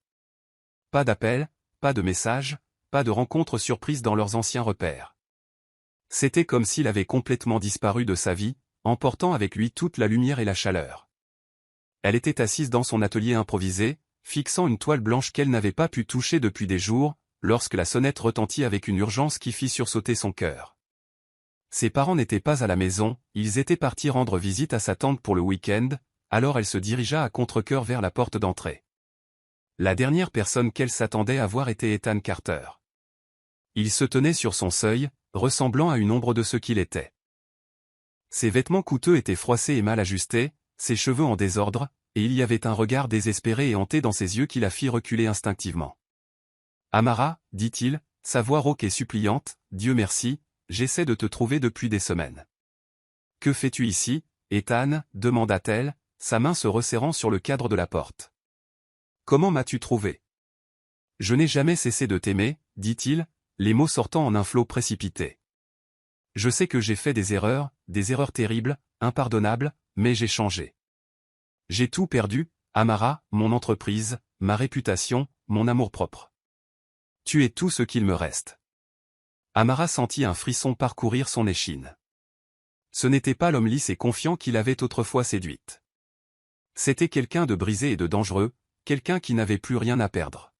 Speaker 1: Pas d'appel, pas de message, pas de rencontre surprise dans leurs anciens repères. C'était comme s'il avait complètement disparu de sa vie, emportant avec lui toute la lumière et la chaleur. Elle était assise dans son atelier improvisé, fixant une toile blanche qu'elle n'avait pas pu toucher depuis des jours, lorsque la sonnette retentit avec une urgence qui fit sursauter son cœur. Ses parents n'étaient pas à la maison, ils étaient partis rendre visite à sa tante pour le week-end, alors elle se dirigea à contre-cœur vers la porte d'entrée. La dernière personne qu'elle s'attendait à voir était Ethan Carter. Il se tenait sur son seuil, ressemblant à une ombre de ce qu'il était. Ses vêtements coûteux étaient froissés et mal ajustés, ses cheveux en désordre, et il y avait un regard désespéré et hanté dans ses yeux qui la fit reculer instinctivement. « Amara, dit-il, sa voix rauque et suppliante, Dieu merci, j'essaie de te trouver depuis des semaines. »« Que fais-tu ici, Ethan » demanda-t-elle, sa main se resserrant sur le cadre de la porte. « Comment m'as-tu trouvé ?»« Je n'ai jamais cessé de t'aimer, dit-il, les mots sortant en un flot précipité. Je sais que j'ai fait des erreurs terribles, impardonnables, mais j'ai changé. J'ai tout perdu, Amara, mon entreprise, ma réputation, mon amour-propre. Tu es tout ce qu'il me reste. Amara sentit un frisson parcourir son échine. Ce n'était pas l'homme lisse et confiant qu'il avait autrefois séduite. C'était quelqu'un de brisé et de dangereux, quelqu'un qui n'avait plus rien à perdre.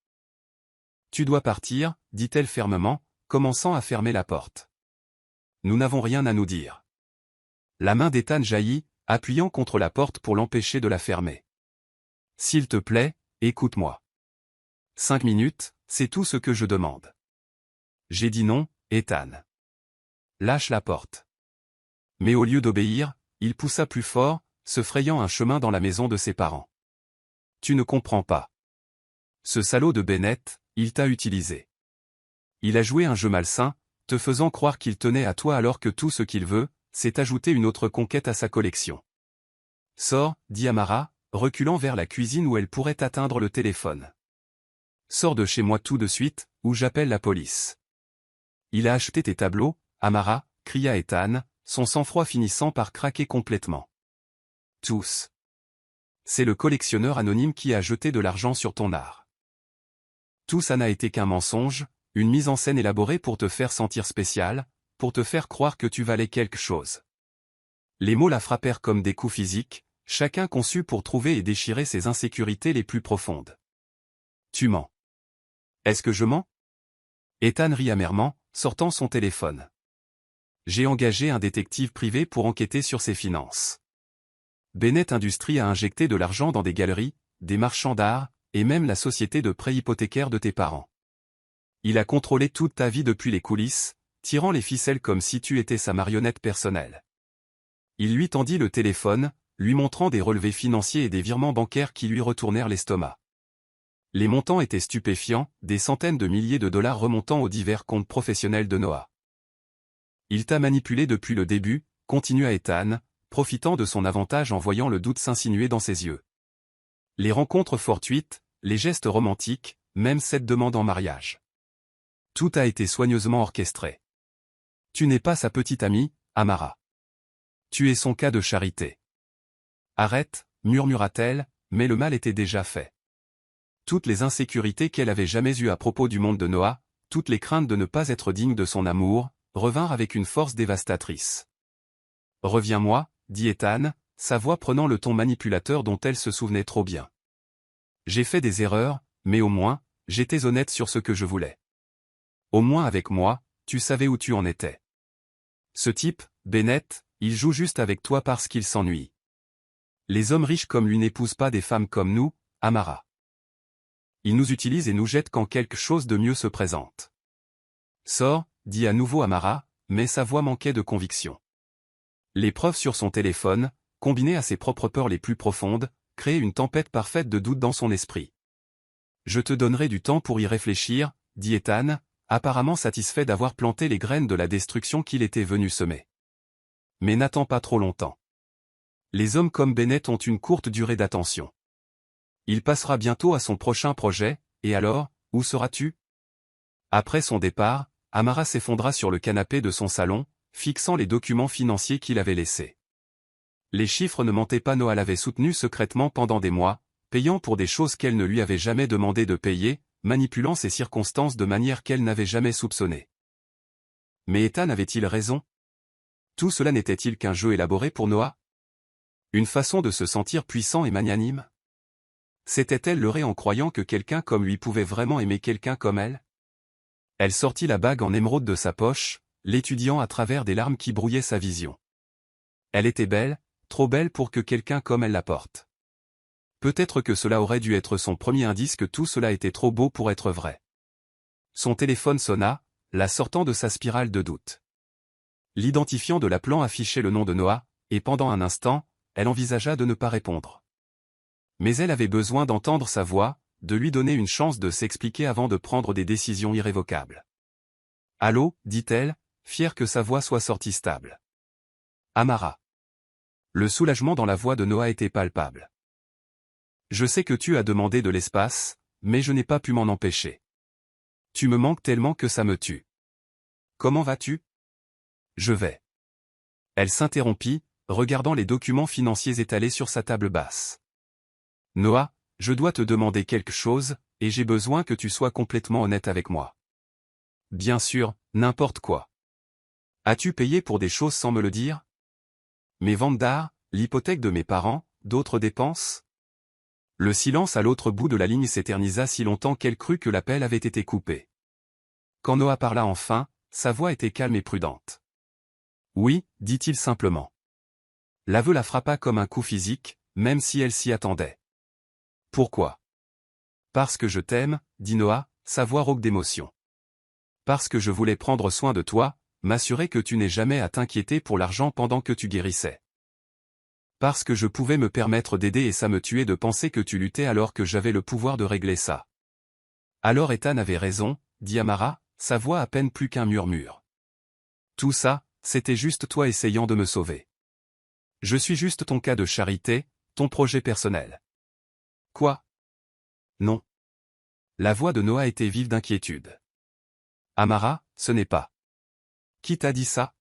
Speaker 1: Tu dois partir, dit-elle fermement, commençant à fermer la porte. Nous n'avons rien à nous dire. La main d'Ethan jaillit, appuyant contre la porte pour l'empêcher de la fermer. S'il te plaît, écoute-moi. 5 minutes, c'est tout ce que je demande. J'ai dit non, Ethan. Lâche la porte. Mais au lieu d'obéir, il poussa plus fort, se frayant un chemin dans la maison de ses parents. Tu ne comprends pas. Ce salaud de Bennett, il t'a utilisé. Il a joué un jeu malsain, te faisant croire qu'il tenait à toi alors que tout ce qu'il veut, c'est ajouter une autre conquête à sa collection. Sors, dit Amara, reculant vers la cuisine où elle pourrait atteindre le téléphone. Sors de chez moi tout de suite, ou j'appelle la police. Il a acheté tes tableaux, Amara, cria Ethan, son sang-froid finissant par craquer complètement. Tous. C'est le collectionneur anonyme qui a jeté de l'argent sur ton art. Tout ça n'a été qu'un mensonge, une mise en scène élaborée pour te faire sentir spécial, pour te faire croire que tu valais quelque chose. Les mots la frappèrent comme des coups physiques, chacun conçu pour trouver et déchirer ses insécurités les plus profondes. Tu mens. Est-ce que je mens? Ethan rit amèrement, sortant son téléphone. J'ai engagé un détective privé pour enquêter sur ses finances. Bennett Industries a injecté de l'argent dans des galeries, des marchands d'art, et même la société de prêt hypothécaire de tes parents. Il a contrôlé toute ta vie depuis les coulisses, tirant les ficelles comme si tu étais sa marionnette personnelle. Il lui tendit le téléphone, lui montrant des relevés financiers et des virements bancaires qui lui retournèrent l'estomac. Les montants étaient stupéfiants, des centaines de milliers de dollars remontant aux divers comptes professionnels de Noah. Il t'a manipulé depuis le début, continua Ethan, profitant de son avantage en voyant le doute s'insinuer dans ses yeux. Les rencontres fortuites, les gestes romantiques, même cette demande en mariage. Tout a été soigneusement orchestré. Tu n'es pas sa petite amie, Amara. Tu es son cas de charité. Arrête, murmura-t-elle, mais le mal était déjà fait. Toutes les insécurités qu'elle avait jamais eues à propos du monde de Noah, toutes les craintes de ne pas être digne de son amour, revinrent avec une force dévastatrice. Reviens-moi, dit Ethan, sa voix prenant le ton manipulateur dont elle se souvenait trop bien. J'ai fait des erreurs, mais au moins, j'étais honnête sur ce que je voulais. Au moins avec moi, tu savais où tu en étais. Ce type, Bennett, il joue juste avec toi parce qu'il s'ennuie. Les hommes riches comme lui n'épousent pas des femmes comme nous, Amara. Il nous utilise et nous jette quand quelque chose de mieux se présente. Sors, dit à nouveau Amara, mais sa voix manquait de conviction. Les preuves sur son téléphone, combinées à ses propres peurs les plus profondes, créaient une tempête parfaite de doute dans son esprit. Je te donnerai du temps pour y réfléchir, dit Ethan, apparemment satisfait d'avoir planté les graines de la destruction qu'il était venu semer. Mais n'attends pas trop longtemps. Les hommes comme Bennett ont une courte durée d'attention. Il passera bientôt à son prochain projet, et alors, où seras-tu? Après son départ, Amara s'effondra sur le canapé de son salon, fixant les documents financiers qu'il avait laissés. Les chiffres ne mentaient pas, Noah l'avait soutenu secrètement pendant des mois, payant pour des choses qu'elle ne lui avait jamais demandé de payer, manipulant ses circonstances de manière qu'elle n'avait jamais soupçonnée. Mais Ethan avait-il raison? Tout cela n'était-il qu'un jeu élaboré pour Noah? Une façon de se sentir puissant et magnanime? S'était-elle leurrée en croyant que quelqu'un comme lui pouvait vraiment aimer quelqu'un comme elle? Elle sortit la bague en émeraude de sa poche, l'étudiant à travers des larmes qui brouillaient sa vision. Elle était belle, trop belle pour que quelqu'un comme elle la porte. Peut-être que cela aurait dû être son premier indice que tout cela était trop beau pour être vrai. Son téléphone sonna, la sortant de sa spirale de doute. L'identifiant de l'appelant affichait le nom de Noah, et pendant un instant, elle envisagea de ne pas répondre. Mais elle avait besoin d'entendre sa voix, de lui donner une chance de s'expliquer avant de prendre des décisions irrévocables. « Allô » dit-elle, fière que sa voix soit sortie stable. « Amara. » Le soulagement dans la voix de Noah était palpable. « Je sais que tu as demandé de l'espace, mais je n'ai pas pu m'en empêcher. Tu me manques tellement que ça me tue. Comment vas-tu ? Je vais. Elle s'interrompit, regardant les documents financiers étalés sur sa table basse. Noah, je dois te demander quelque chose, et j'ai besoin que tu sois complètement honnête avec moi. Bien sûr, n'importe quoi. As-tu payé pour des choses sans me le dire? Mes ventes d'art, l'hypothèque de mes parents, d'autres dépenses? Le silence à l'autre bout de la ligne s'éternisa si longtemps qu'elle crut que l'appel avait été coupé. Quand Noah parla enfin, sa voix était calme et prudente. Oui, dit-il simplement. L'aveu la frappa comme un coup physique, même si elle s'y attendait. Pourquoi? Parce que je t'aime, dit Noah, sa voix rauque d'émotion. Parce que je voulais prendre soin de toi, m'assurer que tu n'aies jamais à t'inquiéter pour l'argent pendant que tu guérissais. Parce que je pouvais me permettre d'aider et ça me tuait de penser que tu luttais alors que j'avais le pouvoir de régler ça. Alors Ethan avait raison, dit Amara, sa voix à peine plus qu'un murmure. Tout ça, c'était juste toi essayant de me sauver. Je suis juste ton cas de charité, ton projet personnel. Quoi? Non. La voix de Noah était vive d'inquiétude. Amara, ce n'est pas. Qui t'a dit ça?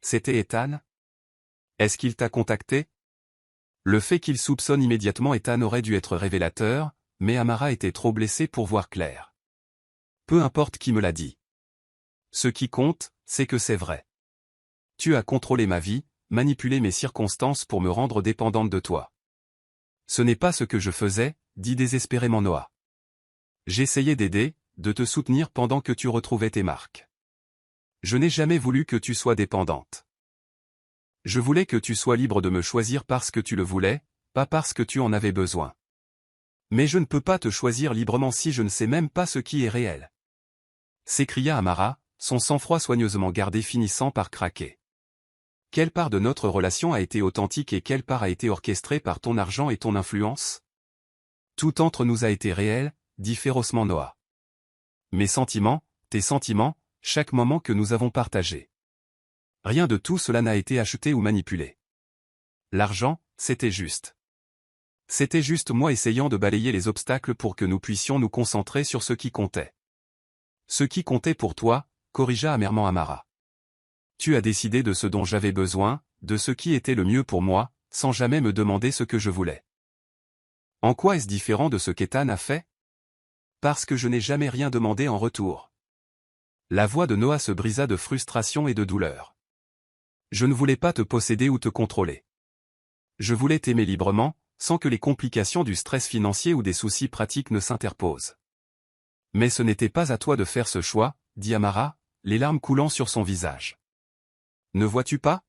Speaker 1: C'était Ethan? Est-ce qu'il t'a contacté? Le fait qu'il soupçonne immédiatement Ethan aurait dû être révélateur, mais Amara était trop blessée pour voir clair. Peu importe qui me l'a dit. Ce qui compte, c'est que c'est vrai. Tu as contrôlé ma vie, manipulé mes circonstances pour me rendre dépendante de toi. Ce n'est pas ce que je faisais, dit désespérément Noah. J'essayais d'aider, de te soutenir pendant que tu retrouvais tes marques. Je n'ai jamais voulu que tu sois dépendante. Je voulais que tu sois libre de me choisir parce que tu le voulais, pas parce que tu en avais besoin. Mais je ne peux pas te choisir librement si je ne sais même pas ce qui est réel. S'écria Amara, son sang-froid soigneusement gardé finissant par craquer. Quelle part de notre relation a été authentique et quelle part a été orchestrée par ton argent et ton influence? Tout entre nous a été réel, dit férocement Noah. Mes sentiments, tes sentiments, chaque moment que nous avons partagé. Rien de tout cela n'a été acheté ou manipulé. L'argent, c'était juste. C'était juste moi essayant de balayer les obstacles pour que nous puissions nous concentrer sur ce qui comptait. Ce qui comptait pour toi, corrigea amèrement Amara. Tu as décidé de ce dont j'avais besoin, de ce qui était le mieux pour moi, sans jamais me demander ce que je voulais. En quoi est-ce différent de ce qu'Ethan a fait? Parce que je n'ai jamais rien demandé en retour. La voix de Noah se brisa de frustration et de douleur. Je ne voulais pas te posséder ou te contrôler. Je voulais t'aimer librement, sans que les complications du stress financier ou des soucis pratiques ne s'interposent. Mais ce n'était pas à toi de faire ce choix, dit Amara, les larmes coulant sur son visage. Ne vois-tu pas?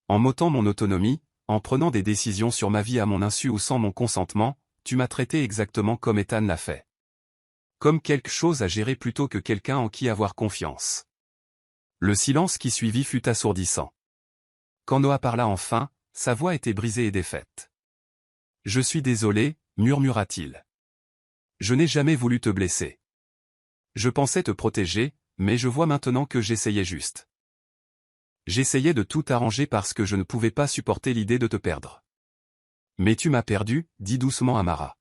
Speaker 1: En m'ôtant mon autonomie, en prenant des décisions sur ma vie à mon insu ou sans mon consentement, tu m'as traité exactement comme Ethan l'a fait. Comme quelque chose à gérer plutôt que quelqu'un en qui avoir confiance. Le silence qui suivit fut assourdissant. Quand Noah parla enfin, sa voix était brisée et défaite. Je suis désolé, murmura-t-il. Je n'ai jamais voulu te blesser. Je pensais te protéger, mais je vois maintenant que j'essayais juste. J'essayais de tout arranger parce que je ne pouvais pas supporter l'idée de te perdre. Mais tu m'as perdu, dit doucement Amara.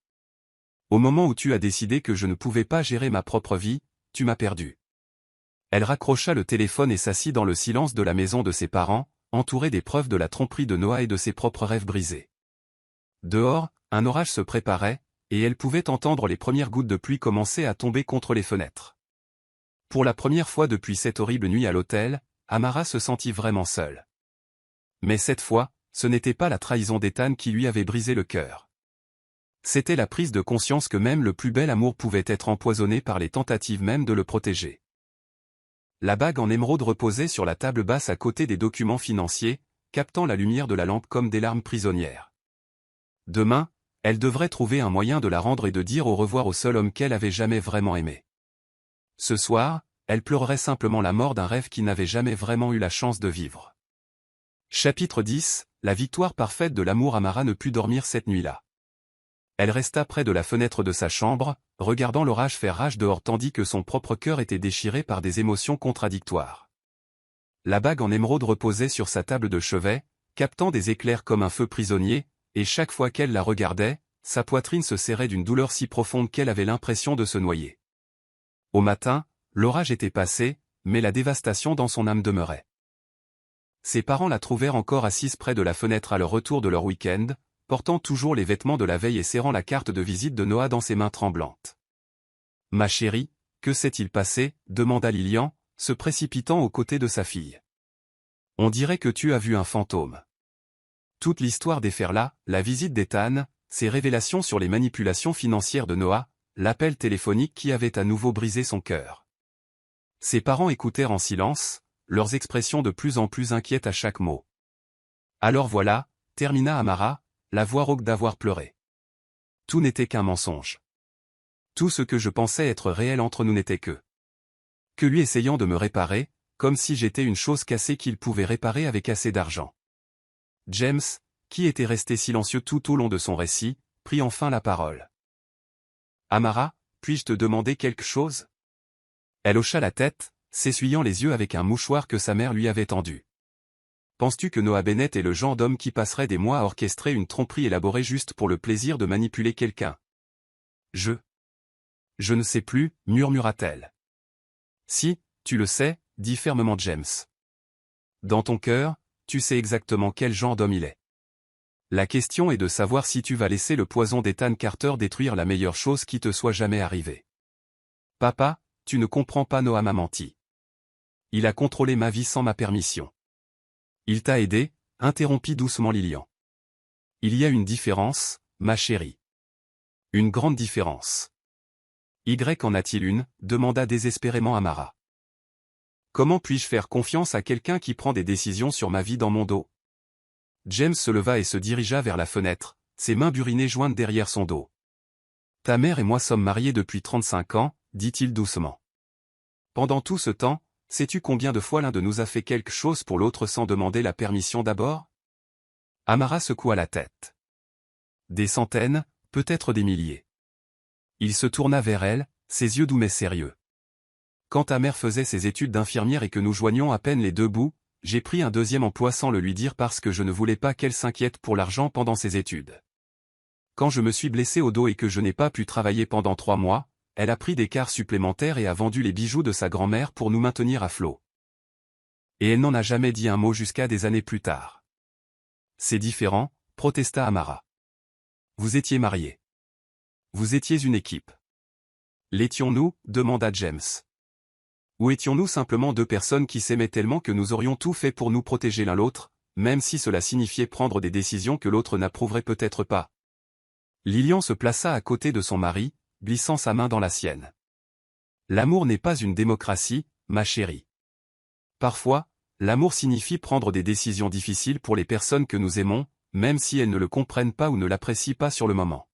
Speaker 1: Au moment où tu as décidé que je ne pouvais pas gérer ma propre vie, tu m'as perdu. Elle raccrocha le téléphone et s'assit dans le silence de la maison de ses parents, entourée des preuves de la tromperie de Noah et de ses propres rêves brisés. Dehors, un orage se préparait, et elle pouvait entendre les premières gouttes de pluie commencer à tomber contre les fenêtres. Pour la première fois depuis cette horrible nuit à l'hôtel, Amara se sentit vraiment seule. Mais cette fois, ce n'était pas la trahison d'Ethan qui lui avait brisé le cœur. C'était la prise de conscience que même le plus bel amour pouvait être empoisonné par les tentatives même de le protéger. La bague en émeraude reposait sur la table basse à côté des documents financiers, captant la lumière de la lampe comme des larmes prisonnières. Demain, elle devrait trouver un moyen de la rendre et de dire au revoir au seul homme qu'elle avait jamais vraiment aimé. Ce soir, elle pleurerait simplement la mort d'un rêve qui n'avait jamais vraiment eu la chance de vivre. Chapitre 10, la victoire parfaite de l'amour. Amara ne put dormir cette nuit-là. Elle resta près de la fenêtre de sa chambre, regardant l'orage faire rage dehors tandis que son propre cœur était déchiré par des émotions contradictoires. La bague en émeraude reposait sur sa table de chevet, captant des éclairs comme un feu prisonnier, et chaque fois qu'elle la regardait, sa poitrine se serrait d'une douleur si profonde qu'elle avait l'impression de se noyer. Au matin, l'orage était passé, mais la dévastation dans son âme demeurait. Ses parents la trouvèrent encore assise près de la fenêtre à leur retour de leur week-end, portant toujours les vêtements de la veille et serrant la carte de visite de Noah dans ses mains tremblantes. « Ma chérie, que s'est-il passé ?» demanda Lilian, se précipitant aux côtés de sa fille. « On dirait que tu as vu un fantôme. » Toute l'histoire déferla là, la visite d'Ethan, ses révélations sur les manipulations financières de Noah, l'appel téléphonique qui avait à nouveau brisé son cœur. Ses parents écoutèrent en silence, leurs expressions de plus en plus inquiètes à chaque mot. « Alors voilà », termina Amara, la voix rauque d'avoir pleuré. « Tout n'était qu'un mensonge. Tout ce que je pensais être réel entre nous n'était que lui essayant de me réparer, comme si j'étais une chose cassée qu'il pouvait réparer avec assez d'argent. » James, qui était resté silencieux tout au long de son récit, prit enfin la parole. « Amara, puis-je te demander quelque chose ?» Elle hocha la tête, s'essuyant les yeux avec un mouchoir que sa mère lui avait tendu. « Penses-tu que Noah Bennett est le genre d'homme qui passerait des mois à orchestrer une tromperie élaborée juste pour le plaisir de manipuler quelqu'un ? » Je ne sais plus, murmura-t-elle. « Si, tu le sais, » dit fermement James. « Dans ton cœur, tu sais exactement quel genre d'homme il est. La question est de savoir si tu vas laisser le poison d'Ethan Carter détruire la meilleure chose qui te soit jamais arrivée. Papa, tu ne comprends pas, Noah m'a menti. Il a contrôlé ma vie sans ma permission. Il t'a aidé, interrompit doucement Lilian. Il y a une différence, ma chérie. Une grande différence. Y en a-t-il une ? Demanda désespérément Amara. Comment puis-je faire confiance à quelqu'un qui prend des décisions sur ma vie dans mon dos ? James se leva et se dirigea vers la fenêtre, ses mains burinées jointes derrière son dos. Ta mère et moi sommes mariés depuis 35 ans, dit-il doucement. Pendant tout ce temps, sais-tu combien de fois l'un de nous a fait quelque chose pour l'autre sans demander la permission d'abord ? Amara secoua la tête. Des centaines, peut-être des milliers. Il se tourna vers elle, ses yeux doux mais sérieux. Quand ta mère faisait ses études d'infirmière et que nous joignions à peine les deux bouts, j'ai pris un deuxième emploi sans le lui dire parce que je ne voulais pas qu'elle s'inquiète pour l'argent pendant ses études. Quand je me suis blessé au dos et que je n'ai pas pu travailler pendant 3 mois, elle a pris des quarts supplémentaires et a vendu les bijoux de sa grand-mère pour nous maintenir à flot. Et elle n'en a jamais dit un mot jusqu'à des années plus tard. C'est différent, protesta Amara. Vous étiez mariés. Vous étiez une équipe. L'étions-nous ? Demanda James. Ou étions-nous simplement 2 personnes qui s'aimaient tellement que nous aurions tout fait pour nous protéger l'un l'autre, même si cela signifiait prendre des décisions que l'autre n'approuverait peut-être pas. Lilian se plaça à côté de son mari, glissant sa main dans la sienne. L'amour n'est pas une démocratie, ma chérie. Parfois, l'amour signifie prendre des décisions difficiles pour les personnes que nous aimons, même si elles ne le comprennent pas ou ne l'apprécient pas sur le moment.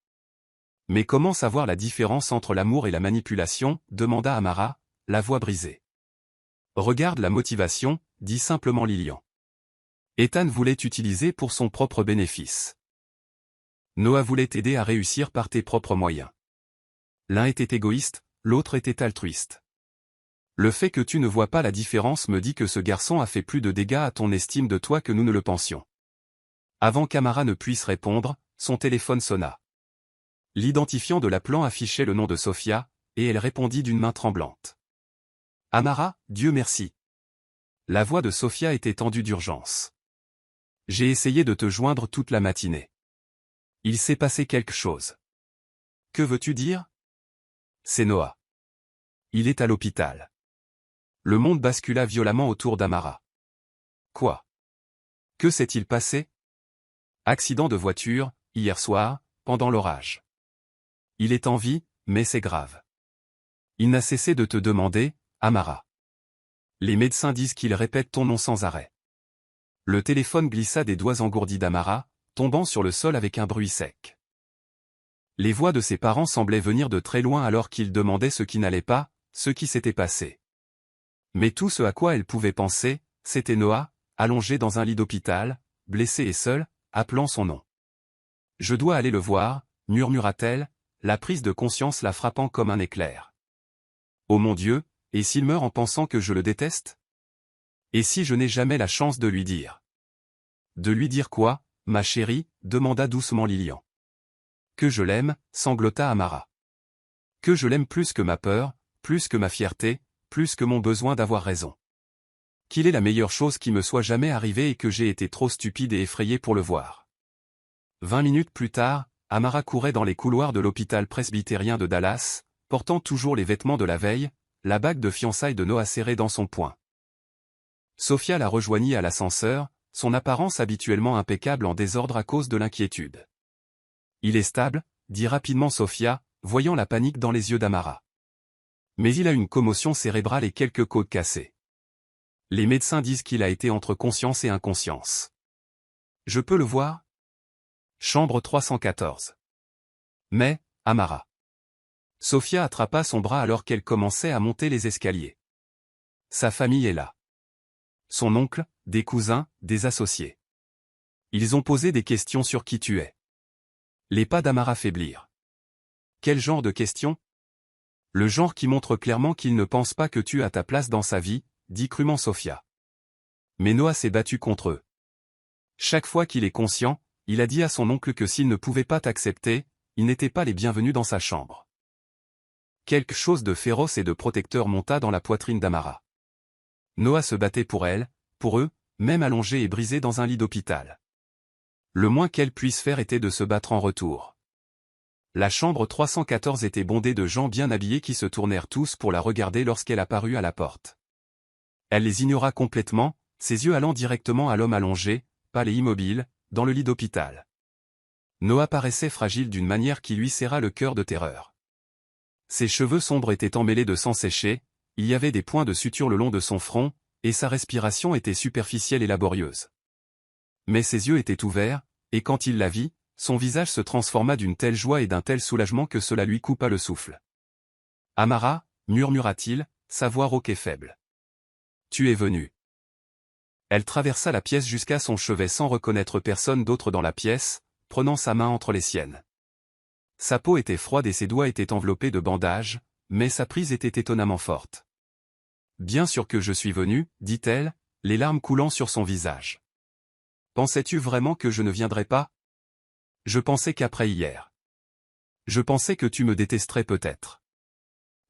Speaker 1: Mais comment savoir la différence entre l'amour et la manipulation ? Demanda Amara, la voix brisée. Regarde la motivation, dit simplement Lilian. Ethan voulait t'utiliser pour son propre bénéfice. Noah voulait t'aider à réussir par tes propres moyens. L'un était égoïste, l'autre était altruiste. Le fait que tu ne vois pas la différence me dit que ce garçon a fait plus de dégâts à ton estime de toi que nous ne le pensions. Avant qu'Amara ne puisse répondre, son téléphone sonna. L'identifiant de l'appelant affichait le nom de Sophia, et elle répondit d'une main tremblante. Amara, Dieu merci. La voix de Sophia était tendue d'urgence. J'ai essayé de te joindre toute la matinée. Il s'est passé quelque chose. Que veux-tu dire ? C'est Noah. Il est à l'hôpital. Le monde bascula violemment autour d'Amara. Quoi ? Que s'est-il passé ? Accident de voiture, hier soir, pendant l'orage. Il est en vie, mais c'est grave. Il n'a cessé de te demander, Amara. Les médecins disent qu'il répète ton nom sans arrêt. Le téléphone glissa des doigts engourdis d'Amara, tombant sur le sol avec un bruit sec. Les voix de ses parents semblaient venir de très loin alors qu'ils demandaient ce qui n'allait pas, ce qui s'était passé. Mais tout ce à quoi elle pouvait penser, c'était Noah, allongé dans un lit d'hôpital, blessé et seul, appelant son nom. « Je dois aller le voir », murmura-t-elle, la prise de conscience la frappant comme un éclair. « Oh mon Dieu, et s'il meurt en pensant que je le déteste ? Et si je n'ai jamais la chance de lui dire ?»« De lui dire quoi, ma chérie ?» demanda doucement Lilian. « Que je l'aime, » sanglota Amara. « Que je l'aime plus que ma peur, plus que ma fierté, plus que mon besoin d'avoir raison. qu'il est la meilleure chose qui me soit jamais arrivée et que j'ai été trop stupide et effrayé pour le voir. 20 minutes plus tard, Amara courait dans les couloirs de l'hôpital presbytérien de Dallas, portant toujours les vêtements de la veille, la bague de fiançailles de Noah serrée dans son poing. Sophia la rejoignit à l'ascenseur, son apparence habituellement impeccable en désordre à cause de l'inquiétude. « Il est stable », dit rapidement Sophia, voyant la panique dans les yeux d'Amara. Mais il a une commotion cérébrale et quelques côtes cassées. Les médecins disent qu'il a été entre conscience et inconscience. Je peux le voir ? Chambre 314. Mais, Amara. Sophia attrapa son bras alors qu'elle commençait à monter les escaliers. Sa famille est là. Son oncle, des cousins, des associés. Ils ont posé des questions sur qui tu es. Les pas d'Amara faiblirent. Quel genre de questions ? Le genre qui montre clairement qu'il ne pense pas que tu as ta place dans sa vie, dit crûment Sophia. Mais Noah s'est battu contre eux. Chaque fois qu'il est conscient, il a dit à son oncle que s'il ne pouvait pas t'accepter, ils n'étaient pas les bienvenus dans sa chambre. Quelque chose de féroce et de protecteur monta dans la poitrine d'Amara. Noah se battait pour elle, pour eux, même allongé et brisé dans un lit d'hôpital. Le moins qu'elle puisse faire était de se battre en retour. La chambre 314 était bondée de gens bien habillés qui se tournèrent tous pour la regarder lorsqu'elle apparut à la porte. Elle les ignora complètement, ses yeux allant directement à l'homme allongé, pâle et immobile, dans le lit d'hôpital. Noah paraissait fragile d'une manière qui lui serra le cœur de terreur. Ses cheveux sombres étaient emmêlés de sang séché, il y avait des points de suture le long de son front, et sa respiration était superficielle et laborieuse. Mais ses yeux étaient ouverts, et quand il la vit, son visage se transforma d'une telle joie et d'un tel soulagement que cela lui coupa le souffle. « Amara, murmura-t-il, sa voix rauque et faible. Tu es venue. » Elle traversa la pièce jusqu'à son chevet sans reconnaître personne d'autre dans la pièce, prenant sa main entre les siennes. Sa peau était froide et ses doigts étaient enveloppés de bandages, mais sa prise était étonnamment forte. « Bien sûr que je suis venue, dit-elle, les larmes coulant sur son visage. Pensais-tu vraiment que je ne viendrais pas ? Je pensais qu'après hier. Je pensais que tu me détesterais peut-être.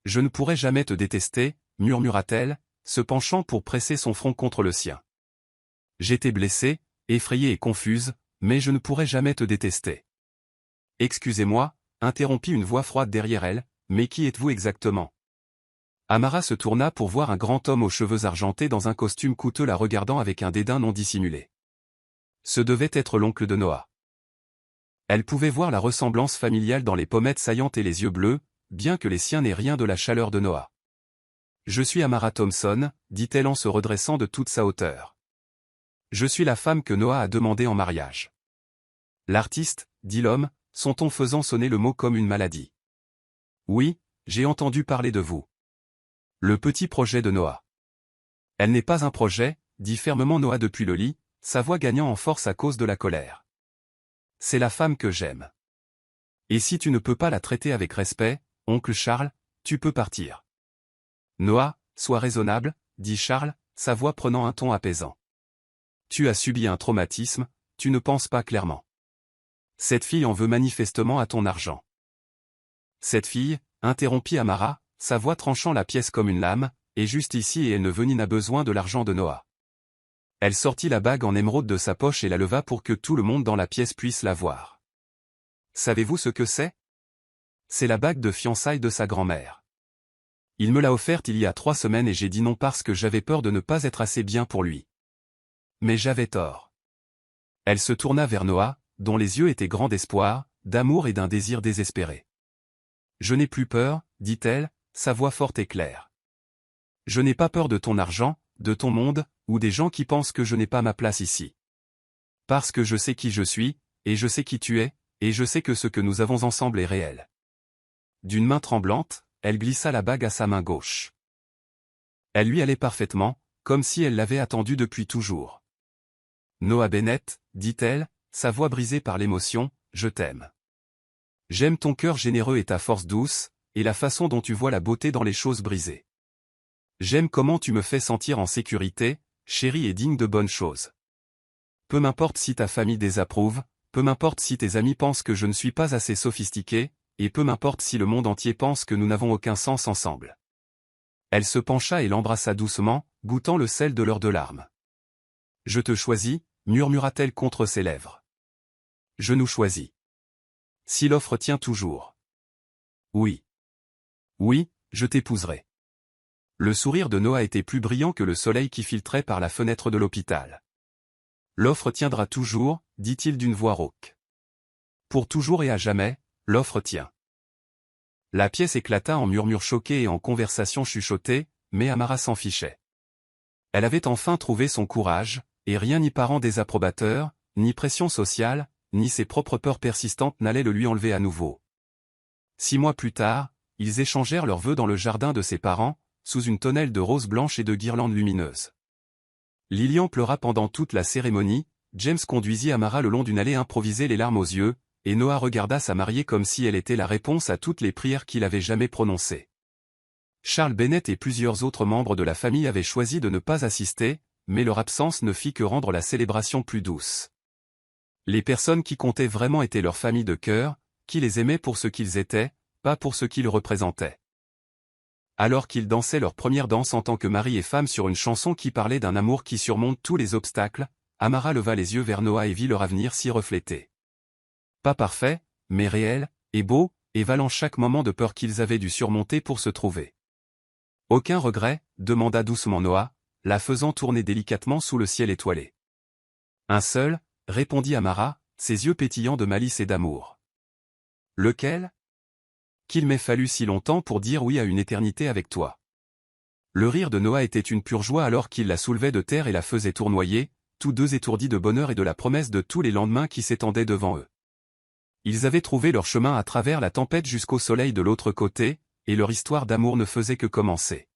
Speaker 1: Je ne pourrais jamais te détester, murmura-t-elle, se penchant pour presser son front contre le sien. J'étais blessée, effrayée et confuse, mais je ne pourrais jamais te détester. Excusez-moi, interrompit une voix froide derrière elle, mais qui êtes-vous exactement ? Amara se tourna pour voir un grand homme aux cheveux argentés dans un costume coûteux la regardant avec un dédain non dissimulé. Ce devait être l'oncle de Noah. Elle pouvait voir la ressemblance familiale dans les pommettes saillantes et les yeux bleus, bien que les siens n'aient rien de la chaleur de Noah. Je suis Amara Thompson, dit-elle en se redressant de toute sa hauteur. Je suis la femme que Noah a demandée en mariage. L'artiste, dit l'homme, son ton faisant sonner le mot comme une maladie. Oui, j'ai entendu parler de vous. Le petit projet de Noah. Elle n'est pas un projet, dit fermement Noah depuis le lit, sa voix gagnant en force à cause de la colère. C'est la femme que j'aime. Et si tu ne peux pas la traiter avec respect, oncle Charles, tu peux partir. Noah, sois raisonnable, dit Charles, sa voix prenant un ton apaisant. Tu as subi un traumatisme, tu ne penses pas clairement. Cette fille en veut manifestement à ton argent. Cette fille, interrompit Amara, sa voix tranchant la pièce comme une lame, est juste ici et elle ne veut ni n'a besoin de l'argent de Noah. Elle sortit la bague en émeraude de sa poche et la leva pour que tout le monde dans la pièce puisse la voir. Savez-vous ce que c'est ? C'est la bague de fiançailles de sa grand-mère. Il me l'a offerte il y a 3 semaines et j'ai dit non parce que j'avais peur de ne pas être assez bien pour lui. Mais j'avais tort. Elle se tourna vers Noah, dont les yeux étaient grands d'espoir, d'amour et d'un désir désespéré. Je n'ai plus peur, dit-elle, sa voix forte et claire. Je n'ai pas peur de ton argent, de ton monde, ou des gens qui pensent que je n'ai pas ma place ici. Parce que je sais qui je suis, et je sais qui tu es, et je sais que ce que nous avons ensemble est réel. D'une main tremblante, elle glissa la bague à sa main gauche. Elle lui allait parfaitement, comme si elle l'avait attendue depuis toujours. Noah Bennett, dit-elle, sa voix brisée par l'émotion, je t'aime. J'aime ton cœur généreux et ta force douce, et la façon dont tu vois la beauté dans les choses brisées. J'aime comment tu me fais sentir en sécurité, chérie et digne de bonnes choses. Peu m'importe si ta famille désapprouve, peu m'importe si tes amis pensent que je ne suis pas assez sophistiqué, et peu m'importe si le monde entier pense que nous n'avons aucun sens ensemble. Elle se pencha et l'embrassa doucement, goûtant le sel de leurs 2 larmes. Je te choisis, murmura-t-elle contre ses lèvres. Je nous choisis. Si l'offre tient toujours. Oui. Oui, je t'épouserai. Le sourire de Noah était plus brillant que le soleil qui filtrait par la fenêtre de l'hôpital. L'offre tiendra toujours, dit-il d'une voix rauque. Pour toujours et à jamais, l'offre tient. La pièce éclata en murmures choqués et en conversations chuchotées, mais Amara s'en fichait. Elle avait enfin trouvé son courage, et rien ni parents désapprobateurs, ni pression sociale, ni ses propres peurs persistantes n'allaient le lui enlever à nouveau. 6 mois plus tard, ils échangèrent leurs vœux dans le jardin de ses parents, sous une tonnelle de roses blanches et de guirlandes lumineuses. Lilian pleura pendant toute la cérémonie, James conduisit Amara le long d'une allée improvisée les larmes aux yeux, et Noah regarda sa mariée comme si elle était la réponse à toutes les prières qu'il avait jamais prononcées. Charles Bennett et plusieurs autres membres de la famille avaient choisi de ne pas assister, mais leur absence ne fit que rendre la célébration plus douce. Les personnes qui comptaient vraiment étaient leur famille de cœur, qui les aimait pour ce qu'ils étaient, pas pour ce qu'ils représentaient. Alors qu'ils dansaient leur première danse en tant que mari et femme sur une chanson qui parlait d'un amour qui surmonte tous les obstacles, Amara leva les yeux vers Noah et vit leur avenir s'y refléter. Pas parfait, mais réel, et beau, et valant chaque moment de peur qu'ils avaient dû surmonter pour se trouver. Aucun regret, demanda doucement Noah, la faisant tourner délicatement sous le ciel étoilé. Un seul, répondit Amara, ses yeux pétillants de malice et d'amour. Lequel ? Qu'il m'ait fallu si longtemps pour dire oui à une éternité avec toi. Le rire de Noah était une pure joie alors qu'il la soulevait de terre et la faisait tournoyer, tous deux étourdis de bonheur et de la promesse de tous les lendemains qui s'étendaient devant eux. Ils avaient trouvé leur chemin à travers la tempête jusqu'au soleil de l'autre côté, et leur histoire d'amour ne faisait que commencer.